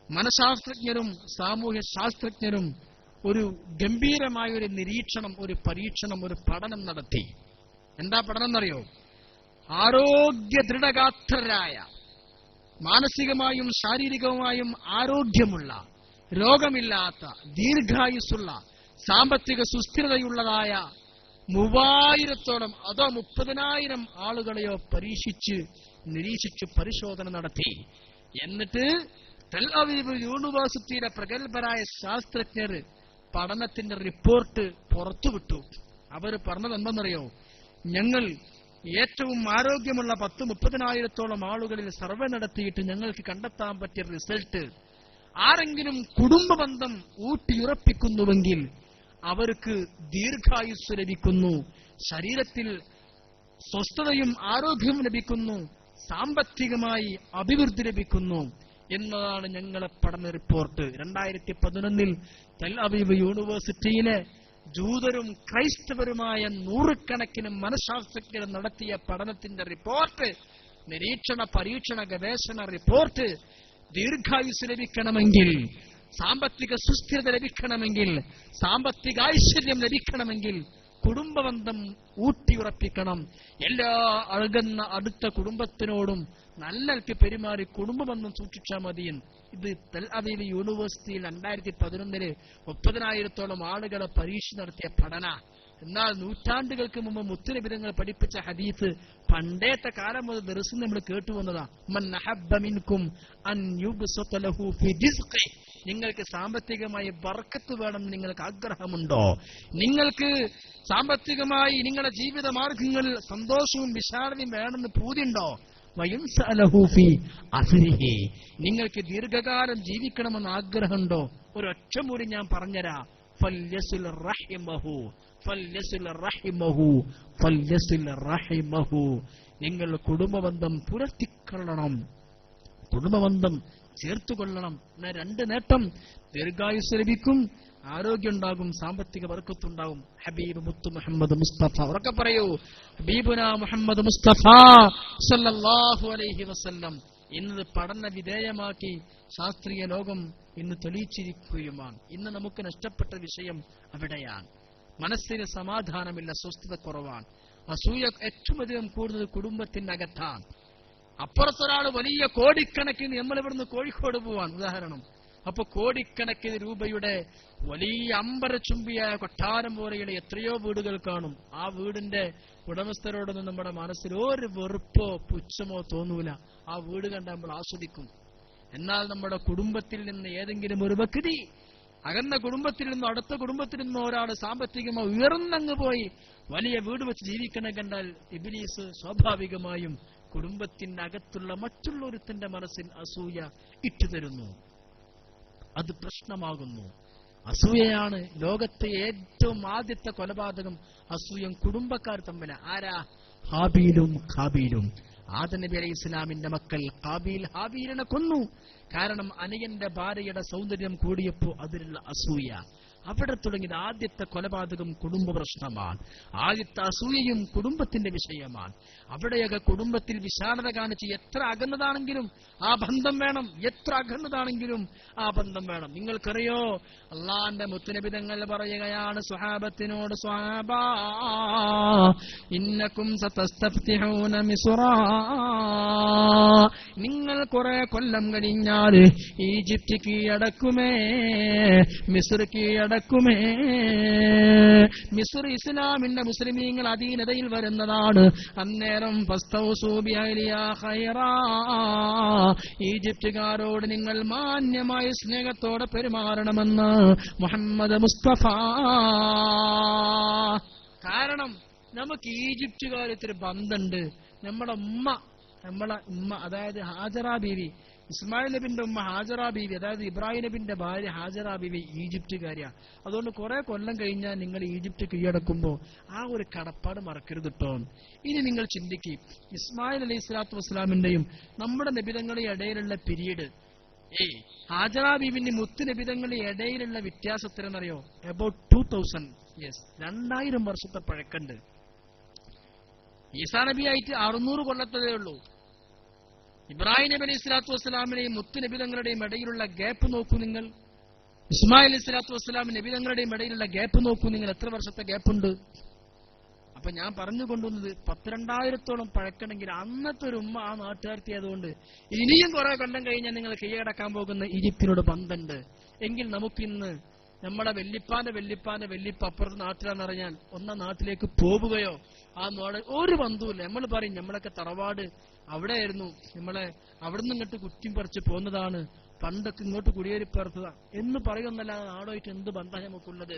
Speaker 1: മനഃശാസ്ത്രജ്ഞരും സാമൂഹ്യ ശാസ്ത്രജ്ഞരും ഒരു ഗംഭീരമായ ഒരു നിരീക്ഷണം, ഒരു പരീക്ഷണം, ഒരു പഠനം നടത്തി. എന്താ പഠനം എന്നറിയോ? ആരോഗ്യ ദൃഢഗാത്രരായ, മാനസികമായും ശാരീരികമായും ആരോഗ്യമുള്ള, രോഗമില്ലാത്ത, ദീർഘായുസ്സുള്ള, സാമ്പത്തിക സുസ്ഥിരതയുള്ളതായ 3000-ഓളം അതോ 30,000 ആളുകളെയോ നിരീക്ഷിച്ച് പരിശോധന നടത്തി. എന്നിട്ട് ടെൽ അവീവ് യൂണിവേഴ്സിറ്റിയിലെ പ്രഗത്ഭരായ ശാസ്ത്രജ്ഞർ പഠനത്തിന്റെ റിപ്പോർട്ട് പുറത്തുവിട്ടു. അവർ പറഞ്ഞത് എന്തെന്നറിയോ? ഞങ്ങൾ ഏറ്റവും ആരോഗ്യമുള്ള 10-30,000-ഓളം ആളുകളിൽ സർവേ നടത്തിയിട്ട് ഞങ്ങൾക്ക് കണ്ടെത്താൻ പറ്റിയ റിസൾട്ട്, ആരെങ്കിലും കുടുംബ ബന്ധം ഊട്ടിയുറപ്പിക്കുന്നുവെങ്കിൽ അവർക്ക് ദീർഘായുസ് ലഭിക്കുന്നു, ശരീരത്തിൽ സ്വസ്ഥതയും ആരോഗ്യവും ലഭിക്കുന്നു, സാമ്പത്തികമായി അഭിവൃദ്ധി ലഭിക്കുന്നു എന്നതാണ് ഞങ്ങളെ പഠന റിപ്പോർട്ട്. 2011 ടെൽ അവീവ് യൂണിവേഴ്സിറ്റിയിലെ ജൂതരും ക്രൈസ്തവരുമായ 100 കണക്കിന് മനഃശാസ്ത്രജ്ഞർ നടത്തിയ പഠനത്തിന്റെ റിപ്പോർട്ട്, നിരീക്ഷണ പരീക്ഷണ ഗവേഷണ റിപ്പോർട്ട്, ദീർഘായുസ് ലഭിക്കണമെങ്കിൽ, സാമ്പത്തിക സുസ്ഥിരത ലഭിക്കണമെങ്കിൽ, സാമ്പത്തിക ഐശ്വര്യം ലഭിക്കണമെങ്കിൽ കുടുംബബന്ധം ഊട്ടിയുറപ്പിക്കണം. എല്ലാ അടുത്ത കുടുംബത്തിനോടും നല്ലൽക്ക് പെരുമാറി കുടുംബബന്ധം സൂക്ഷിച്ചാൽ മതിയെന്ന്. ഇത് ടെൽ അവീവ് യൂണിവേഴ്സിറ്റിയിൽ 2011 30,000-ഓളം ആളുകളെ പരീക്ഷ നടത്തിയ പഠന. എന്നാൽ നൂറ്റാണ്ടുകൾക്ക് മുമ്പ് മുത്തുനബിതങ്ങൾ പഠിപ്പിച്ച ഹദീസ് പണ്ടേത്തെ കാലം മുതൽ ദർസിൽ നമ്മൾ കേട്ടുവന്നതാ. മൻ അഹബ്ബ മിൻകും അൻ യുബ്സത ലഹു ഫി റിസ്ഖി. നിങ്ങൾക്ക് സാമ്പത്തികമായി ബർക്കത്ത് വേണമെന്ന് നിങ്ങൾക്ക് ആഗ്രഹമുണ്ടോ? നിങ്ങൾക്ക് സാമ്പത്തികമായി നിങ്ങളുടെ ജീവിത മാർഗങ്ങളിൽ സന്തോഷവും വിശാലതയും വേണമെന്ന് പൂതിയുണ്ടോ? വയൻസഅലഹു ഫി അസ്രിഹി. നിങ്ങൾക്ക് ദീർഘകാലം ജീവിക്കണമെന്ന് ആഗ്രഹമുണ്ടോ? ഒരൊറ്റ മുറി ഞാൻ പറഞ്ഞുതരാം. ഫല്യസിൽ റഹിമഹു, ഫല്യസിൽ റഹിമഹു, ഫല്യസിൽ റഹിമഹു. നിങ്ങൾ കുടുംബബന്ധം പുലർത്തിക്കൊള്ളണം, കുടുംബബന്ധം ചേർത്തുകൊള്ളണം. എന്ന രണ്ട് നേട്ടം: ദീർഘായുസ് ലഭിക്കും, ആരോഗ്യം ഉണ്ടാകും, സാമ്പത്തിക ബർക്കത്തുണ്ടാകും. ഹബീബ് മുത്തു മുഹമ്മദ് മുസ്തഫ ഉറക്കെ പറയൂ, ഹബീബുന മുഹമ്മദ് മുസ്തഫ സല്ലല്ലാഹു അലൈഹി വസല്ലം ഇന്നത് പഠന വിധേയമാക്കി ശാസ്ത്രീയ ലോകം ഇന്ന് തെളിയിച്ചിരിക്കുകയുമാണ്. ഇന്ന് നമുക്ക് നഷ്ടപ്പെട്ട വിഷയം അവിടെയാണ്. മനസ്സിന് സമാധാനമില്ല, സ്വസ്ഥത കുറവാണ്. അസൂയ ഏറ്റവും അധികം കൂടുതൽ കുടുംബത്തിനകത്താണ്. അപ്പുറത്തൊരാൾ വലിയ കോടിക്കണക്കിന്, നമ്മളിവിടുന്ന് കോഴിക്കോട് പോവാൻ ഉദാഹരണം, അപ്പൊ കോടിക്കണക്കിന് രൂപയുടെ വലിയ അമ്പരച്ചുംബിയായ കൊട്ടാരം പോലെയുള്ള എത്രയോ വീടുകൾ കാണും. ആ വീടിന്റെ ഉടമസ്ഥരോടൊന്നും നമ്മുടെ മനസ്സിൽ ഒരു വെറുപ്പോ പുച്ഛമോ തോന്നൂല. ആ വീട് കണ്ട് നമ്മൾ ആസ്വദിക്കും. എന്നാൽ നമ്മുടെ കുടുംബത്തിൽ നിന്ന് ഏതെങ്കിലും ഒരു വ്യക്തി, അകന്ന കുടുംബത്തിൽ നിന്നോ അടുത്ത കുടുംബത്തിൽ നിന്നോ ഒരാൾ സാമ്പത്തികമായി ഉയർന്നങ്ങ് പോയി വലിയ വീട് വെച്ച് ജീവിക്കണം കണ്ടാൽ ഇബ്ലീസ് സ്വാഭാവികമായും കുടുംബത്തിന്റെ അകത്തുള്ള മറ്റുള്ളൊരുത്തന്റെ മനസ്സിൽ അസൂയ ഇട്ടുതരുന്നു. അത് പ്രശ്നമാകുന്നു. അസൂയയാണ് ലോകത്തെ ഏറ്റവും ആദ്യത്തെ കൊലപാതകം. അസൂയം കുടുംബക്കാർ തമ്മിൽ. ആരാ? ഹാബീലും ഖാബീലും. ആദം നബി അലൈഹി ഇസ്ലാമിന്റെ മക്കൾ ഹാബീൽ ഹാബീലിനെ കൊന്നു. കാരണം അനിയന്റെ ഭാര്യയുടെ സൗന്ദര്യം കൂടിയപ്പോ അതിലുള്ള അസൂയ. അവിടെ തുടങ്ങിയത് ആദ്യത്തെ കൊലപാതകം കുടുംബ പ്രശ്നമാണ്. ആദ്യത്തെ അസൂയയും കുടുംബത്തിന്റെ വിഷയമാണ്. അവിടെയൊക്കെ കുടുംബത്തിൽ വിശാലത കാണിച്ച് എത്ര അകന്നതാണെങ്കിലും ആ ബന്ധം വേണം, എത്ര അകന്നതാണെങ്കിലും ആ ബന്ധം വേണം. നിങ്ങൾക്കറിയോ, അള്ളാന്റെ മുത്തുനബി തങ്ങൾ പറയുകയാണ് സ്വഹാബത്തിനോട്, സ്വഹാബാ ഇന്നകും സതസ്തഫ്തിഹൂന മിസ്റാ. നിങ്ങൾ കുറെ കൊല്ലം കഴിഞ്ഞാൽ ഈജിപ്റ്റ് കീഴടക്കുമേ, മിസ്ർ കീഴടക്കുമേ. മിസ്ർ ഇസ്ലാമിന്റെ മുസ്ലിമീങ്ങൾ അധീനതയിൽ വരുന്നതാണ്. അന്നേരം ഈജിപ്തുകാരോട് നിങ്ങൾ മാന്യമായ സ്നേഹത്തോടെ പെരുമാറണമെന്ന് മുഹമ്മദ് മുസ്തഫ. കാരണം നമുക്ക് ഈജിപ്തുകാരത്തിൽ ബന്ധമുണ്ട്. നമ്മളെ ഉമ്മ അതായത് ഹാജറ ബീവി, ഇസ്മായിൽ നബിന്റെ ഉമ്മ ഹാജറ ബീവി, അതായത് ഇബ്രാഹിം നബിന്റെ ഭാര്യ ഹാജറ ബീവി ഈജിപ്തുകാരിയാ. അതുകൊണ്ട് കുറെ കൊല്ലം കഴിഞ്ഞാൽ നിങ്ങൾ ഈജിപ്റ്റ് കീഴടക്കുമ്പോ ആ ഒരു കടപ്പാട് മറക്കരുത് കേട്ടോ. ഇനി നിങ്ങൾ ചിന്തിക്കും, ഇസ്മായിൽ അലൈഹി സ്വലാത്തു വസ്സലാമിന്റെയും നമ്മുടെ നബിതങ്ങളുടെ ഇടയിലുള്ള പീരീഡ്, ഹാജറ ബീവിന്റെ മുത്ത് നബിതങ്ങളുടെ ഇടയിലുള്ള വ്യത്യാസം എത്രയെന്നറിയോ? അബൌട്ട് 2000 years, 2000 വർഷത്തെ പഴക്കണ്ട്. ഈസാ നബിയായിട്ട് 600 കൊല്ലത്തതേ ഉള്ളൂ. ഇബ്രാഹിം നബി അലൈഹി സ്വലാത്തു വസ്സലാമിന്റെയും മുത്ത് നബിതങ്ങളുടെയും ഇടയിലുള്ള ഗ്യാപ്പ് നോക്കൂ നിങ്ങൾ. ഇസ്മായിൽ അലൈഹി സ്വലാത്തു വസ്സലാം നബിതങ്ങളുടെയും ഇടയിലുള്ള ഗ്യാപ്പ് നോക്കൂ നിങ്ങൾ. എത്ര വർഷത്തെ ഗ്യാപ്പുണ്ട്? അപ്പൊ ഞാൻ പറഞ്ഞുകൊണ്ടുവന്നത് 12,000-ഓളം പഴക്കണമെങ്കിൽ അന്നത്തെ ഒരു ഉമ്മ ആ നാട്ടുകാർത്തി ആയതുകൊണ്ട് ഇനിയും കുറെ കൊല്ലം കഴിഞ്ഞാൽ നിങ്ങൾ കീഴടക്കാൻ പോകുന്ന ഈജിപ്തിനോട് ബന്ധമുണ്ട് എങ്കിൽ നമുക്കിന്ന് നമ്മളെ വെല്ലിപ്പാന്റെ വെല്ലിപ്പ അപ്പുറത്ത് നാട്ടിലാണെന്നറിഞ്ഞാൽ ഒന്നാ നാട്ടിലേക്ക് പോവുകയോ ആ നോടെ ഒരു ബന്ധവുമില്ല. നമ്മൾ പറയും നമ്മളൊക്കെ തറവാട് അവിടെയായിരുന്നു, നമ്മളെ അവിടുന്ന് ഇങ്ങോട്ട് കുറ്റിയും പറിച്ച് പോന്നതാണ്, പണ്ടൊക്കെ ഇങ്ങോട്ട് കുടിയേറിപ്പറത്തതാ എന്ന് പറയുന്നല്ലാതെ നാടുമായിട്ട് എന്ത് ബന്ധം നമുക്കുള്ളത്?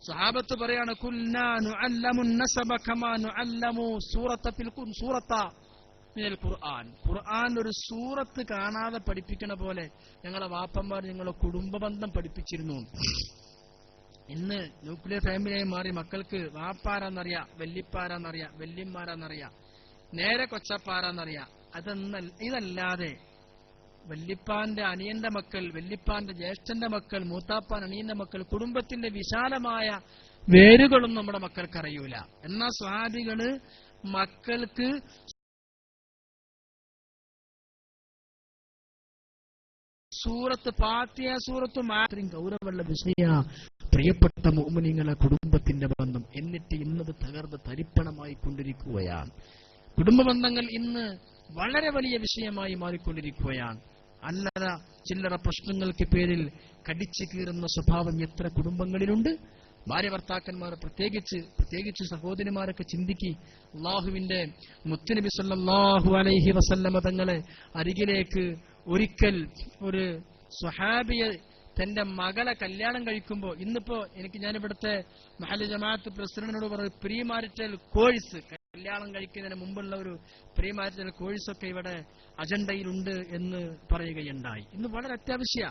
Speaker 1: സഹാബത്ത് പറയാണ്, കുല്ലാ നുഅല്ലമു നസബ കമാ നുഅല്ലമു സൂറത ഫിൽ സൂറത മിനൽ ഖുർആൻ. ഖുർആൻ ഒരു സൂറത്ത് കാണാതെ പഠിപ്പിക്കണ പോലെ ഞങ്ങളെ വാപ്പന്മാർ ഞങ്ങളെ കുടുംബ ബന്ധം പഠിപ്പിച്ചിരുന്നു. ഇന്ന് ന്യൂക്ലിയർ ഫാമിലിയായി മാറി മക്കൾക്ക് വാപ്പാരാന്നറിയാം, വെല്ലിപ്പാരാന്നറിയാം, വെല്ലിമാരാന്നറിയാം, നേരെ കൊച്ചപ്പാരാന്നറിയാം. ഇതല്ലാതെ വല്ലിപ്പാന്റെ അനിയന്റെ മക്കൾ, വല്ലിപ്പാന്റെ ജ്യേഷ്ഠന്റെ മക്കൾ, മൂത്താപ്പാൻ അനിയന്റെ മക്കൾ, കുടുംബത്തിന്റെ വിശാലമായ വേരുകളും നമ്മുടെ മക്കൾക്ക് അറിയൂല. എന്നാൽ സ്വഹാബികള് മക്കൾക്ക് സൂറത്ത് ഫാത്തിഹ സൂറത്ത് മാത്രം ഗൗരവമുള്ള വിഷയ. പ്രിയപ്പെട്ട മുഅ്മിനീങ്ങളെ, കുടുംബത്തിന്റെ ബന്ധം എന്നിട്ട് ഇന്നത് തകർന്ന് തരിപ്പണമായി കൊണ്ടിരിക്കുകയാണ്. കുടുംബ ബന്ധങ്ങൾ ഇന്ന് വളരെ വലിയ വിഷയമായി മാറിക്കൊണ്ടിരിക്കുകയാണ്. അല്ലറ ചില്ലറ പ്രശ്നങ്ങൾക്ക് പേരിൽ കടിച്ചു കീറുന്ന സ്വഭാവം എത്ര കുടുംബങ്ങളിലുണ്ട്. ഭാര്യ ഭർത്താക്കന്മാർ പ്രത്യേകിച്ച് സഹോദരിമാരൊക്കെ ചിന്തിക്കി. അള്ളാഹുവിന്റെ മുത്തുനബി സല്ലല്ലാഹു അലൈഹി വസല്ലമ തങ്ങളെ അരികിലേക്ക് ഒരിക്കൽ ഒരു സ്വഹാബിയെ തന്റെ മകളെ കല്യാണം കഴിക്കുമ്പോ, ഇന്നിപ്പോ ഞാനിവിടുത്തെ മഹല്ല് ജമാഅത്ത് പ്രസിഡന്റിനോട് പറഞ്ഞു, പ്രീ മാരിറ്റൽ കോഴ്സ്, കല്യാണം കഴിക്കുന്നതിന് മുമ്പുള്ള ഒരു പ്രീ മാരിറ്റൽ കോഴ്സൊക്കെ ഇവിടെ അജണ്ടയിലുണ്ട് എന്ന് പറയുകയുണ്ടായി. ഇന്ന് വളരെ അത്യാവശ്യ.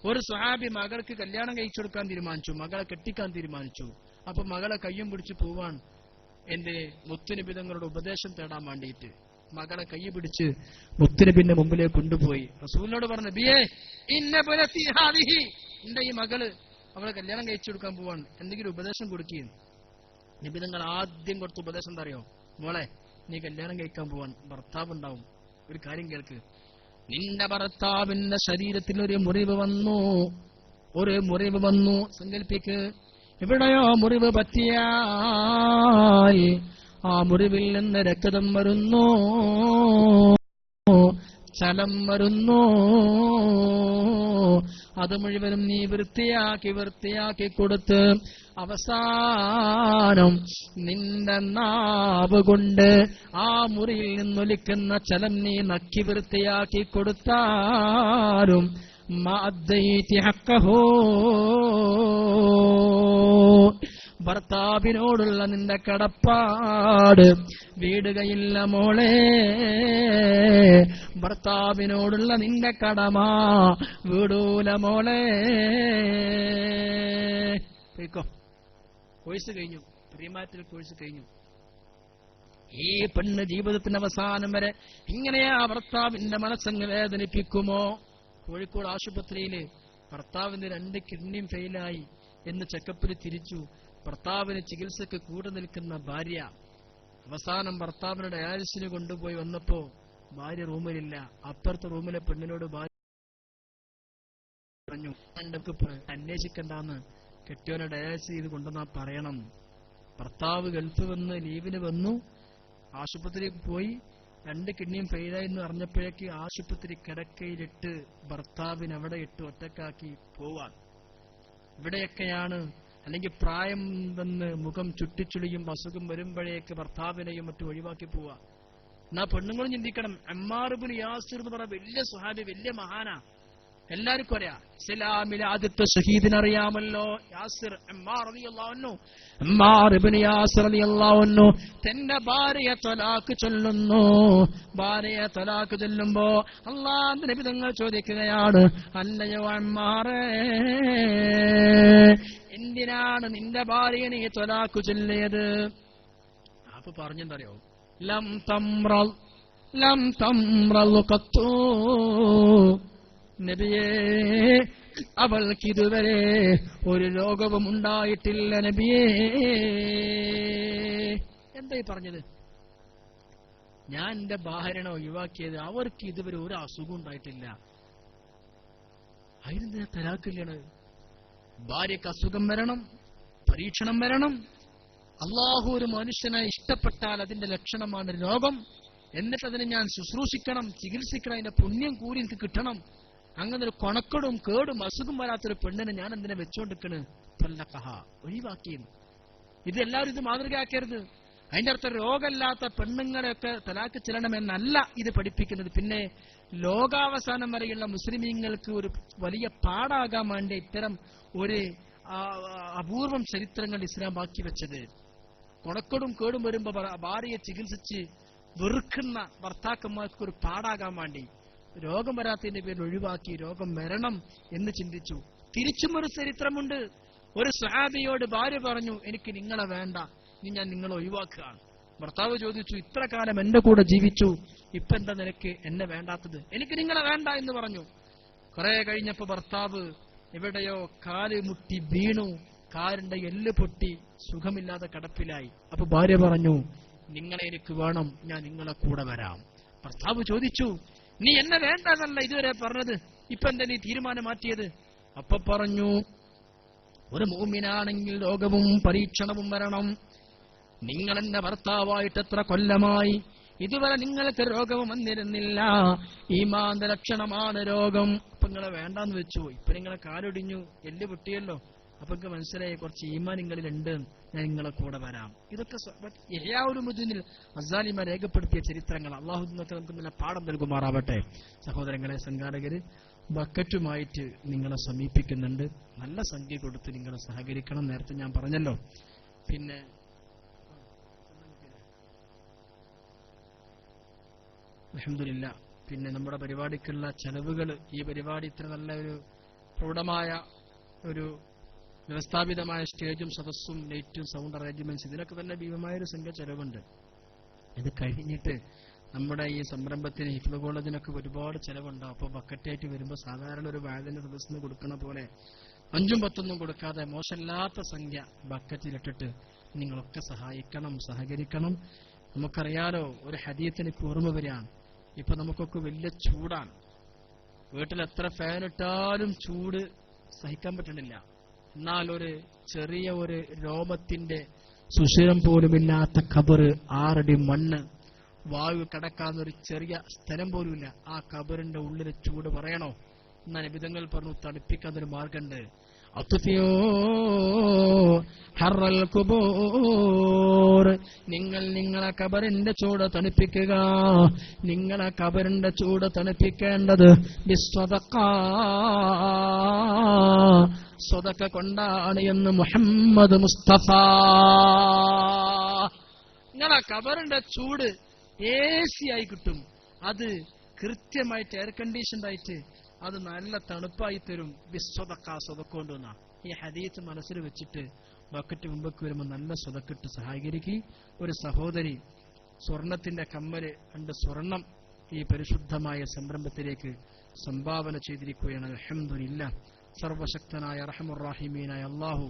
Speaker 1: ഒരു സ്വഹാബി മകൾക്ക് കല്യാണം കഴിച്ചു കൊടുക്കാൻ തീരുമാനിച്ചു, മകളെ കെട്ടിക്കാൻ തീരുമാനിച്ചു. അപ്പൊ മകളെ കയ്യും പിടിച്ച് പോവാൻ എന്തിന്? മുത്തുനബി തങ്ങളുടെ ഉപദേശം തേടാൻ വേണ്ടിയിട്ട് മകളെ കൈ പിടിച്ച് മുത്തുനബിന്റെ മുമ്പിലേക്ക് കൊണ്ടുപോയി റസൂലിനോട് പറഞ്ഞു, നബിയേ എന്റെ ഈ മകള് അവളെ കല്യാണം കഴിച്ചു കൊടുക്കാൻ പോവാൻ, എന്തെങ്കിലും ഉപദേശം കൊടുക്കുകയും. നബി തങ്ങൾ ആദ്യം കൊടുത്ത ഉപദേശം എന്താ അറിയോ? മോളെ, നീ കല്യാണം കഴിക്കാൻ പോവാൻ ഭർത്താവ് ഉണ്ടാവും, ഒരു കാര്യം കേൾക്ക്. നിന്റെ ഭർത്താവിന്റെ ശരീരത്തിൽ ഒരു മുറിവ് വന്നു സങ്കല്പിക്ക്. എവിടെയോ മുറിവ് പറ്റിയാൽ ആ മുറിവിൽ നിന്ന് രക്തം വരുന്നു, ചലം വരുന്നു. അത് മുഴുവനും നീ വൃത്തിയാക്കി കൊടുത്ത് അവസാനം നിന്റെ നാവ് കൊണ്ട് ആ മുറിയിൽ നിന്നൊലിക്കുന്ന ചലം നീ നക്കി വൃത്തിയാക്കി കൊടുത്താലും ഭർത്താവിനോടുള്ള നിന്റെ കടപ്പാട് വീടുകയില്ല മോളെ. ഭർത്താവിനോടുള്ള നിന്റെ കടമ വീടൂല മോളെ. കോഴ്സ് കഴിഞ്ഞു, പ്രീമാറ്റൽ കോഴ്സ് കഴിഞ്ഞു. ഈ പെണ്ണ് ജീവിതത്തിന്റെ അവസാനം വരെ ഇങ്ങനെയാ ഭർത്താവിന്റെ മനസ്സങ്ങ് വേദനിപ്പിക്കുമോ? കോഴിക്കോട് ആശുപത്രിയില് ഭർത്താവിന് 2 കിഡ്നിയും ഫെയിലായി എന്ന് ചെക്കപ്പിൽ തിരിച്ചു. ഭർത്താവിന് ചികിത്സക്ക് കൂടെ നിൽക്കുന്ന ഭാര്യ അവസാനം ഭർത്താവിനെ ഡയാലിസിന് കൊണ്ടുപോയി വന്നപ്പോ ഭാര്യ റൂമിലില്ല. അപ്പുറത്തെ റൂമിലെ പെണ്ണിനോട് ഭാര്യ പറഞ്ഞു, അന്വേഷിക്കണ്ടെന്ന്, കെട്ടിയോനെ ഡയാലിസിസ് ചെയ്ത് കൊണ്ടുവന്നാ പറയണം. ഭർത്താവ് ഗൾഫ് വന്ന് ലീവിന് വന്നു, ആശുപത്രിയിൽ പോയി, 2 കിഡ്നിയും ഫെയിലായി എന്ന് അറിഞ്ഞപ്പോഴേക്ക് ആശുപത്രി കിടക്കയിലിട്ട് ഭർത്താവിന് അവിടെ ഇട്ട് ഒറ്റക്കാക്കി പോവാൻ. ഇവിടെയൊക്കെയാണ്, അല്ലെങ്കിൽ പ്രായം വന്ന് മുഖം ചുട്ടിച്ചുളിയും അസുഖം വരുമ്പോഴേക്ക് ഭർത്താവിനെയും മറ്റും ഒഴിവാക്കി പോവാ. എന്നാ പെണ്ണുങ്ങളും ചിന്തിക്കണം. അമ്മാർ ഇബ്നു യാസിർ എന്ന് പറഞ്ഞ വലിയ സ്വഹാബി, വലിയ മഹാനാ, എല്ലാവർക്കും അറിയാം. ഇസ്ലാമിലെ ആദ്യത്തെ ഷഹീദിനെ അറിയാമല്ലോ, യാസിർ, അമ്മാർ റളിയല്ലാഹു അൻഹു. അമ്മാർ ഇബ്നു യാസിർ റളിയല്ലാഹു അൻഹു തന്റെ ഭാര്യയെ തലാഖ് ചൊല്ലുന്നു. ഭാര്യയെ തലാഖ് ചൊല്ലുമ്പോ അല്ലാഹുവിന്റെ നബി തങ്ങൾ ചോദിക്കുകയാണ്, അല്ലയോ അമ്മാറേ, എന്തിനാണ് നിന്റെ ഭാര്യയെ നീ തലാഖ് ചൊല്ലിയത്? അപ്പൊ പറഞ്ഞെന്തറിയോ? ലം തംറൽ ഖത്തു, നബിയേ, അവൾക്ക് ഇതുവരെ ഒരു രോഗവും ഉണ്ടായിട്ടില്ല നബിയേ. എന്തായി പറഞ്ഞത്? ഞാൻ എന്റെ ഭാര്യനെ ഒഴിവാക്കിയത് അവർക്ക് ഇതുവരെ ഒരു അസുഖം ഉണ്ടായിട്ടില്ല. അതിനെന്തിനാ തലാഖില്ലാണ്? ഭാര്യക്ക് അസുഖം വരണം, പരീക്ഷണം വരണം. അള്ളാഹു ഒരു മനുഷ്യനെ ഇഷ്ടപ്പെട്ടാൽ അതിന്റെ ലക്ഷണമാണ് രോഗം. എന്നിട്ട് അതിനെ ഞാൻ ശുശ്രൂഷിക്കണം, ചികിത്സിക്കണം, അതിന്റെ പുണ്യം കൂടി എനിക്ക് കിട്ടണം. അങ്ങനെ ഒരു കൊണക്കടും കേടും അസുഖം വരാത്തൊരു പെണ്ണിനെ ഞാൻ എന്തിനെ വെച്ചോണ്ടിരിക്കണ്? ഒഴിവാക്കിയെന്ന്. ഇത് എല്ലാവരും ഇത് മാതൃകയാക്കരുത്. അതിന്റെ അർത്ഥം രോഗമില്ലാത്ത പെണ്ണുങ്ങളെയൊക്കെ തലാക്ക് ചെല്ലണമെന്നല്ല ഇത് പഠിപ്പിക്കുന്നത്. പിന്നെ ലോകാവസാനം വരെയുള്ള മുസ്ലിമീങ്ങൾക്ക് ഒരു വലിയ പാടാകാൻ വേണ്ടി ഇത്തരം ഒരു അപൂർവം ചരിത്രങ്ങൾ ഇസ്ലാം ബാക്കി വെച്ചത്. കൊണക്കടും കേടും വരുമ്പോ ഭാര്യയെ ചികിത്സിച്ച് വെറുക്കുന്ന ഭർത്താക്കന്മാർക്ക് ഒരു പാടാകാൻ വേണ്ടി രോഗം വരാത്തതിന്റെ പേരിൽ ഒഴിവാക്കി, രോഗം വരണം എന്ന് ചിന്തിച്ചു. തിരിച്ചും ഒരു ചരിത്രമുണ്ട്. ഒരു സ്വഹാബിയോട് ഭാര്യ പറഞ്ഞു, എനിക്ക് നിങ്ങളെ വേണ്ട, ഇനി ഞാൻ നിങ്ങളെ ഒഴിവാക്കുകയാണ്. ഭർത്താവ് ചോദിച്ചു, ഇത്ര കാലം എന്റെ കൂടെ ജീവിച്ചു, ഇപ്പൊ എന്താ നിനക്ക് എന്നെ വേണ്ടാത്തത്? എനിക്ക് നിങ്ങളെ വേണ്ട എന്ന് പറഞ്ഞു. കുറെ കഴിഞ്ഞപ്പോ ഭർത്താവ് എവിടെയോ കാല് മുട്ടി വീണു, കാലിന്റെ എല്ല് പൊട്ടി, സുഖമില്ലാതെ കിടപ്പിലായി. അപ്പൊ ഭാര്യ പറഞ്ഞു, നിങ്ങളെ എനിക്ക് വേണം, ഞാൻ നിങ്ങളെ കൂടെ വരാം. ഭർത്താവ് ചോദിച്ചു, നീ എന്നെ വേണ്ടെന്നല്ല ഇതുവരെ പറഞ്ഞത്, ഇപ്പൊ എന്താ നീ തീരുമാനം മാറ്റിയത്? അപ്പൊ പറഞ്ഞു, ഒരു മുഅ്മിനാണെങ്കിൽ രോഗവും പരീക്ഷണവും വരണം. നിങ്ങൾ എന്റെ ഭർത്താവായിട്ട് എത്ര കൊല്ലമായി, ഇതുവരെ നിങ്ങൾക്ക് രോഗവും വന്നിരുന്നില്ല. ഈമാന്റെ ലക്ഷണമാണ് രോഗം. അപ്പൊ നിങ്ങളെ വേണ്ടാന്ന് വെച്ചു, ഇപ്പൊ നിങ്ങളെ കാലൊടിഞ്ഞു, എല്ല് പൊട്ടിയല്ലോ, അപ്പൊ എനിക്ക് മനസ്സിലായി കുറച്ച് ഈമാൻ നിങ്ങളിലുണ്ട്, ഞാൻ നിങ്ങളെ കൂടെ വരാം. ഇതൊക്കെ ഇഹ്യാഉലുദ്ദീനിൽ ഗസാലിമാർ രേഖപ്പെടുത്തിയ ചരിത്രങ്ങൾ. അള്ളാഹു നമുക്ക് നല്ല പാഠം നൽകുമാറാവട്ടെ. സഹോദരങ്ങളെ, സംഘാടകര് ബക്കറ്റുമായിട്ട് നിങ്ങളെ സമീപിക്കുന്നുണ്ട്. നല്ല സംഖ്യ കൊടുത്ത് നിങ്ങൾ സഹകരിക്കണം. നേരത്തെ ഞാൻ പറഞ്ഞല്ലോ. പിന്നെ അൽഹംദുലില്ലാ, പിന്നെ നമ്മുടെ പരിപാടിക്കുള്ള ചെലവുകൾ, ഈ പരിപാടി ഇത്ര നല്ല ഒരു പ്രൗഢമായ ഒരു വ്യവസ്ഥാപിതമായ സ്റ്റേജും സദസ്സും ലൈറ്റും സൗണ്ട് അറേഞ്ച്മെന്റ്സ്, ഇതിനൊക്കെ തന്നെ ഭീമമായൊരു സംഖ്യ ചെലവുണ്ട്. ഇത് കഴിഞ്ഞിട്ട് നമ്മുടെ ഈ സംരംഭത്തിന് ഹിഫ്ള് കോളേജിനൊക്കെ ഒരുപാട് ചെലവുണ്ടാവും. അപ്പോൾ ബക്കറ്റായിട്ട് വരുമ്പോൾ സാധാരണ ഒരു വാഴന്റെ സദസ്സിന് കൊടുക്കണ പോലെ 5ഉം 10ഒന്നും കൊടുക്കാതെ മോശമില്ലാത്ത സംഖ്യ ബക്കറ്റിലിട്ടിട്ട് നിങ്ങളൊക്കെ സഹായിക്കണം, സഹകരിക്കണം. നമുക്കറിയാലോ, ഒരു ഹദീത്തിന് എനിക്ക് ഓർമ്മ വരികയാണ്. ഇപ്പൊ നമുക്കൊക്കെ വലിയ ചൂടാണ്. വീട്ടിൽ എത്ര ഫാൻ ഇട്ടാലും ചൂട് സഹിക്കാൻ പറ്റണില്ല. എന്നാൽ ഒരു ചെറിയ ഒരു രോമത്തിന്റെ സുഷിരം പോലുമില്ലാത്ത ഖബറ്, 6 അടി മണ്ണ്, വായു കടക്കാവുന്നൊരു ചെറിയ സ്ഥലം പോലുമില്ല. ആ ഖബറിന്റെ ഉള്ളിലെ ചൂട് പറയണോ? എന്നാൽ നിബിധങ്ങൾ പറഞ്ഞു, തണുപ്പിക്കാന്നൊരു മാർഗമുണ്ട്. അത്ഫിയോ ഹർറൽ ഖുബൂർ, നിങ്ങൾ നിങ്ങളെ ഖബറിന്റെ ചൂട് തണുപ്പിക്കുക. നിങ്ങളെ ഖബറിന്റെ ചൂട് തണുപ്പിക്കേണ്ടത് ബിസ്സദഖ, സ്വതക്ക കൊണ്ടാണ് എന്ന് മുഹമ്മദ് മുസ്തഫ. നിങ്ങളെ ഖബറിന്റെ ചൂട് AC ആയി കിട്ടും. അത് കൃത്യമായിട്ട് എയർ കണ്ടീഷൻഡ് ആയിട്ട് അത് നല്ല തണുപ്പായി തരും. ബിസ്സദഖ, സ്വതക്ക കൊണ്ടുവന്നാ. ഈ ഹദീത്ത് മനസ്സിൽ വെച്ചിട്ട് ബക്കറ്റ് മുമ്പൊക്കെ വരുമ്പോൾ നല്ല സ്വതക്കിട്ട് സഹകരിക്കുക. ഒരു സഹോദരി സ്വർണത്തിന്റെ കമ്മല് 2 സ്വർണം ഈ പരിശുദ്ധമായ സംരംഭത്തിലേക്ക് സംഭാവന ചെയ്തിരിക്കുകയാണ്. അൽഹംദുലില്ലാഹ്. സർവശക്തനായ റഹ്മുർ-റഹീമീനായ അല്ലാഹു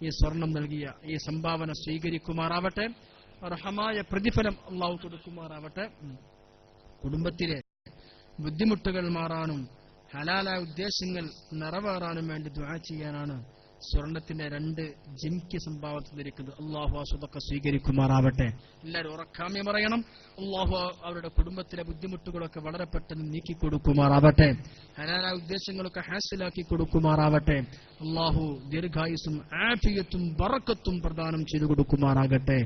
Speaker 1: ഈ സ്വർണം നൽകിയ ഈ സംഭാവന സ്വീകരിക്കുമാറാവട്ടെ. അർഹമായ പ്രതിഫലം അല്ലാഹു കൊടുക്കുമാറാവട്ടെ. കുടുംബത്തിലെ ബുദ്ധിമുട്ടുകൾ മാറാനും ഹലാലായ ഉദ്ദേശങ്ങൾ നിറവേറാനും വേണ്ടി ദുആ ചെയ്യാനാണ് സ്വർണത്തിന്റെ 2 ജിംക്ക് സംഭാവന തന്നിരിക്കുന്നത്. അല്ലാഹു ആ സ്വതക്ക സ്വീകരിക്കുമാറാവട്ടെ. എല്ലാവരും ഉറക്കാമ്യം പറയണം. അല്ലാഹു അവരുടെ കുടുംബത്തിലെ ബുദ്ധിമുട്ടുകളൊക്കെ വളരെ പെട്ടെന്ന് നീക്കിക്കൊടുക്കുമാറാവട്ടെ. ഹലാലായ ഉദ്ദേശങ്ങളൊക്കെ ഹാസിലാക്കി കൊടുക്കുമാറാവട്ടെ. അല്ലാഹു ദീർഘായുസ്സും ആഫിയത്തും ബറക്കത്തും പ്രദാനം ചെയ്തു കൊടുക്കുമാറാകട്ടെ.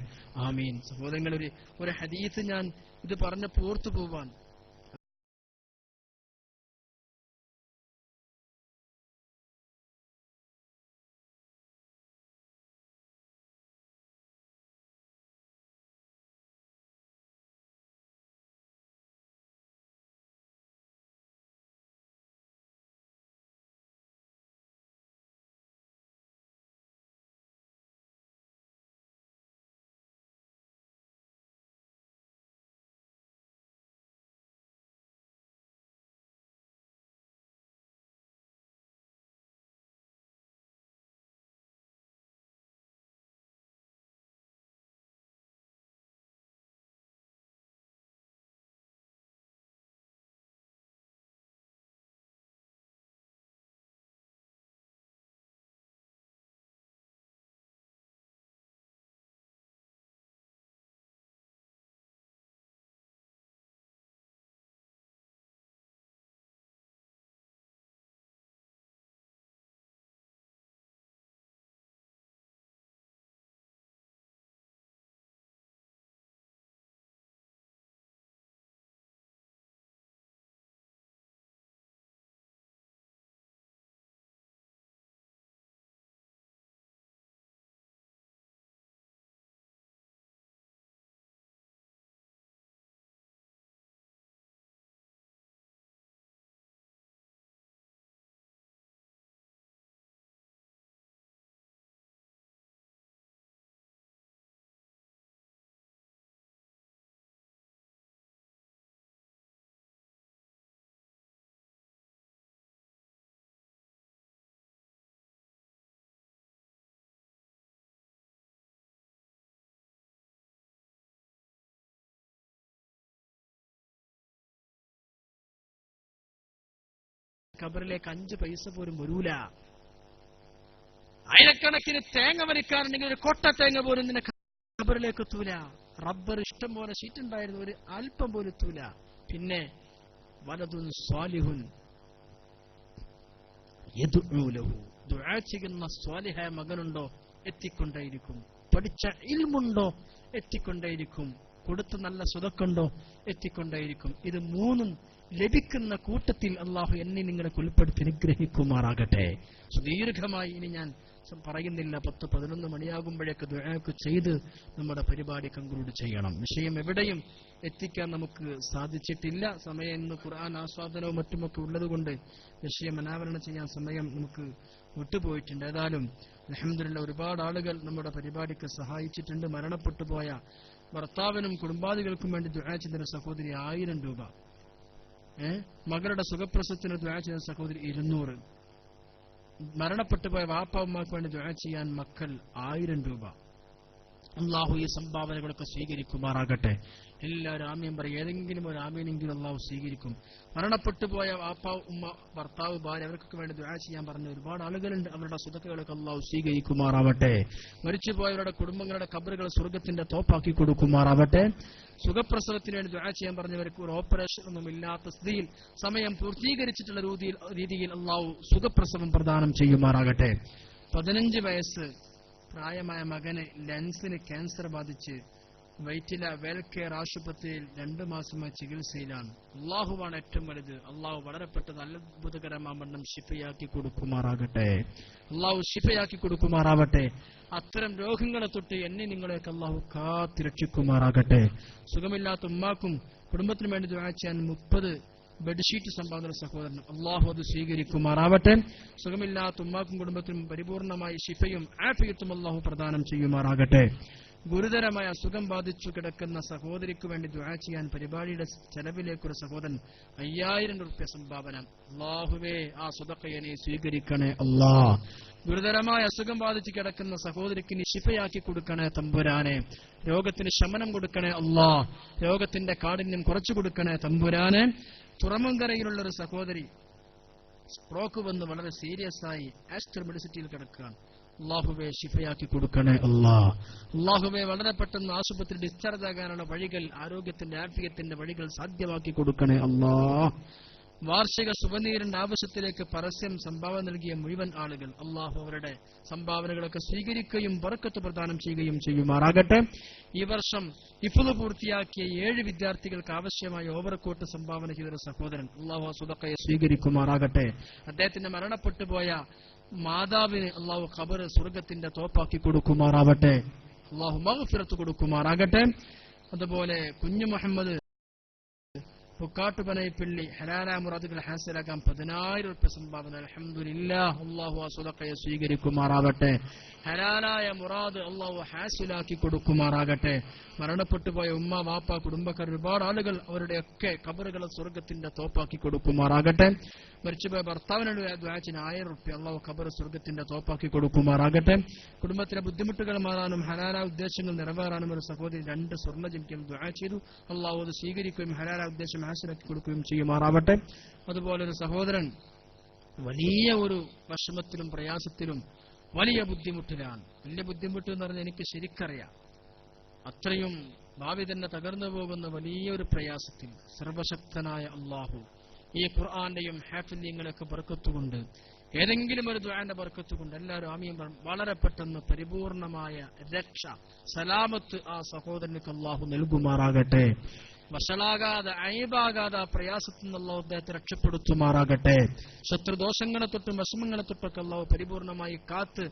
Speaker 1: ആമീൻ. സഹോദരങ്ങളെ, ഒരു ഹദീസ് ഞാൻ ഇത് പറഞ്ഞ പോർത്തു പോവാൻ, ഖബറിലേക്ക് 5 പൈസ പോലും വരൂല. ആയിരക്കണക്കിന് തേങ്ങ വലിക്കാറുണ്ടെങ്കിൽ ഒരു കൊട്ട തേങ്ങ പോലും നിന്നെ ഖബറിലേക്ക് എത്തൂല. റബ്ബർ ഇഷ്ടം പോലെ ഷീറ്റ് ഉണ്ടായിരുന്നു, ഒരു അല്പം പോലും എത്തൂല. പിന്നെ വലതുൻ സ്വാലിഹുൻ യദ്ഉ ലഹു, ദുആ ചെയ്യുന്ന സ്വാലിഹായ മകനുണ്ടോ, എത്തിക്കൊണ്ടേയിരിക്കും. പഠിച്ച ഇൽമുണ്ടോ, എത്തിക്കൊണ്ടേയിരിക്കും. കൊടുത്ത നല്ല സ്വതക്കുണ്ടോ, എത്തിക്കൊണ്ടേയിരിക്കും. ഇത് മൂന്നും ലഭിക്കുന്ന കൂട്ടത്തിൽ അള്ളാഹു എന്നെ നിങ്ങളെ ഉൾപ്പെടുത്തി അനുഗ്രഹിക്കുമാറാകട്ടെ. സുദീർഘമായി ഇനി ഞാൻ പറയുന്നില്ല. 10-11 മണിയാകുമ്പോഴേക്ക് ദുആക്ക് ചെയ്ത് നമ്മുടെ പരിപാടി കൺക്ലൂഡ് ചെയ്യണം. വിഷയം എവിടെയും എത്തിക്കാൻ നമുക്ക് സാധിച്ചിട്ടില്ല. സമയം ഇന്ന് ഖുർആൻ ആസ്വാദനവും മറ്റുമൊക്കെ ഉള്ളതുകൊണ്ട് വിഷയം അനാവരണം ചെയ്യാൻ സമയം നമുക്ക് വിട്ടുപോയിട്ടുണ്ട്. ഏതായാലും അൽഹംദുലില്ലാഹ് ഒരുപാട് ആളുകൾ നമ്മുടെ പരിപാടിക്ക് സഹായിച്ചിട്ടുണ്ട്. മരണപ്പെട്ടു പോയ ഭർത്താവിനും കുടുംബാദികൾക്കും വേണ്ടി ദുആ ചെയ്ത സഹോദരി 1000 രൂപ, മകളുടെ സുഖപ്രസവത്തിന് ദുആ ചെയ്ത സഹോദരി 200, മരണപ്പെട്ടു പോയ വാപ്പ ഉമ്മാക്ക് വേണ്ടി ദുആ ചെയ്യാൻ മക്കൾ 1000 രൂപ. അള്ളാഹു ഈ സംഭാവനകളൊക്കെ സ്വീകരിക്കുമാറാകട്ടെ. എല്ലാവരും ആമീൻ പറയും. ഏതെങ്കിലും ഒരു ആമീനെങ്കിലും അള്ളാഹു സ്വീകരിക്കും. മരണപ്പെട്ടു പോയ വാപ്പ ഉമ്മ ഭർത്താവ് ഭാര്യ അവർക്കൊക്കെ വേണ്ടി ദുആ ചെയ്യാൻ പറഞ്ഞ ഒരുപാട് ആളുകളുണ്ട്. അവരുടെ സ്വതക്കകളൊക്കെ അള്ളാഹു സ്വീകരിക്കുമാറാവട്ടെ. മരിച്ചുപോയവരുടെ കുടുംബങ്ങളുടെ ഖബറുകൾ സ്വർഗത്തിന്റെ തോപ്പാക്കി കൊടുക്കുമാറാവട്ടെ. സുഖപ്രസവത്തിന് വേണ്ടി ദുആ ചെയ്യാൻ പറഞ്ഞവർക്ക് ഒരു ഓപ്പറേഷൻ ഒന്നും ഇല്ലാത്ത സ്ഥിതിയിൽ സമയം പൂർത്തീകരിച്ചിട്ടുള്ള രീതിയിൽ അള്ളാഹു സുഖപ്രസവം പ്രദാനം ചെയ്യുമാറാകട്ടെ. 15 വയസ്സ് പ്രായമായ മകന് ലെൻസിന് ക്യാൻസർ ബാധിച്ച് വൈറ്റില വെൽകെയർ ആശുപത്രിയിൽ 2 മാസമായി ചികിത്സയിലാണ്. അള്ളാഹുവാണ് ഏറ്റവും വലുത്. അള്ളാഹു വളരെ പെട്ടെന്ന് അത്ഭുതകരമാവണ്ണം ശിഫയാക്കി കൊടുക്കുമാറാകട്ടെ. അള്ളാഹു ശിഫയാക്കി കൊടുക്കുമാറാവട്ടെ. അത്തരം രോഗങ്ങളെ തൊട്ട് എന്നെ നിങ്ങളെയൊക്കെ അള്ളാഹു കാത്തിരക്ഷിക്കുമാറാകട്ടെ. സുഖമില്ലാത്ത ഉമ്മാക്കും കുടുംബത്തിനു വേണ്ടി ദുആ ചെയ്യാൻ 30 ബെഡ്ഷീറ്റ് സംഭാവന സഹോദരൻ അള്ളാഹു അത് സ്വീകരിക്കുമാറാവട്ടെ. സുഖമില്ലാത്ത ഉമ്മാക്കും കുടുംബത്തിനും പരിപൂർണമായി ശിഫയും ആഫിയത്തും അള്ളാഹു പ്രദാനം ചെയ്യുമാറാകട്ടെ. ഗുരുതരമായ അസുഖം ബാധിച്ചു കിടക്കുന്ന സഹോദരിക്ക് വേണ്ടി ദുആ ചെയ്യാൻ പരിപാടിയുടെ ചെലവിലേക്കൊരു സഹോദരൻ 5000 രൂപ സംഭാവന. അള്ളാഹുവേ ആ സ്വതക്കയെ നീ സ്വീകരിക്കണേ അല്ലാ. ഗുരുതരമായ അസുഖം ബാധിച്ചു കിടക്കുന്ന സഹോദരിക്ക് നീ ശിഫയാക്കി കൊടുക്കണേ തമ്പുരാനെ. രോഗത്തിന് ശമനം കൊടുക്കണേ അല്ലാ. രോഗത്തിന്റെ കാഠിന്യം കുറച്ചു കൊടുക്കണേ തമ്പുരാനെ. തുറമുങ്കരയിലുള്ള ഒരു സഹോദരി സ്ട്രോക്ക് വന്ന് വളരെ സീരിയസ് ആയി ആസ്റ്റർ മെഡിസിറ്റിയിൽ കിടക്കുകയാണ്. അള്ളാഹുവെ ശിഫയാക്കി കൊടുക്കണേ അല്ലാ. അള്ളാഹുവെ വളരെ പെട്ടെന്ന് ആശുപത്രി ഡിസ്ചാർജ് ആകാനുള്ള വഴികൾ, ആരോഗ്യത്തിന്റെ ആഫിയത്തിന്റെ വഴികൾ സാധ്യമാക്കി കൊടുക്കണേ അല്ലാ. വാർഷിക സുവനീറിന്റെ ആവശ്യത്തിലേക്ക് പരസ്യം സംഭാവന നൽകിയ മുഴുവൻ ആളുകൾ അള്ളാഹു അവരുടെ സംഭാവനകളൊക്കെ സ്വീകരിക്കുകയും ബർക്കത്ത് പ്രദാനം ചെയ്യുകയും ചെയ്യുമാറാകട്ടെ. ഈ വർഷം ഹിഫ്ള് പൂർത്തിയാക്കിയ 7 വിദ്യാർത്ഥികൾക്ക് ആവശ്യമായ ഓവർകോട്ട് സംഭാവന ചെയ്ത സഹോദരൻ അള്ളാഹു സുദഖയെ സ്വീകരിക്കുമാറാകട്ടെ. അദ്ദേഹത്തിന്റെ മരണപ്പെട്ടു പോയ മാതാവിന് അള്ളാഹു ഖബർ സ്വർഗത്തിന്റെ തോപ്പാക്കി കൊടുക്കുമാറാവട്ടെ. അള്ളാഹു മഗ്ഫിറത്ത് കൊടുക്കുമാറാകട്ടെ. അതുപോലെ കുഞ്ഞു മുഹമ്മദ് പുക്കാട്ടുപനൈപ്പള്ളി ഹലാലായ മുറാദുകൾ ഹാസിലാക്കാൻ 10000 രൂപ സംഭാവന. അൽഹംദുലില്ലാഹ് അല്ലാഹു ആ സ്വതക്കയെ സ്വീകരിക്കുമാറാവട്ടെ. ഹലാലായ മുറാദ് അല്ലാഹു ഹാസിലാക്കി കൊടുക്കുമാറാകട്ടെ. മരണപ്പെട്ടുപോയ ഉമ്മ വാപ്പ കുടുംബക്കാർ ഒരുപാട് ആളുകൾ അവരുടെയൊക്കെ ഖബറുകളെ സ്വർഗത്തിന്റെ തോപ്പാക്കി കൊടുക്കുമാറാകട്ടെ. മരിച്ചുപോയ ഭർത്താവിനോട് ദുആ ചെയ്യാൻ 1000 രൂപ അല്ലാഹു ഖബർ സ്വർഗത്തിന്റെ തോപ്പാക്കി കൊടുക്കുമാറാകട്ടെ. കുടുംബത്തിലെ ബുദ്ധിമുട്ടുകൾ മാറാനും ഹലാലായ ഉദ്ദേശങ്ങൾ നിറവേറാനും ഒരു സഹോദരി 2 സ്വർണ്ണ ജനിക്കും ദുആ ചെയ്തു. അല്ലാഹു അത് സ്വീകരിക്കുകയും ഹലാലായ ഉദ്ദേശം ഹാസിലാക്കി കൊടുക്കുകയും ചെയ്യുമാറാവട്ടെ. അതുപോലെ ഒരു സഹോദരൻ വലിയ ഒരു വിഷമത്തിലും പ്രയാസത്തിലും വലിയ ബുദ്ധിമുട്ടിലാണ്. വലിയ ബുദ്ധിമുട്ട് എന്ന് പറഞ്ഞാൽ എനിക്ക് ശരിക്കറിയാം. അത്രയും ഭാവി തന്നെ തകർന്നു പോകുന്ന വലിയൊരു പ്രയാസത്തിൽ സർവശക്തനായ അള്ളാഹു ഈ ഖുർആന്റെയും ഹാഫിദ്യങ്ങളൊക്കെ ബർക്കത്തുകൊണ്ട് ഏതെങ്കിലും ഒരു ദുആന്റെ ബർക്കത്തുകൊണ്ട് എല്ലാവരും ആമീൻ പറഞ്ഞു. വളരെ പെട്ടെന്ന് പരിപൂർണമായ രക്ഷ സലാമത്ത് ആ സഹോദരനുക്ക് അള്ളാഹു നൽകുമാറാകട്ടെ. വഷളാകാതെ അയബാകാതെ ആ പ്രയാസത്തിൽ നിന്ന് അള്ളാഹു അദ്ദേഹത്തെ രക്ഷപ്പെടുത്തുമാറാകട്ടെ. ശത്രുദോഷങ്ങളെ തൊട്ടും വിഷമങ്ങളെ തൊട്ടൊക്കെ അള്ളാഹു പരിപൂർണമായി കാത്ത്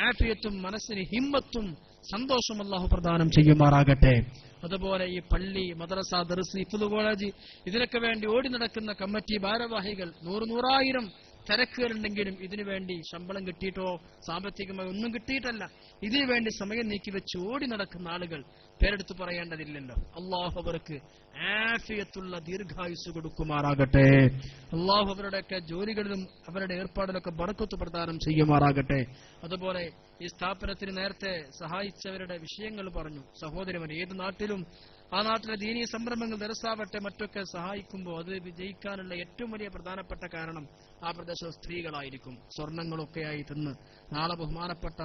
Speaker 1: ആഫിയത്തും മനസ്സിന് ഹിമ്മത്തും സന്തോഷം അള്ളാഹു പ്രദാനം ചെയ്യുമാറാകട്ടെ. അതുപോലെ ഈ പള്ളി, മദ്രസ, ദർസ്, ഹിഫ്ള് കോളേജ് ഇതിനൊക്കെ വേണ്ടി ഓടി നടക്കുന്ന കമ്മിറ്റി ഭാരവാഹികൾ 100,000 തിരക്കുകളുണ്ടെങ്കിലും ഇതിനുവേണ്ടി ശമ്പളം കിട്ടിയിട്ടോ സാമ്പത്തികമായി ഒന്നും കിട്ടിയിട്ടല്ല, ഇതിനു വേണ്ടി സമയം നീക്കിവെച്ച് ഓടി നടക്കുന്ന ആളുകൾ പേരെടുത്ത് പറയേണ്ടതില്ലല്ലോ. അള്ളാഹു അവർക്ക് ആഫിയത്തുള്ള ദീർഘായുസ് കൊടുക്കുമാറാകട്ടെ. അള്ളാഹു അവരുടെയൊക്കെ ജോലികളിലും അവരുടെ ഏർപ്പാടിലൊക്കെ ബർക്കത്ത് പ്രദാനം ചെയ്യുമാറാകട്ടെ. അതുപോലെ ഈ സ്ഥാപനത്തിന് നേരത്തെ സഹായിച്ചവരുടെ വിഷയങ്ങൾ പറഞ്ഞു. സഹോദരന്മാർ ഏത് നാട്ടിലും ആ നാട്ടിലെ ദീനീ സംരംഭങ്ങൾ ദർസാവട്ടെ മറ്റൊക്കെ സഹായിക്കുമ്പോൾ അത് വിജയിക്കാനുള്ള ഏറ്റവും വലിയ പ്രധാനപ്പെട്ട കാരണം ആ പ്രദേശ സ്ത്രീകളായിരിക്കും. സ്വർണങ്ങളൊക്കെയായി തിന്ന് നാളെ ബഹുമാനപ്പെട്ട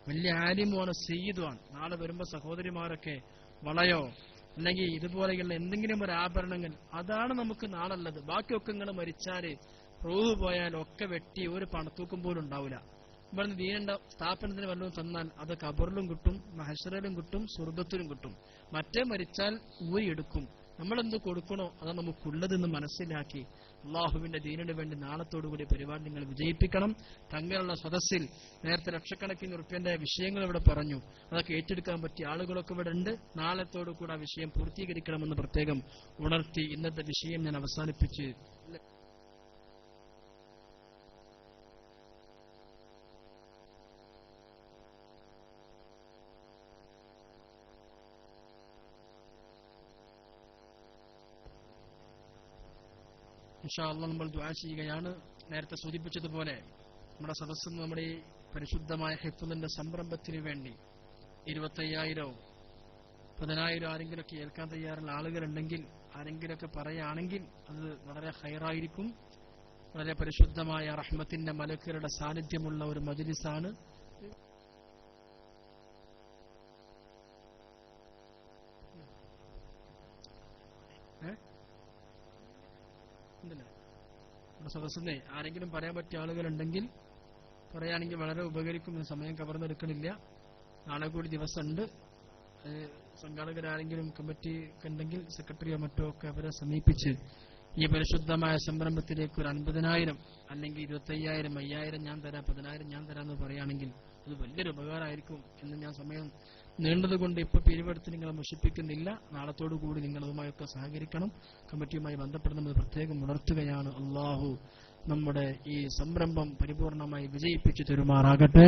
Speaker 1: വലിയ ആലിമുമാണ്, സയ്യിദുമാണ്. നാളെ വരുമ്പോ സഹോദരിമാരൊക്കെ വളയോ അല്ലെങ്കിൽ ഇതുപോലെയുള്ള എന്തെങ്കിലും ഒരു ആഭരണങ്ങൾ, അതാണ് നമുക്ക് നാളുള്ളത്. ബാക്കിയൊക്കെ നിങ്ങൾ മരിച്ചാല് റൂഹ് പോയാൽ ഒക്കെ വെട്ടി ഒരു പണത്തൂക്കം പോലും ഉണ്ടാവില്ല. ഇവിടുന്ന് ദീനന്റെ സ്ഥാപനത്തിന് വല്ലതും തന്നാൽ അത് ഖബറിലും കിട്ടും, മഹ്ശറിലും കിട്ടും, സ്വർഗത്തിലും കിട്ടും. മറ്റേ മരിച്ചാൽ ഊരിയെടുക്കും. നമ്മളെന്ത് കൊടുക്കണോ അത് നമുക്കുള്ളതെന്ന് മനസ്സിലാക്കി അള്ളാഹുവിന്റെ ദീനിന് വേണ്ടി നാളത്തോടുകൂടി പരിപാടി നിങ്ങൾ വിജയിപ്പിക്കണം. തങ്ങളുള്ള സദസ്സിൽ നേരത്തെ ലക്ഷക്കണക്കിന് റുപ്യന്റെ വിഷയങ്ങൾ ഇവിടെ പറഞ്ഞു. അതൊക്കെ ഏറ്റെടുക്കാൻ പറ്റിയ ആളുകളൊക്കെ ഇവിടെ ഉണ്ട്. നാളത്തോടു കൂടി ആ വിഷയം പൂർത്തീകരിക്കണമെന്ന് പ്രത്യേകം ഉണർത്തി ഇന്നത്തെ വിഷയം ഞാൻ അവസാനിപ്പിച്ച് ഇൻഷാ അല്ലാഹ് നമ്മൾ ദുആ ചെയ്യുകയാണ്. നേരത്തെ സൂചിപ്പിച്ചതുപോലെ നമ്മുടെ സദസ്സിൽ നമ്മുടെ ഈ പരിശുദ്ധമായ ഹിഫ്ളിന്റെ സംരംഭത്തിന് വേണ്ടി 25,000 10,000 ആരെങ്കിലുമൊക്കെ ഏൽക്കാൻ തയ്യാറുള്ള ആളുകളുണ്ടെങ്കിൽ ആരെങ്കിലുമൊക്കെ പറയുകയാണെങ്കിൽ അത് വളരെ ഹൈറായിരിക്കും. വളരെ പരിശുദ്ധമായ റഹ്മത്തിന്റെ മലക്കുകളുടെ സാന്നിധ്യമുള്ള ഒരു മജ്‌ലിസാണ്. നമ്മുടെ സദസ്സിനെ ആരെങ്കിലും പറയാൻ പറ്റിയ ആളുകളുണ്ടെങ്കിൽ പറയുകയാണെങ്കിൽ വളരെ ഉപകരിക്കും. സമയം കവർന്നെടുക്കണില്ല. നാളെ കൂടി ദിവസമുണ്ട്. സംഘാടകരാരെങ്കിലും കമ്മിറ്റി ഉണ്ടെങ്കിൽ സെക്രട്ടറിയോ മറ്റോ ഒക്കെ അവരെ സമീപിച്ച് ഈ പരിശുദ്ധമായ സംരംഭത്തിലേക്ക് ഒരു 50,000 അല്ലെങ്കിൽ 25,000 5,000 ഞാൻ തരാം 10,000 ഞാൻ തരാമെന്ന് പറയുകയാണെങ്കിൽ അത് വലിയൊരു ഉപകാരമായിരിക്കും എന്ന് ഞാൻ സമയം നീണ്ടതുകൊണ്ട് ഇപ്പൊ പിരിവെടുത്ത് നിങ്ങളെ മുഷിപ്പിക്കുന്നില്ല. നാളത്തോടുകൂടി നിങ്ങൾ അതുമായൊക്കെ സഹകരിക്കണം. കമ്മിറ്റിയുമായി ബന്ധപ്പെടണമെന്ന് പ്രത്യേകം ഉണർത്തുകയാണ്. അള്ളാഹു നമ്മുടെ ഈ സംരംഭം പരിപൂർണമായി വിജയിപ്പിച്ചു തരുമാറാകട്ടെ.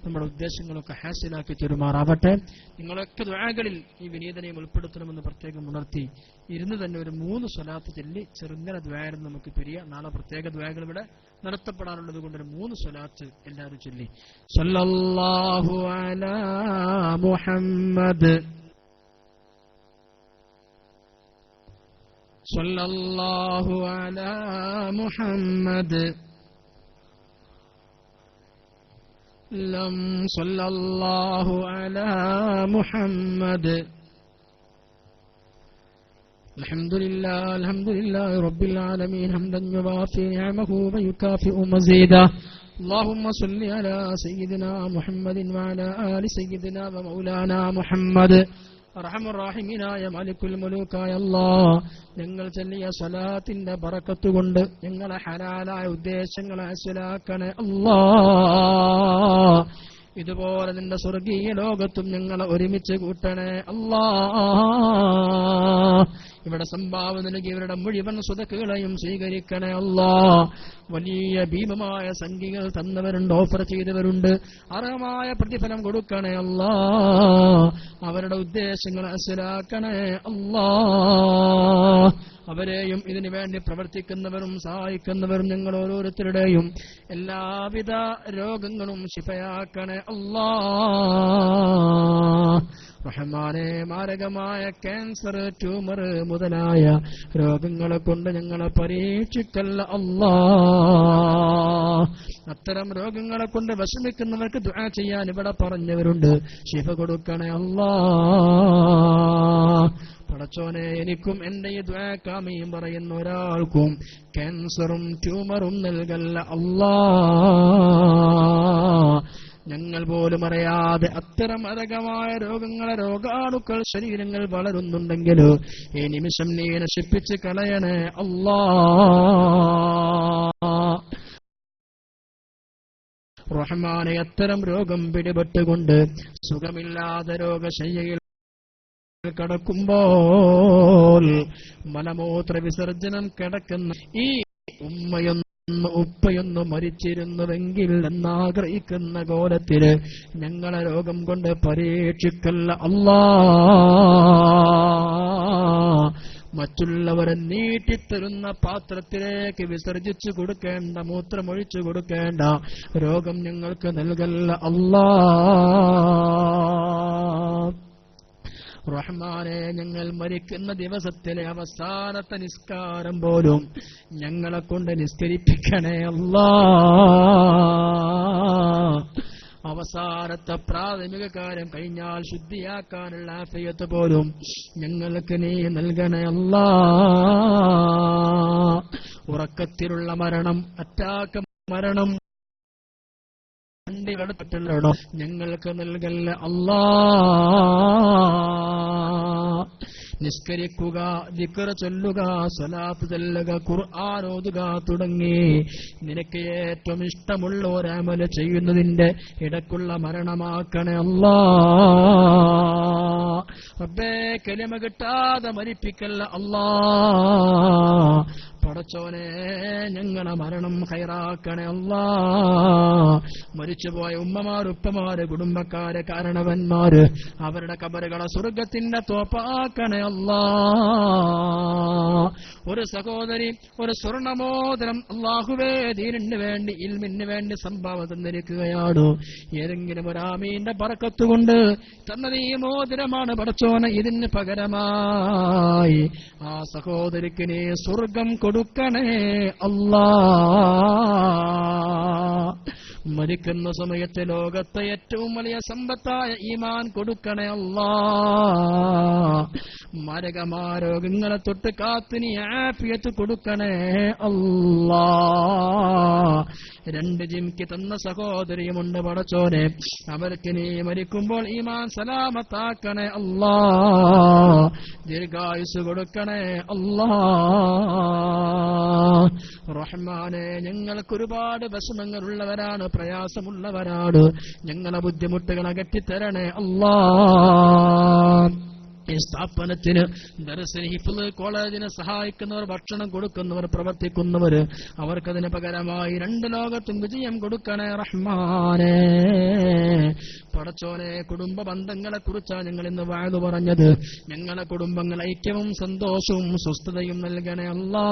Speaker 1: നമ്മുടെ ഉദ്ദേശങ്ങളൊക്കെ ഹാസിലാക്കി തരുമാറാവട്ടെ. നിങ്ങളൊക്കെ ദുആകളിൽ ഈ വിനീതനെയും ഉൾപ്പെടുത്തണമെന്ന് പ്രത്യേകം ഉണർത്തി ഇരുന്ന് തന്നെ ഒരു 3 സ്വലാത്ത് ചൊല്ലി ചെറുങ്ങനെ ദുആയിൽ നമുക്ക് പിരിയാം. നാളെ പ്രത്യേക ദുആകൾ ഇവിടെ നടത്തപ്പെടാനുള്ളത് കൊണ്ട് ഒരു 3 സ്വലാത്ത് എല്ലാവരും ചൊല്ലി. സല്ലല്ലാഹു അലാ മുഹമ്മദ് സല്ലല്ലാഹു അലാ മുഹമ്മദ് ലം സല്ലല്ലാഹു അലാ മുഹമ്മദ് അൽഹംദുലില്ലാഹി റബ്ബിൽ ആലമീൻ ഹംദൻ യുവാഫി നിഅമഹു വയുകാഫിഉ മസീദാ اللهم صل على سيدنا محمد وعلى آل سيدنا ومولانا محمد അർഹമുർറഹീമിനായ മലിക്കുൽ മുലൂക്കായ അല്ലാഹ് ഞങ്ങൾ ചൊല്ലിയ സ്വലാത്തിന്റെ ബറക്കത്ത് കൊണ്ട് ഞങ്ങളെ ഹലാലായ ഉദ്ദേശങ്ങളെ ഹാസിലാക്കണേ അല്ലാഹ്. ഇതുപോലെ നിന്റെ സ്വർഗീയ ലോകത്തും ഞങ്ങളെ ഒരുമിച്ച് കൂട്ടണേ അല്ലാഹ്. ഇവിടെ സംഭാവന നൽകിയവരുടെ മുഴുവൻ സ്വതക്കുകളെയും സ്വീകരിക്കണേ അല്ലാഹ്. വലിയ ഭീമമായ സംഖ്യകൾ തന്നവരുണ്ട്, ഓഫർ ചെയ്തവരുണ്ട്. അർഹമായ പ്രതിഫലം കൊടുക്കണേ അല്ലാഹ്. അവരുടെ ഉദ്ദേശങ്ങൾ മനസ്സിലാക്കണേ അല്ലാഹ്. അവരെയും ഇതിനു വേണ്ടി പ്രവർത്തിക്കുന്നവരും സഹായിക്കുന്നവരും ഞങ്ങൾ ഓരോരുത്തരുടെയും എല്ലാവിധ രോഗങ്ങളും ശിഫയാക്കണേ അല്ലാഹ്. റഹ്മാനെ, മാരകമായ ക്യാൻസർ, ട്യൂമർ മുതലായ രോഗങ്ങളെ കൊണ്ട് ഞങ്ങളെ പരീക്ഷിക്കല്ല അല്ലാഹ്. അത്തരം രോഗങ്ങളെ കൊണ്ട് വിഷമിക്കുന്നവർക്ക് ദുആ ചെയ്യാൻ ഇവിടെ പറഞ്ഞവരുണ്ട്. ശിഫ കൊടുക്കണേ അല്ലാഹ്. പടച്ചോനെ, എനിക്കും എന്റെ ഈ ദുആക്കാമയും പറയുന്ന ഒരാൾക്കും ക്യാൻസറും ട്യൂമറും നൽകല്ല അല്ലാഹ്. ഞങ്ങൾ പോലും അറിയാതെ അത്തരം മാരകമായ രോഗങ്ങളെ രോഗാണുക്കൾ ശരീരങ്ങൾ വളരുന്നുണ്ടെങ്കിലോ ഈ നിമിഷം നീ നശിപ്പിച്ച് കളയണേ അല്ലാഹ്. റഹ്മാനെ, അത്തരം രോഗം പിടിപെട്ടുകൊണ്ട് സുഖമില്ലാതെ രോഗശയ്യയിൽ കിടക്കുമ്പോൾ മലമൂത്ര വിസർജനം കിടക്കുന്ന ഈ ഉപ്പയൊന്ന് മരിച്ചിരുന്നുവെങ്കിൽ എന്നാഗ്രഹിക്കുന്ന കോലത്തില് ഞങ്ങളെ രോഗം കൊണ്ട് പരീക്ഷിക്കല്ല അല്ലാഹ്. മറ്റുള്ളവരെ നീട്ടിത്തരുന്ന പാത്രത്തിലേക്ക് വിസർജിച്ചു കൊടുക്കേണ്ട, മൂത്രമൊഴിച്ചു കൊടുക്കേണ്ട രോഗം ഞങ്ങൾക്ക് നൽകല്ല അല്ലാഹ്. റഹ്മാനെ, ഞങ്ങൾ മരിക്കുന്ന ദിവസത്തിലെ അവസാനത്തെ നിസ്കാരം പോലും ഞങ്ങളെ കൊണ്ട് നിസ്കരിപ്പിക്കണേ അല്ലാഹ്. അവസാനത്തെ പ്രാഥമിക കാര്യം കഴിഞ്ഞാൽ ശുദ്ധിയാക്കാനുള്ള ആഫിയത്ത് പോലും ഞങ്ങൾക്ക് നീ നൽകണേ അല്ലാഹ്. ഉറക്കത്തിലുള്ള മരണം, അറ്റാക്ക് മരണം, വേണ്ടി എടുത്തിട്ടുള്ളോ ഞങ്ങൾക്ക് നൽകല്ല അല്ലാ. നിസ്കരിക്കുക, ദിക്ർ ചൊല്ലുക, സ്വലാത്ത് ചൊല്ലുക, ഖുർആൻ ഓതുക തുടങ്ങി നിനക്ക് ഏറ്റവും ഇഷ്ടമുള്ള ഒരു അമല് ചെയ്യുന്നതിന്റെ ഇടക്കുള്ള മരണമാക്കണേ അല്ലാ. റബ്ബേ കലിമ കിട്ടാതെ മരിപ്പിക്കല്ല അല്ലാ. പടച്ചോനെ ഞങ്ങളെ മരണം ഖൈറാക്കണേ അല്ലാ. മരിച്ചുപോയ ഉമ്മമാര്, ഉപ്പമാര്, കുടുംബക്കാര്, കാരണവന്മാര്, അവരുടെ ഖബറുകളെ സ്വർഗത്തിന്റെ തോപ്പാക്കണേ അല്ലാ. ഒരു സഹോദരി ഒരു സ്വർണമോതിരം അല്ലാഹുവേ ദീനിന് വേണ്ടി ഇൽമിന് വേണ്ടി സംഭാവന തന്നിരിക്കുകയാണ്. ഏതെങ്കിലും ഒരു ആമീന്റെ ബറക്കത്ത് കൊണ്ട് തന്നത് ഈ മോതിരമാണ് പടച്ചോനെ. ഇതിന് പകരമായി ആ സഹോദരിക്ക് നീ സ്വർഗം കൊടുക്കണേ അല്ലാ. മരിക്കുന്ന സമയത്ത് ലോകത്തെ ഏറ്റവും വലിയ സമ്പത്തായ ഈമാൻ കൊടുക്കണേ അല്ലാ. മാരകമായ രോഗങ്ങളെ തൊട്ട് കാത്ത് നീ ആഫിയത്ത് കൊടുക്കണേ അല്ലാ. 2 ജിംക്ക് തന്ന സഹോദരിയുമുണ്ട് പടച്ചോനെ. അവർക്ക് നീ മരിക്കുമ്പോൾ ഈമാൻ സലാമത്താക്കണേ അല്ലാ. ദീർഘായുസ് കൊടുക്കണേ അല്ലാ. റഹ്മാനെ ഞങ്ങൾക്ക് ഒരുപാട് വിഷമങ്ങളുള്ളവരാണ്, പ്രയാസമുള്ളവരാണ്. ഞങ്ങളെ ബുദ്ധിമുട്ടുകൾ അകറ്റിത്തരണേ അല്ലാ. ഈ സ്ഥാപനത്തിന് ദർസിന് ഹിഫ്ള് കോളേജിന് സഹായിക്കുന്നവർ, ഭക്ഷണം കൊടുക്കുന്നവർ, പ്രവർത്തിക്കുന്നവർ, അവർക്കതിന് പകരമായി 2 ലോകത്തും വിജയം കൊടുക്കണേ റഹ്മാനേ. പടച്ചോനെ കുടുംബ ബന്ധങ്ങളെ കുറിച്ചാണ് ഞങ്ങൾ ഇന്ന് വാഴ്ന്നു പറഞ്ഞത്. ഞങ്ങളെ കുടുംബങ്ങൾ ഐക്യവും സന്തോഷവും സ്വസ്ഥതയും നൽകണേ അല്ലാ.